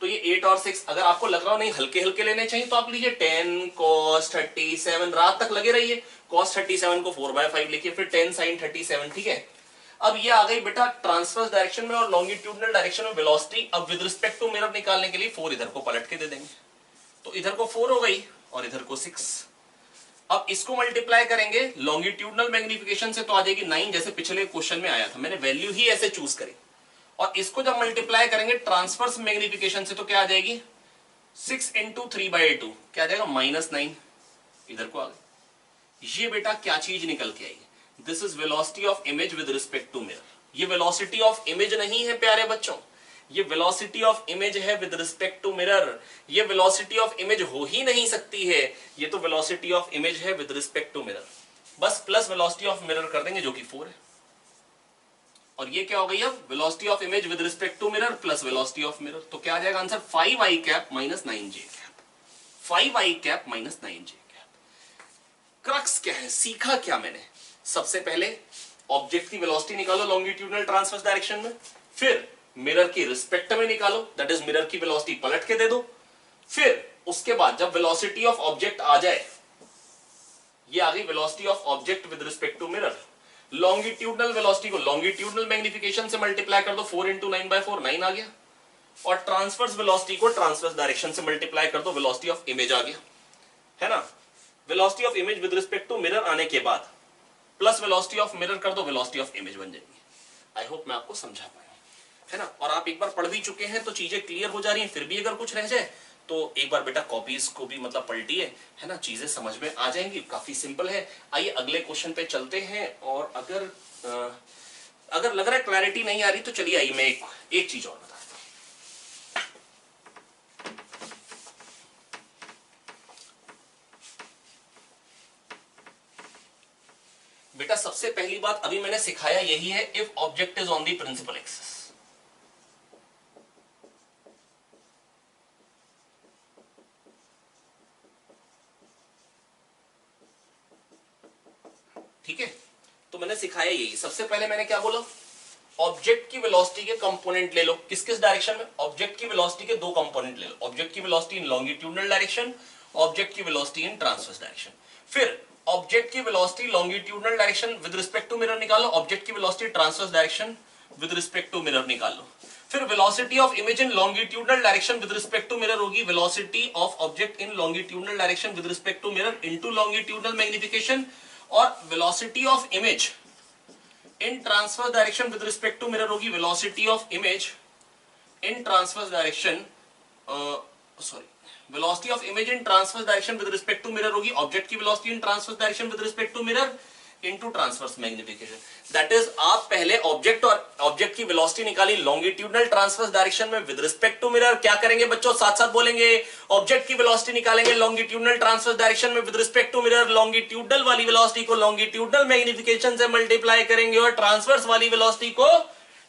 तो ये 8 और 6 अगर आपको लग रहा हो नहीं हल्के हल्के लेने चाहिए तो आप लीजिए 10 cos 37, रात तक लगे रहिए, cos 37 को 4/5 लिखिए, फिर 10 sin 37, ठीक है। अब ये आ गई बेटा ट्रांसवर्स डायरेक्शन में और लॉन्गिट्यूडनल डायरेक्शन में वेलोसिटी। अब विद रिस्पेक्ट टू मिरर निकालने के लिए 4 इधर को पलट के दे देंगे, तो इधर को 4 हो गई और इधर को 6। अब इसको मल्टीप्लाई करेंगे लॉन्गिट्यूडनल मैग्निफिकेशन से तो आ जाएगी 9, जैसे पिछले क्वेश्चन में आया था, मैंने वैल्यू ही ऐसे चूज करी। और इसको जब मल्टीप्लाई करेंगे ट्रांसवर्स मैग्निफिकेशन से तो क्या आ जाएगी 6 × 3/2, क्या आ जाएगा -9, इधर को आ गई। ये बेटा क्या चीज निकल के आई, this is velocity of image with respect to mirror. ये वेलोसिटी ऑफ इमेज नहीं है प्यारे बच्चों, ये वेलोसिटी ऑफ इमेज है विद रिस्पेक्ट टू मिरर। ये वेलोसिटी ऑफ इमेज हो ही नहीं सकती है, ये तो वेलोसिटी ऑफ इमेज है विद रिस्पेक्ट टू मिरर। बस प्लस वेलोसिटी ऑफ मिरर कर देंगे जो कि 4 है। और ये क्या हो गई अब velocity of image with respect to mirror plus velocity of mirror, तो क्या आ जाएगा answer 5i cap minus 9j cap, 5i cap minus 9j cap. Crux क्या है, सीखा क्या मैंने, सबसे पहले ऑब्जेक्ट की वेलोसिटी निकालो लॉन्गिट्यूडनल ट्रांसवर्स डायरेक्शन में, फिर मिरर की रिस्पेक्ट में निकालो, दैट इज मिरर की वेलोसिटी पलट के दे दो, फिर उसके बाद जब वेलोसिटी ऑफ ऑब्जेक्ट आ जाए, ये आ गई velocity of object with respect to mirror, longitudinal velocity को लॉन्गिट्यूडनल मैग्निफिकेशन से मल्टीप्लाई कर दो, 4 × 9/4 9 आ गया, और ट्रांसवर्स वेलोसिटी को ट्रांसवर्स डायरेक्शन से मल्टीप्लाई कर दो, वेलोसिटी ऑफ इमेज आ गया, है ना। Velocity of image with respect to mirror आने के बाद प्लस वेलोसिटी ऑफ मिरर कर दो, वेलोसिटी ऑफ इमेज बन जाएगी। आई होप मैं आपको समझा पाया, है ना। और आप एक बार पढ़ भी चुके हैं तो चीजें क्लियर हो जा रही हैं, फिर भी अगर कुछ रह जाए तो एक बार बेटा कॉपीज को भी मतलब पलटिए, है ना, चीजें समझ में आ जाएंगी, काफी सिंपल है। आइए अगले क्वेश्चन पे चलते हैं, और अगर लग रहा है क्लैरिटी नहीं आ रही तो चलिए आइए मैं एक चीज और बता देता हूं। बेटा सबसे पहली बात अभी मैंने सिखाया यही है, if object is on the principal axis. ठीक है, तो मैंने सिखाया यही। सबसे पहले मैंने क्या बोला, ऑब्जेक्ट की वेलोसिटी के कंपोनेंट ले लो, किस किस डायरेक्शन में, ऑब्जेक्ट की वेलोसिटी के 2 कंपोनेंट ले लो, ऑब्जेक्ट की velocity in longitudinal direction, object की वेलोसिटी इन ट्रांसवर्स डायरेक्शन। फिर ऑब्जेक्ट की velocity longitudinal direction with respect to mirror निकालो, ऑब्जेक्ट की velocity transverse direction with respect to mirror निकालो। फिर velocity of image in longitudinal direction with respect to mirror होगी velocity of object in longitudinal direction with respect to mirror into longitudinal magnification, और velocity of image in transverse direction with respect to mirror होगी velocity of image in transverse direction, sorry, velocity of image in transverse direction with respect to mirror होगी object की velocity in transverse direction with respect to mirror into transverse magnification. That is आप पहले object और object की velocity निकाली longitudinal transverse direction में with respect to mirror, क्या करेंगे बच्चों साथ साथ बोलेंगे, ऑब्जेक्ट की वेलोसिटी निकालेंगे लॉन्गिट्यूडनल ट्रांसवर्स डायरेक्शन में with respect to mirror, longitudinal वाली वेलोसिटी को लॉन्गिट्यूडनल मैग्निफिकेशन से मल्टीप्लाई करेंगे और ट्रांसवर्स वाली वेलोसिटी को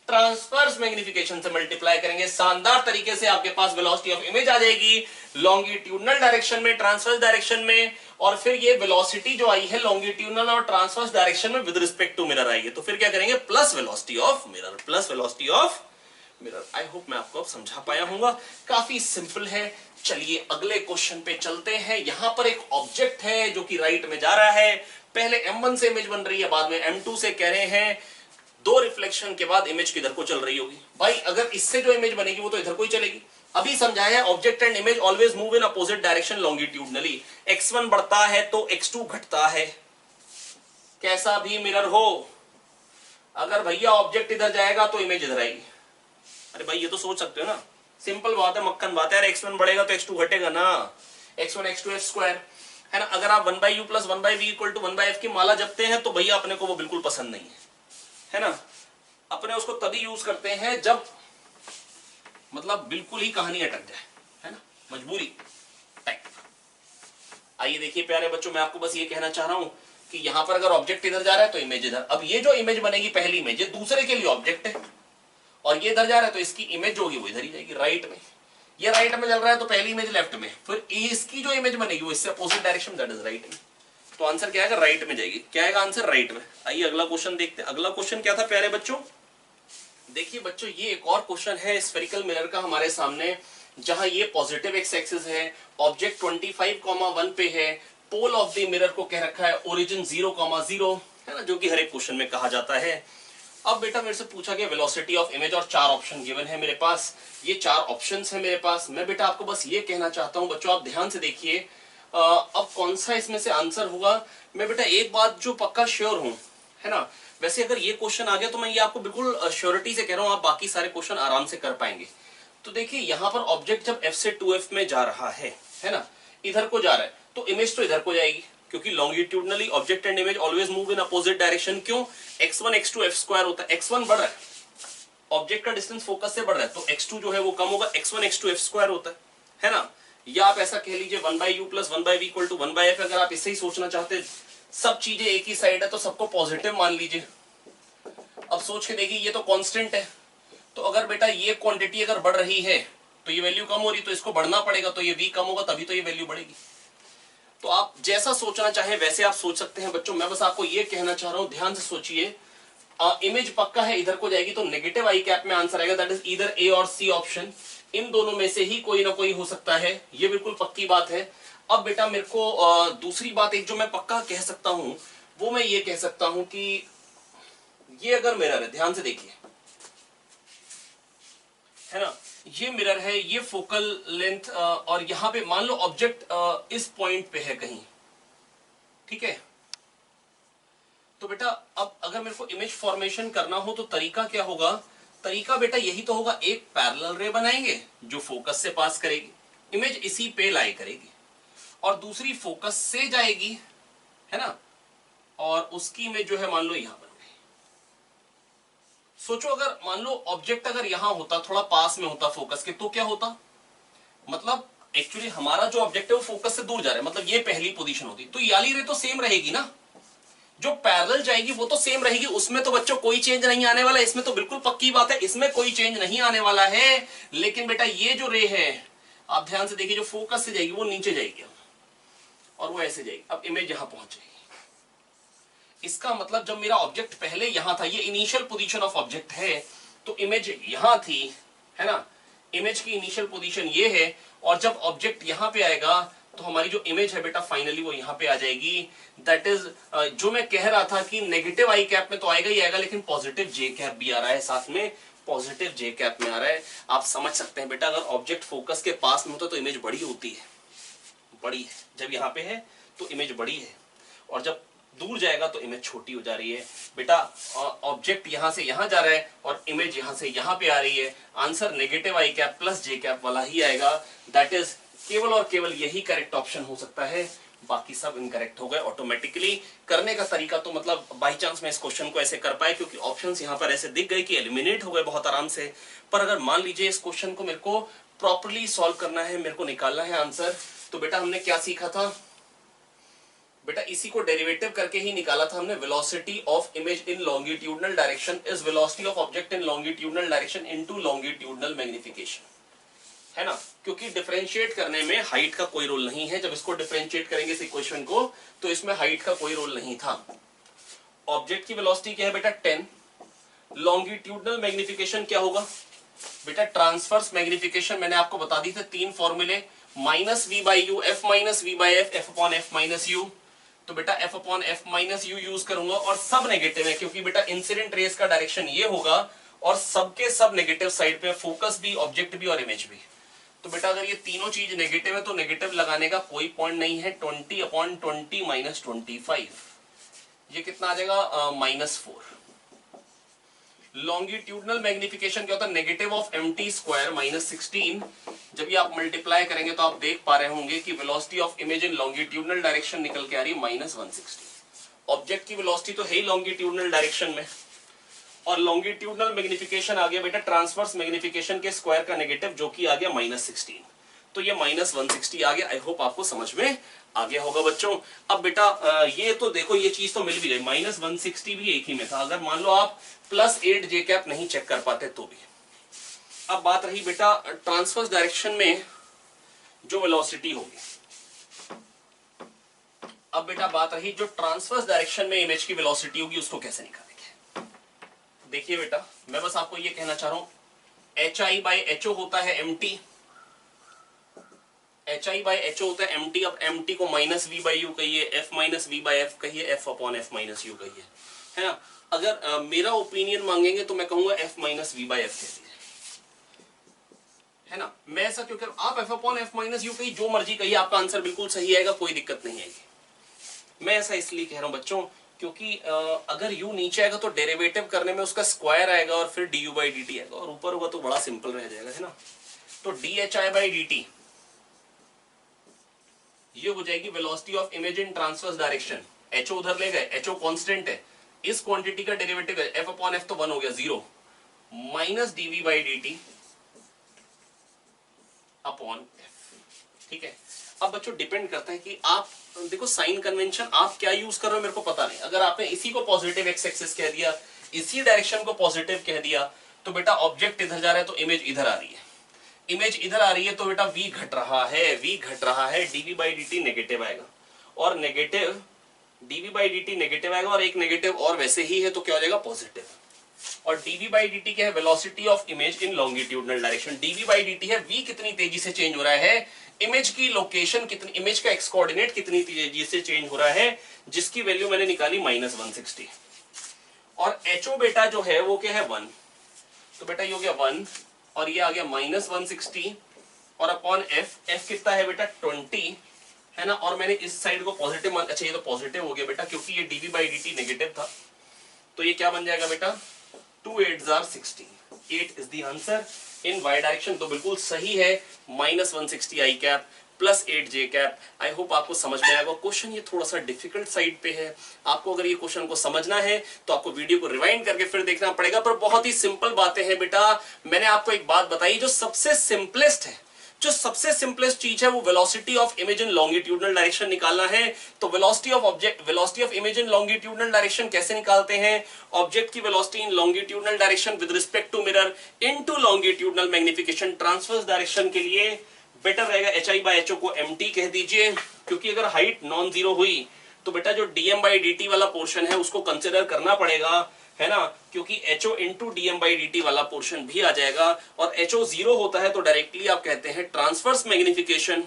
ट्रांसवर्स मैग्निफिकेशन से मल्टीप्लाई करेंगे। शानदार तरीके से आपके पास वेलोसिटी ऑफ इमेज आ जाएगी लॉन्गिट्यूडनल डायरेक्शन में, ट्रांसवर्स डायरेक्शन में, और फिर ये वेलोसिटी जो आई है लॉन्गिट्यूडनल और ट्रांसवर्स डायरेक्शन में विद रिस्पेक्ट टू मिरर आएगी, तो फिर क्या करेंगे plus velocity of mirror, plus velocity of mirror. I hope मैं आपको अब समझा पाया हूंगा, काफी सिंपल है। चलिए अगले क्वेश्चन पे चलते हैं। यहां पर एक ऑब्जेक्ट है जो कि राइट में जा रहा है, पहले M1 से इमेज बन रही है, बाद में M2 से कह रहे हैं 2 रिफ्लेक्शन के बाद इमेज किधर को चल रही होगी। भाई अगर इससे जो इमेज बनेगी वो तो इधर को ही चलेगी। अभी समझाया object and image always move in opposite direction longitudinally, x1 बढ़ता है तो x2 घटता है, कैसा भी मिरर हो। अगर भैया ऑब्जेक्ट इधर जाएगा तो इमेज इधर आएगी। अरे भाई ये तो सोच सकते हो ना, सिंपल बात है, मक्खन बात है। x1 बढ़ेगा तो x2 घटेगा ना, x1 x2 f स्क्वायर, है ना। अगर आप 1/u + 1/v = 1/f की माला जपते हैं तो भैया अपने को वो बिल्कुल पसंद नहीं है ना। अपने उसको तभी यूज करते हैं जब मतलब बिल्कुल ही कहानी अटक जाए, है ना, मजबूरी टाइप। आइए देखिए प्यारे बच्चों, मैं आपको बस ये कहना चाह रहा हूं कि यहां पर अगर ऑब्जेक्ट इधर जा रहा है तो इमेज इधर। अब ये जो इमेज बनेगी पहली इमेज, ये दूसरे के लिए ऑब्जेक्ट है, और ये इधर जा रहा है तो इसकी इमेज जो होगी वो इधर ही जाएगी, राइट में। ये राइट में चल रहा है तो पहली इमेज लेफ्ट में, फिर इसकी जो इमेज बनेगी वो इससे opposite direction, that is right में। तो आंसर क्या आएगा, राइट में जाएगी। क्या आएगा आंसर, राइट में। आइए अगला क्वेश्चन देखते हैं। अगला क्वेश्चन क्या था प्यारे बच्चों, देखिए बच्चों ये एक और क्वेश्चन है स्फेरिकल मिरर का हमारे सामने, जहां ये पॉजिटिव एक्स एक्सिस है, ऑब्जेक्ट 25,1 पे है, पोल ऑफ द मिरर को कह रखा है ओरिजिन 0,0 है ना, जो कि हर एक क्वेश्चन में कहा जाता है। अब बेटा मेरे से पूछा गया वेलोसिटी ऑफ इमेज और 4 ऑप्शन गिवन है मेरे पास। ये 4 ऑप्शंस है मेरे पास। मैं बेटा आपको बस ये कहना चाहता हूं बच्चों, आप ध्यान से देखिए अब कौन सा इसमें से आंसर होगा। मैं बेटा एक बात जो पक्का श्योर हूं, है ना, वैसे अगर ये क्वेश्चन आ गया तो मैं ये आपको बिल्कुल श्योरिटी से कह रहा हूं, आप बाकी सारे क्वेश्चन आराम से कर पाएंगे। तो देखिए यहां पर ऑब्जेक्ट जब f से 2f में जा रहा है ना, इधर को जा रहा है, तो इमेज तो इधर को जाएगी, क्योंकि longitudinally object and image always move in opposite direction. क्यों, x1 x2 f स्क्वायर होता है, x1 बढ़ रहा है, ऑब्जेक्ट का डिस्टेंस फोकस से बढ़ रहा है, तो x2 जो है वो कम होगा, x1 x2 f स्क्वायर होता है ना। या आप ऐसा कह लीजिए 1/u plus 1/v equal to 1/f। अगर आप इससे ही सोचना चाहते, सब चीजें एक ही साइड है तो सबको पॉजिटिव मान लीजिए। अब सोच के देखिए ये तो कांस्टेंट है, तो अगर बेटा ये क्वांटिटी अगर बढ़ रही है तो ये वैल्यू कम हो रही, तो इसको बढ़ना पड़ेगा, तो ये v कम होगा तभी तो ये वैल्यू बढ़ेगी। तो आप जैसा सोचना चाहें वैसे आप सोच सकते हैं बच्चों। मैं बस आपको ये कहना चाह रहा हूं, ध्यान से सोचिए। इमेज पक्का है इधर को जाएगी, तो नेगेटिव आई कैप में आंसर आएगा, दैट इज ईदर ए और सी ऑप्शन। इन दोनों में से ही कोई ना कोई हो सकता है, ये बिल्कुल पक्की बात है। अब बेटा मेरे को दूसरी बात एक जो मैं पक्का कह सकता हूं, वो मैं ये कह सकता हूं कि ये अगर मिरर है, ध्यान से देखिए, है ना, ये मिरर है, ये फोकल लेंथ, और यहां पे मान लो ऑब्जेक्ट इस पॉइंट पे है कहीं, ठीक है। तो बेटा अब अगर मेरे को इमेज फॉर्मेशन करना हो तो तरीका क्या होगा, तरीका बेटा यही तो होगा, एक पैरेलल रे बनाएंगे जो फोकस से पास करेगी, इमेज इसी पे लाई करेगी, और दूसरी फोकस से जाएगी, है ना, और उसकी इमेज जो है मान लो यहां बन गई। सोचो अगर मान लो ऑब्जेक्ट अगर यहां होता, थोड़ा पास में होता फोकस के, तो क्या होता, मतलब एक्चुअली हमारा जो ऑब्जेक्ट है वो फोकस से दूर जा रहा है, मतलब ये पहली पोजीशन होती, तो ये वाली रे तो सेम रहेगी ना, जो पैरेलल जाएगी वो तो सेम रहेगी, उसमें तो बच्चों कोई चेंज नहीं आने वाला, इसमें तो बिल्कुल पक्की बात है, इसमें कोई चेंज नहीं आने वाला है। लेकिन बेटा ये जो रे है, आप ध्यान से देखिए, जो फोकस से जाएगी वो नीचे जाएगी और वो ऐसे जाएगी, अब इमेज यहां पहुंच जाएगी। इसका मतलब जब मेरा ऑब्जेक्ट पहले यहां था, ये इनिशियल पोजीशन ऑफ ऑब्जेक्ट है, तो इमेज यहां थी, है ना, इमेज की इनिशियल पोजीशन ये है, और जब ऑब्जेक्ट यहां पे आएगा तो हमारी जो इमेज है बेटा फाइनली वो यहां पे आ जाएगी। दैट इज जो मैं कह रहा था कि नेगेटिव आई कैप में तो आएगा ही आएगा, लेकिन पॉजिटिव जे कैप भी आ रहा है साथ में, पॉजिटिव जे कैप में आ रहा है। आप समझ सकते हैं बेटा, अगर ऑब्जेक्ट फोकस के पास में होता तो इमेज बड़ी होती है, बड़ी है, जब यहाँ पे है तो इमेज बड़ी है, और जब दूर जाएगा तो इमेज छोटी हो जा रही है। बेटा ऑब्जेक्ट यहां से यहां जा रहा है और इमेज यहां से यहां पे आ रही है, आंसर नेगेटिव आई कैप प्लस जे कैप वाला ही आएगा। दैट इज केवल और केवल यही करेक्ट ऑप्शन हो सकता है, बाकी सब इनकरेक्ट हो गए ऑटोमेटिकली। करने का तरीका तो मतलब बाई चांस मैं इस क्वेश्चन को ऐसे कर पाए क्योंकि ऑप्शंस यहाँ पर ऐसे दिख गए कि एलिमिनेट हो गए बहुत आराम से। पर अगर मान लीजिए इस क्वेश्चन को मेरे को प्रॉपरली सॉल्व करना है, मेरे को निकालना है आंसर, तो बेटा हमने क्या सीखा था, बेटा इसी को डेरिवेटिव करके ही निकाला था हमने। Velocity of image in longitudinal direction is velocity of object in longitudinal direction into longitudinal magnification, है ना, क्योंकि डिफरेंशिएट करने में हाइट का कोई रोल नहीं है। जब इसको डिफरेंशिएट करेंगे इस इक्वेशन को, तो इसमें हाइट का कोई रोल नहीं था। ऑब्जेक्ट की वेलोसिटी क्या है बेटा 10, लॉन्गिट्यूडनल मैग्निफिकेशन क्या होगा बेटा, ट्रांसवर्स मैग्निफिकेशन मैंने आपको बता दी थे 3 फॉर्मूले, minus v by u, f minus v by f, f upon f minus u. तो बेटा f upon f minus u use करूंगा, और सब नेगेटिव है क्योंकि बेटा इंसिडेंट रेस का डायरेक्शन ये होगा, और सबके सब नेगेटिव साइड पे, फोकस भी, ऑब्जेक्ट भी और इमेज भी। तो बेटा अगर ये तीनों चीज नेगेटिव है तो नेगेटिव लगाने का कोई पॉइंट नहीं है। 20 अपॉन 20 माइनस 25, ये कितना आ जाएगा -4। लॉन्गिट्यूडनल मैग्निफिकेशन क्या होता है, negative of mt square minus 16। जब ये आप मल्टीप्लाई करेंगे तो आप देख पा रहे होंगे कि velocity of image in longitudinal direction निकल के आ रही है -160। ऑब्जेक्ट की वेलोसिटी तो है ही लॉन्गिट्यूडनल डायरेक्शन में, और लॉन्गिट्यूडनल मैग्निफिकेशन आ गया बेटा ट्रांसवर्स मैग्निफिकेशन के स्क्वायर का नेगेटिव, जो कि आ गया -16। तो ये -160 आ गया। आई होप आपको समझ में आ गया होगा बच्चों। अब बेटा ये तो देखो, ये चीज तो मिल भी गई, -160 भी एक ही में था। अगर मान लो आप +8 जे कैप नहीं चेक कर पाते तो भी। अब बात रही बेटा ट्रांसवर्स डायरेक्शन में जो वेलोसिटी होगी, अब बेटा बात रही जो ट्रांसवर्स डायरेक्शन में इमेज की वेलोसिटी होगी उसको कैसे निकालेंगे। देखिए बेटा मैं बस आपको ये कहना चाह रहा हूं, HI/HO होता है MT, HI/HO होता है MT। अब MT को -V/U कहिए, F-V/F कहिए, F/F - U कहिए, है ना। अगर मेरा ओपिनियन मांगेंगे तो मैं कहूंगा F-V/F कह दीजिए, है ना। मैं ऐसा क्यों कह रहा हूं, आप F/F - U कहिए, जो मर्जी कहिए, आपका आंसर बिल्कुल सही आएगा, कोई दिक्कत नहीं आएगी। मैं ऐसा इसलिए कह रहा हूं बच्चों क्योंकि अगर u नीचे आएगा तो डेरिवेटिव करने में उसका स्क्वायर आएगा और फिर du/dt आएगा, और ऊपर होगा तो बड़ा सिंपल रह जाएगा, है ना। तो dHI/dt ये हो जाएगी velocity of image in transverse direction. HO उधर ले गए, HO कांस्टेंट है, इस क्वांटिटी का डेरिवेटिव है, F/F तो 1 हो गया 0, माइनस dV/dt अपॉन F। ठीक है। अब बच्चों डिपेंड करता है कि आप देखो साइन कन्वेंशन आप क्या यूज कर रहे हो मेरे को पता नहीं। अगर आपने इसी को पॉजिटिव एक्स एक्सिस कह दिया, इसी डायरेक्शन को पॉजिटिव कह दिया, तो बेटा ऑब्जेक्ट इधर जा रहा है तो इमेज इधर आ रही है, इमेज इधर आ रही है तो बेटा v घट रहा है, v घट रहा है, dV/dt नेगेटिव आएगा, और नेगेटिव dV/dt नेगेटिव आएगा, और एक नेगेटिव और वैसे ही है तो क्या हो जाएगा पॉजिटिव। और dV/dt क्या है, velocity of image in longitudinal direction. dV/dt है v कितनी तेजी से चेंज हो रहा है, इमेज की लोकेशन कितनी, इमेज का एक्स कोऑर्डिनेट कितनी तेजी से चेंज हो रहा है, जिसकी वैल्यू मैंने निकाली -160। और HO बेटा जो है वो क्या है 1, तो बेटा ये हो गया 1 और ये आ गया -160, और अपॉन F कितना है बेटा 20, है ना। और मैंने इस साइड को पॉजिटिव मान, अच्छा ये तो पॉजिटिव हो गया बेटा क्योंकि ये dV/dt नेगेटिव था, तो ये क्या बन जाएगा बेटा 2 8s are 16, 8 is the answer in y direction. तो बिल्कुल सही है, -160 I cap plus 8 J cap. I hope आपको समझ में आएगा। क्वेश्चन ये थोड़ा सा डिफिकल्ट साइड पे है, आपको अगर ये क्वेश्चन को समझना है तो आपको वीडियो को रिवाइंड करके फिर देखना पड़ेगा, पर बहुत ही सिंपल बातें हैं बेटा। मैंने आपको एक बात बताई, जो सबसे सिंपलेस्ट है, जो सबसे सिंपलेस्ट चीज है वो velocity of image in longitudinal direction निकालना है। तो velocity of object, velocity of image in longitudinal direction कैसे निकालते हैं, ऑब्जेक्ट की velocity in longitudinal direction with respect to mirror into longitudinal magnification. Transverse direction के लिए बेटर रहेगा HI/HO को MT कह दीजिए, क्योंकि अगर हाइट नॉन जीरो हुई तो बेटा जो dm/dt वाला पोर्शन है उसको कंसिडर करना पड़ेगा, है ना, क्योंकि HO इंटू dm/dt वाला पोर्शन भी आ जाएगा। और HO 0 होता है तो डायरेक्टली आप कहते हैं transverse magnification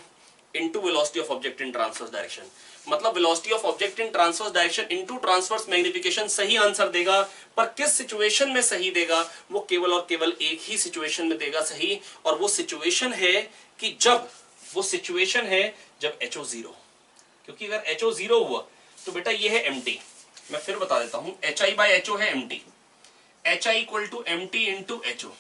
into velocity of object in transverse direction. मतलब velocity of object in transverse direction into transverse magnification सही आंसर देगा, पर किस सिचुएशन में सही देगा, वो केवल और केवल एक ही सिचुएशन में देगा सही, और वो सिचुएशन है कि जब, वो सिचुएशन है जब HO 0, क्योंकि अगर HO 0 हुआ तो बेटा ये है MT। मैं फिर बता देता हूं, HI/HO है MT, HI equal to MT into HO।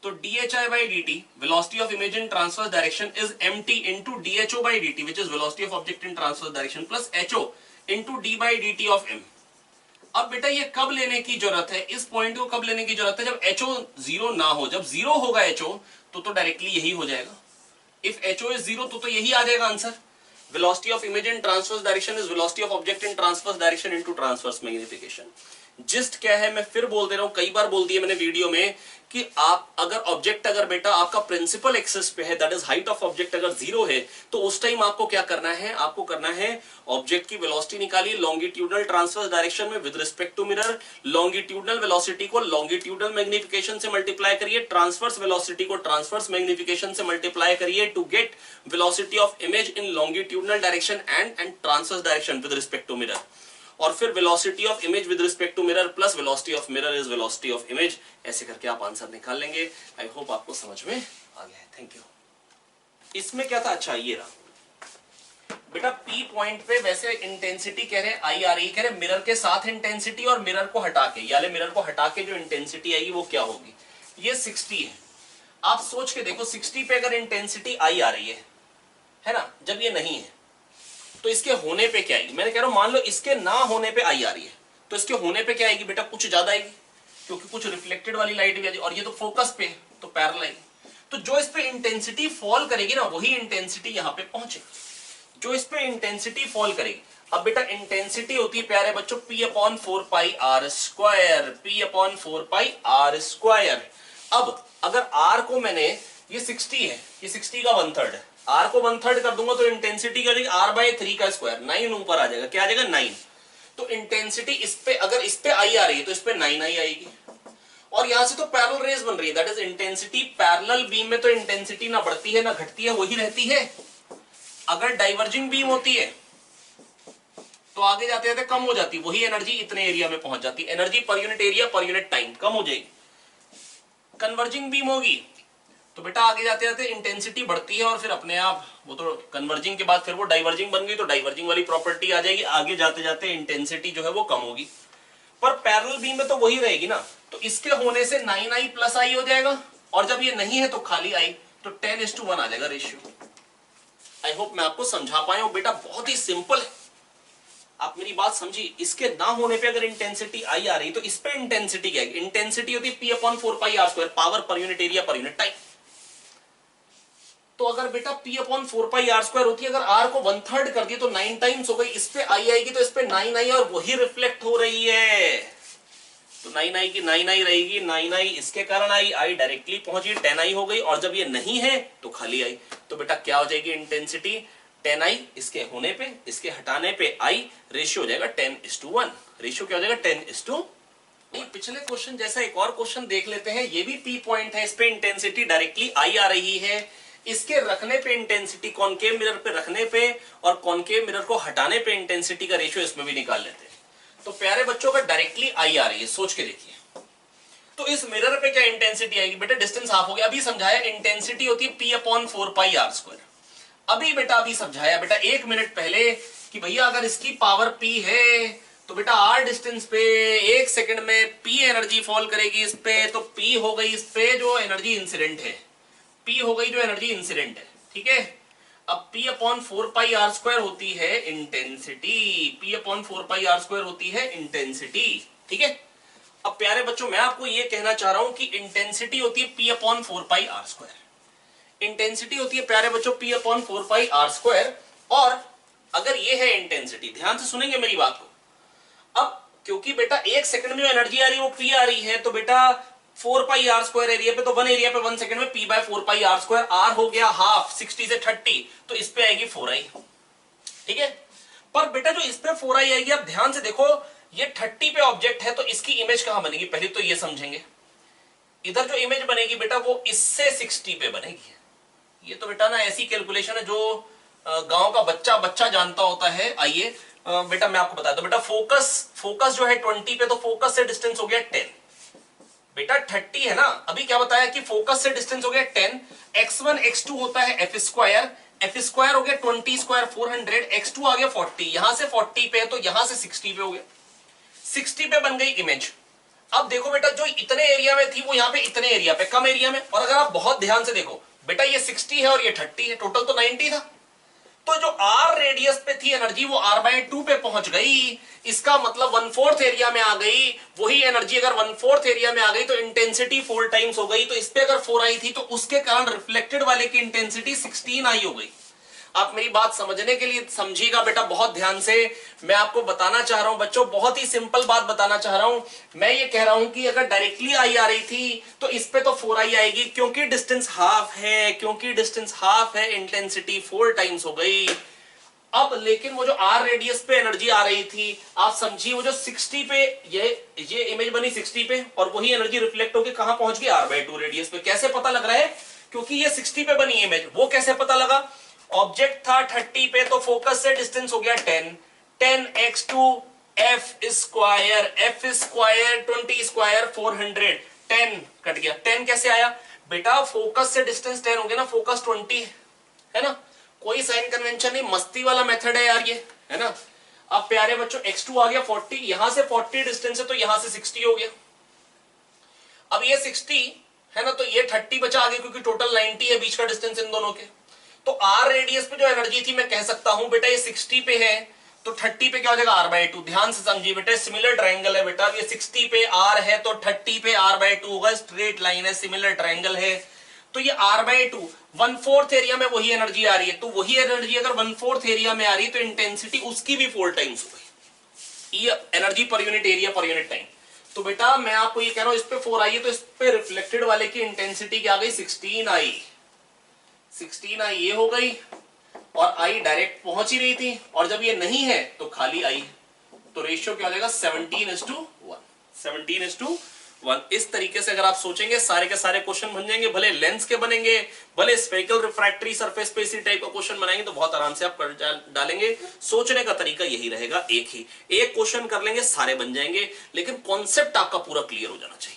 तो dHI/dt velocity of image in transverse direction is MT into dHO/dt which is velocity of object in transverse direction plus HO into d/dt of m। अब बेटा ये कब लेने की जरूरत है, इस पॉइंट को कब लेने की जरूरत है, जब HO 0 ना हो। जब 0 होगा HO तो डायरेक्टली यही हो जाएगा। इफ HO is 0 तो यही आ जाएगा answer. velocity of image in transverse direction is velocity of object in transverse direction into transverse magnification। Gist क्या है मैं फिर बोल दे रहा हूं, कई बार बोल दिया मैंने वीडियो में कि आप अगर ऑब्जेक्ट, अगर बेटा आपका प्रिंसिपल एक्सिस पे है, that is height of object अगर 0 है, तो उस टाइम आपको क्या करना है, आपको करना है ऑब्जेक्ट की वेलोसिटी निकालिए लॉन्गिट्यूडनल ट्रांसवर्स डायरेक्शन में with respect to mirror. Longitudinal velocity को लॉन्गिट्यूडनल मैग्निफिकेशन से मल्टीप्लाई करिए, ट्रांसवर्स वेलोसिटी को ट्रांसवर्स मैग्निफिकेशन से मल्टीप्लाई करिए to get velocity of image in longitudinal direction and transverse direction with respect to mirror. और फिर velocity of image with respect to mirror plus velocity of mirror is velocity of image. ऐसे करके आप answer निकाल लेंगे। आई hope आपको समझ में आ गया है। Thank you. इसमें क्या था, अच्छा ये रहा बेटा P पॉइंट पे वैसे इंटेंसिटी कह रहे हैं आई आ रही, कह रहे मिरर के साथ इंटेंसिटी और मिरर को हटा के, यानी मिरर को हटा के जो इंटेंसिटी आएगी वो क्या होगी, ये 60 है। आप सोच के देखो 60 पे अगर इंटेंसिटी आई आ रही है ना, जब ये नहीं है तो इसके होने पे क्या आएगी। मैंने कह रहा हूं मान लो इसके ना होने पे आई आ रही है, तो इसके होने पे क्या आएगी बेटा, कुछ ज्यादा आएगी, क्योंकि कुछ रिफ्लेक्टेड वाली लाइट भी आएगी, और ये तो फोकस पे तो पैरेलल आएगी। तो जो इस पे इंटेंसिटी फॉल करेगी ना, वही इंटेंसिटी यहां पे पहुंचेगी, जो इस पे इंटेंसिटी फॉल करेगी। अब बेटा इंटेंसिटी होती है प्यारे बच्चों P/4πr², P/4πr²। अब अगर R को मैंने, ये 60 है, ये 60 का 1/3 है, आर को 1/3 कर दूंगा तो इंटेंसिटी क्या जाएगी, R/3 का स्क्वायर, 9 ऊपर आ जाएगा, क्या आ जाएगा 9। तो इंटेंसिटी इस पे, अगर इस पे आई आ रही है तो इस पे 9 आई आएगी, और यहां से तो पैरेलल रेज बन रही है, that is intensity parallel beam में तो इंटेंसिटी ना बढ़ती है ना घटती है, वही रहती है। अगर डाइवर्जिंग बीम होती है तो आगे जाते जाते कम हो जाती, वही एनर्जी इतने एरिया में पहुंच जाती, energy per unit area per unit time कम हो जाएगी। कन्वर्जिंग बीम होगी तो बेटा आगे जाते जाते इंटेंसिटी बढ़ती है और फिर अपने आप वो तो कन्वर्जिंग के बाद फिर वो डाइवर्जिंग बन गई तो डाइवर्जिंग वाली प्रॉपर्टी आ जाएगी, आगे जाते जाते इंटेंसिटी जो है वो कम होगी। पर पैरेलल बीम में तो वही रहेगी ना, तो इसके होने से 9i प्लस आई हो जाएगा, और जब ये नहीं है तो खाली आई, तो 10:1 आ जाएगा रेशियो। आई होप मैं आपको समझा पाया हूं बेटा, बहुत ही सिंपल है, आप मेरी बात समझिए। इसके ना होने पे अगर इंटेंसिटी आई आ रही तो इस पे इंटेंसिटी क्या है, इंटेंसिटी होती है P/4πr², पावर पर unit area per unit time. तो अगर बेटा P/4πr² होती है, अगर r को 1/3 कर दी तो 9 टाइम्स हो गई, इस पे आई आएगी तो इस पे 9 आई और वही रिफ्लेक्ट हो रही है, तो 9 आई की 9 आई रहेगी, 9 आई इसके कारण आई डायरेक्टली पहुंची 10 आई हो गई, और जब ये नहीं है तो खाली आई। तो बेटा क्या हो जाएगी इंटेंसिटी 10 आई, इसके होने पे इसके हटाने पे आई, रेशियो हो जाएगा 10:1। रेशियो क्या हो जाएगा 10:1। पिछले क्वेश्चन जैसा एक और क्वेश्चन देख लेते हैं, ये भी पी पॉइंट है, इस पे इंटेंसिटी डायरेक्टली आई आ रही है, इसके रखने पे इंटेंसिटी कॉनकेव मिरर पे रखने पे और कॉनकेव मिरर को हटाने पे इंटेंसिटी का रेशियो इसमें भी निकाल लेते हैं। तो प्यारे बच्चों का डायरेक्टली आई आ रही है, सोच के देखिए, तो इस मिरर पे क्या इंटेंसिटी आएगी, बेटा डिस्टेंस हाफ हो गया, अभी समझाया इंटेंसिटी होती है P/4πr²। अभी बेटा अभी समझाया बेटा 1 मिनट पहले कि भैया अगर इसकी पावर P है तो बेटा r डिस्टेंस पे 1 सेकंड में P एनर्जी फॉल करेगी इस पे, तो P हो गई इस पे जो एनर्जी इंसिडेंट है, P हो गई जो एनर्जी इंसिडेंट है, ठीक है। अब P/4πr² होती है इंटेंसिटी, P/4πr² होती है इंटेंसिटी, ठीक है। अब प्यारे बच्चों मैं आपको ये कहना चाह रहा हूं कि इंटेंसिटी होती है P/4πr², इंटेंसिटी होती है प्यारे बच्चों P/4πr², और अगर ये है इंटेंसिटी, ध्यान से सुनेंगे मेरी बात को। अब क्योंकि बेटा 1 सेकंड में जो एनर्जी आ रही है वो P आ रही है, तो बेटा 4πr² एरिया पे तो 1 एरिया पे 1 सेकंड में P/4πr², r हो गया हाफ 60 से 30, तो इस पे आएगी 4i, ठीक है। पर बेटा जो इस पे 4i आएगी, अब ध्यान से देखो, ये 30 पे ऑब्जेक्ट है तो इसकी इमेज कहां बनेगी, पहले तो ये समझेंगे। इधर जो इमेज बनेगी बेटा वो इससे 60 पे बनेगी। ये तो बेटा ना ऐसी कैलकुलेशन है जो गांव का बच्चा जानता होता है। आइए बेटा मैं आपको बताता हूं, बेटा फोकस जो है 20 पे, तो फोकस से डिस्टेंस हो गया 10, बेटा 30 है ना, अभी क्या बताया कि फोकस से डिस्टेंस हो गया 10, x1 x2 होता है f² हो गया 20² 400, x2 आ गया 40, यहां से 40 पे है तो यहां से 60 पे हो गया, 60 पे बन गई इमेज। अब देखो बेटा जो इतने एरिया में थी वो यहां पे इतने एरिया पे, कम एरिया में, और अगर आप बहुत ध्यान से देखो बेटा ये 60 है और ये 30 है, टोटल तो 90 था, तो जो r रेडियस पे थी एनर्जी वो r/2 पे पहुंच गई, इसका मतलब 1/4 एरिया में आ गई, वही एनर्जी अगर 1/4 एरिया में आ गई तो इंटेंसिटी 4 टाइम्स हो गई, तो इस पे अगर 4 आई थी तो उसके कारण रिफ्लेक्टेड वाले की इंटेंसिटी 16 आई हो गई। आप मेरी बात समझने के लिए समझिएगा बेटा बहुत ध्यान से, मैं आपको बताना चाह रहा हूं बच्चों, बहुत ही सिंपल बात बताना चाह रहा हूं। मैं ये कह रहा हूं कि अगर डायरेक्टली आई आ रही थी तो इस पे तो 4i आएगी, क्योंकि डिस्टेंस हाफ है, इंटेंसिटी 4 टाइम्स हो गई। अब लेकिन वो जो r रेडियस पे एनर्जी आ रही थी, आप समझिए वो जो 60 पे ये इमेज बनी 60 पे, और वही एनर्जी रिफ्लेक्ट होकर कहां पहुंच गई r/2 रेडियस पे। कैसे पता लग रहा है, क्योंकि ये 60 पे बनी इमेज, वो कैसे पता लगा, ऑब्जेक्ट था 30 पे तो फोकस से डिस्टेंस हो गया 10x2 f² 20² 400, 10 कट गया, 10 कैसे आया बेटा, फोकस से डिस्टेंस 10 हो गया ना, फोकस 20 है ना, कोई साइन कन्वेंशन नहीं, मस्ती वाला मेथड है यार ये, है ना। अब प्यारे बच्चों x2 आ गया 40, यहां से 40 डिस्टेंस है तो यहां से 60 हो गया, अब ये 60 है ना, तो ये 30 बचा आगे, क्योंकि टोटल 90 है बीच का डिस्टेंस इन दोनों के। तो r रेडियस पे जो एनर्जी थी मैं कह सकता हूं बेटा ये 60 पे है, तो 30 पे क्या हो जाएगा r/2। ध्यान से समझिए बेटा, सिमिलर ट्रायंगल है बेटा, ये 60 पे r है तो 30 पे r/2 होगा, स्ट्रेट लाइन है, सिमिलर ट्रायंगल है, तो ये r/2 1/4 एरिया में वही एनर्जी आ रही है, तो वही एनर्जी अगर 1/4 एरिया में आ रही है तो इंटेंसिटी उसकी भी 4 टाइम्स हो गई, ये energy per unit area per unit time. तो बेटा मैं आपको ये कह रहा हूं, इस पे 4 आई है तो इस पे रिफ्लेक्टेड वाले की इंटेंसिटी क्या आ गई 16 आई, 16 आई ये हो गई, और आई डायरेक्ट पहुंच ही रही थी, और जब ये नहीं है तो खाली आई, तो रेशियो क्या हो जाएगा 17:1। 17:1। इस तरीके से अगर आप सोचेंगे सारे के सारे क्वेश्चन बन जाएंगे, भले लेंस के बनेंगे, भले स्फेरिकल रिफ्रैक्टरी सरफेस पे इसी टाइप का क्वेश्चन बनाएंगे तो बहुत आराम से आप कर डालेंगे। सोचने का तरीका यही रहेगा, एक क्वेश्चन कर लेंगे सारे बन जाएंगे, लेकिन कॉन्सेप्ट आपका पूरा क्लियर हो जाना चाहिए।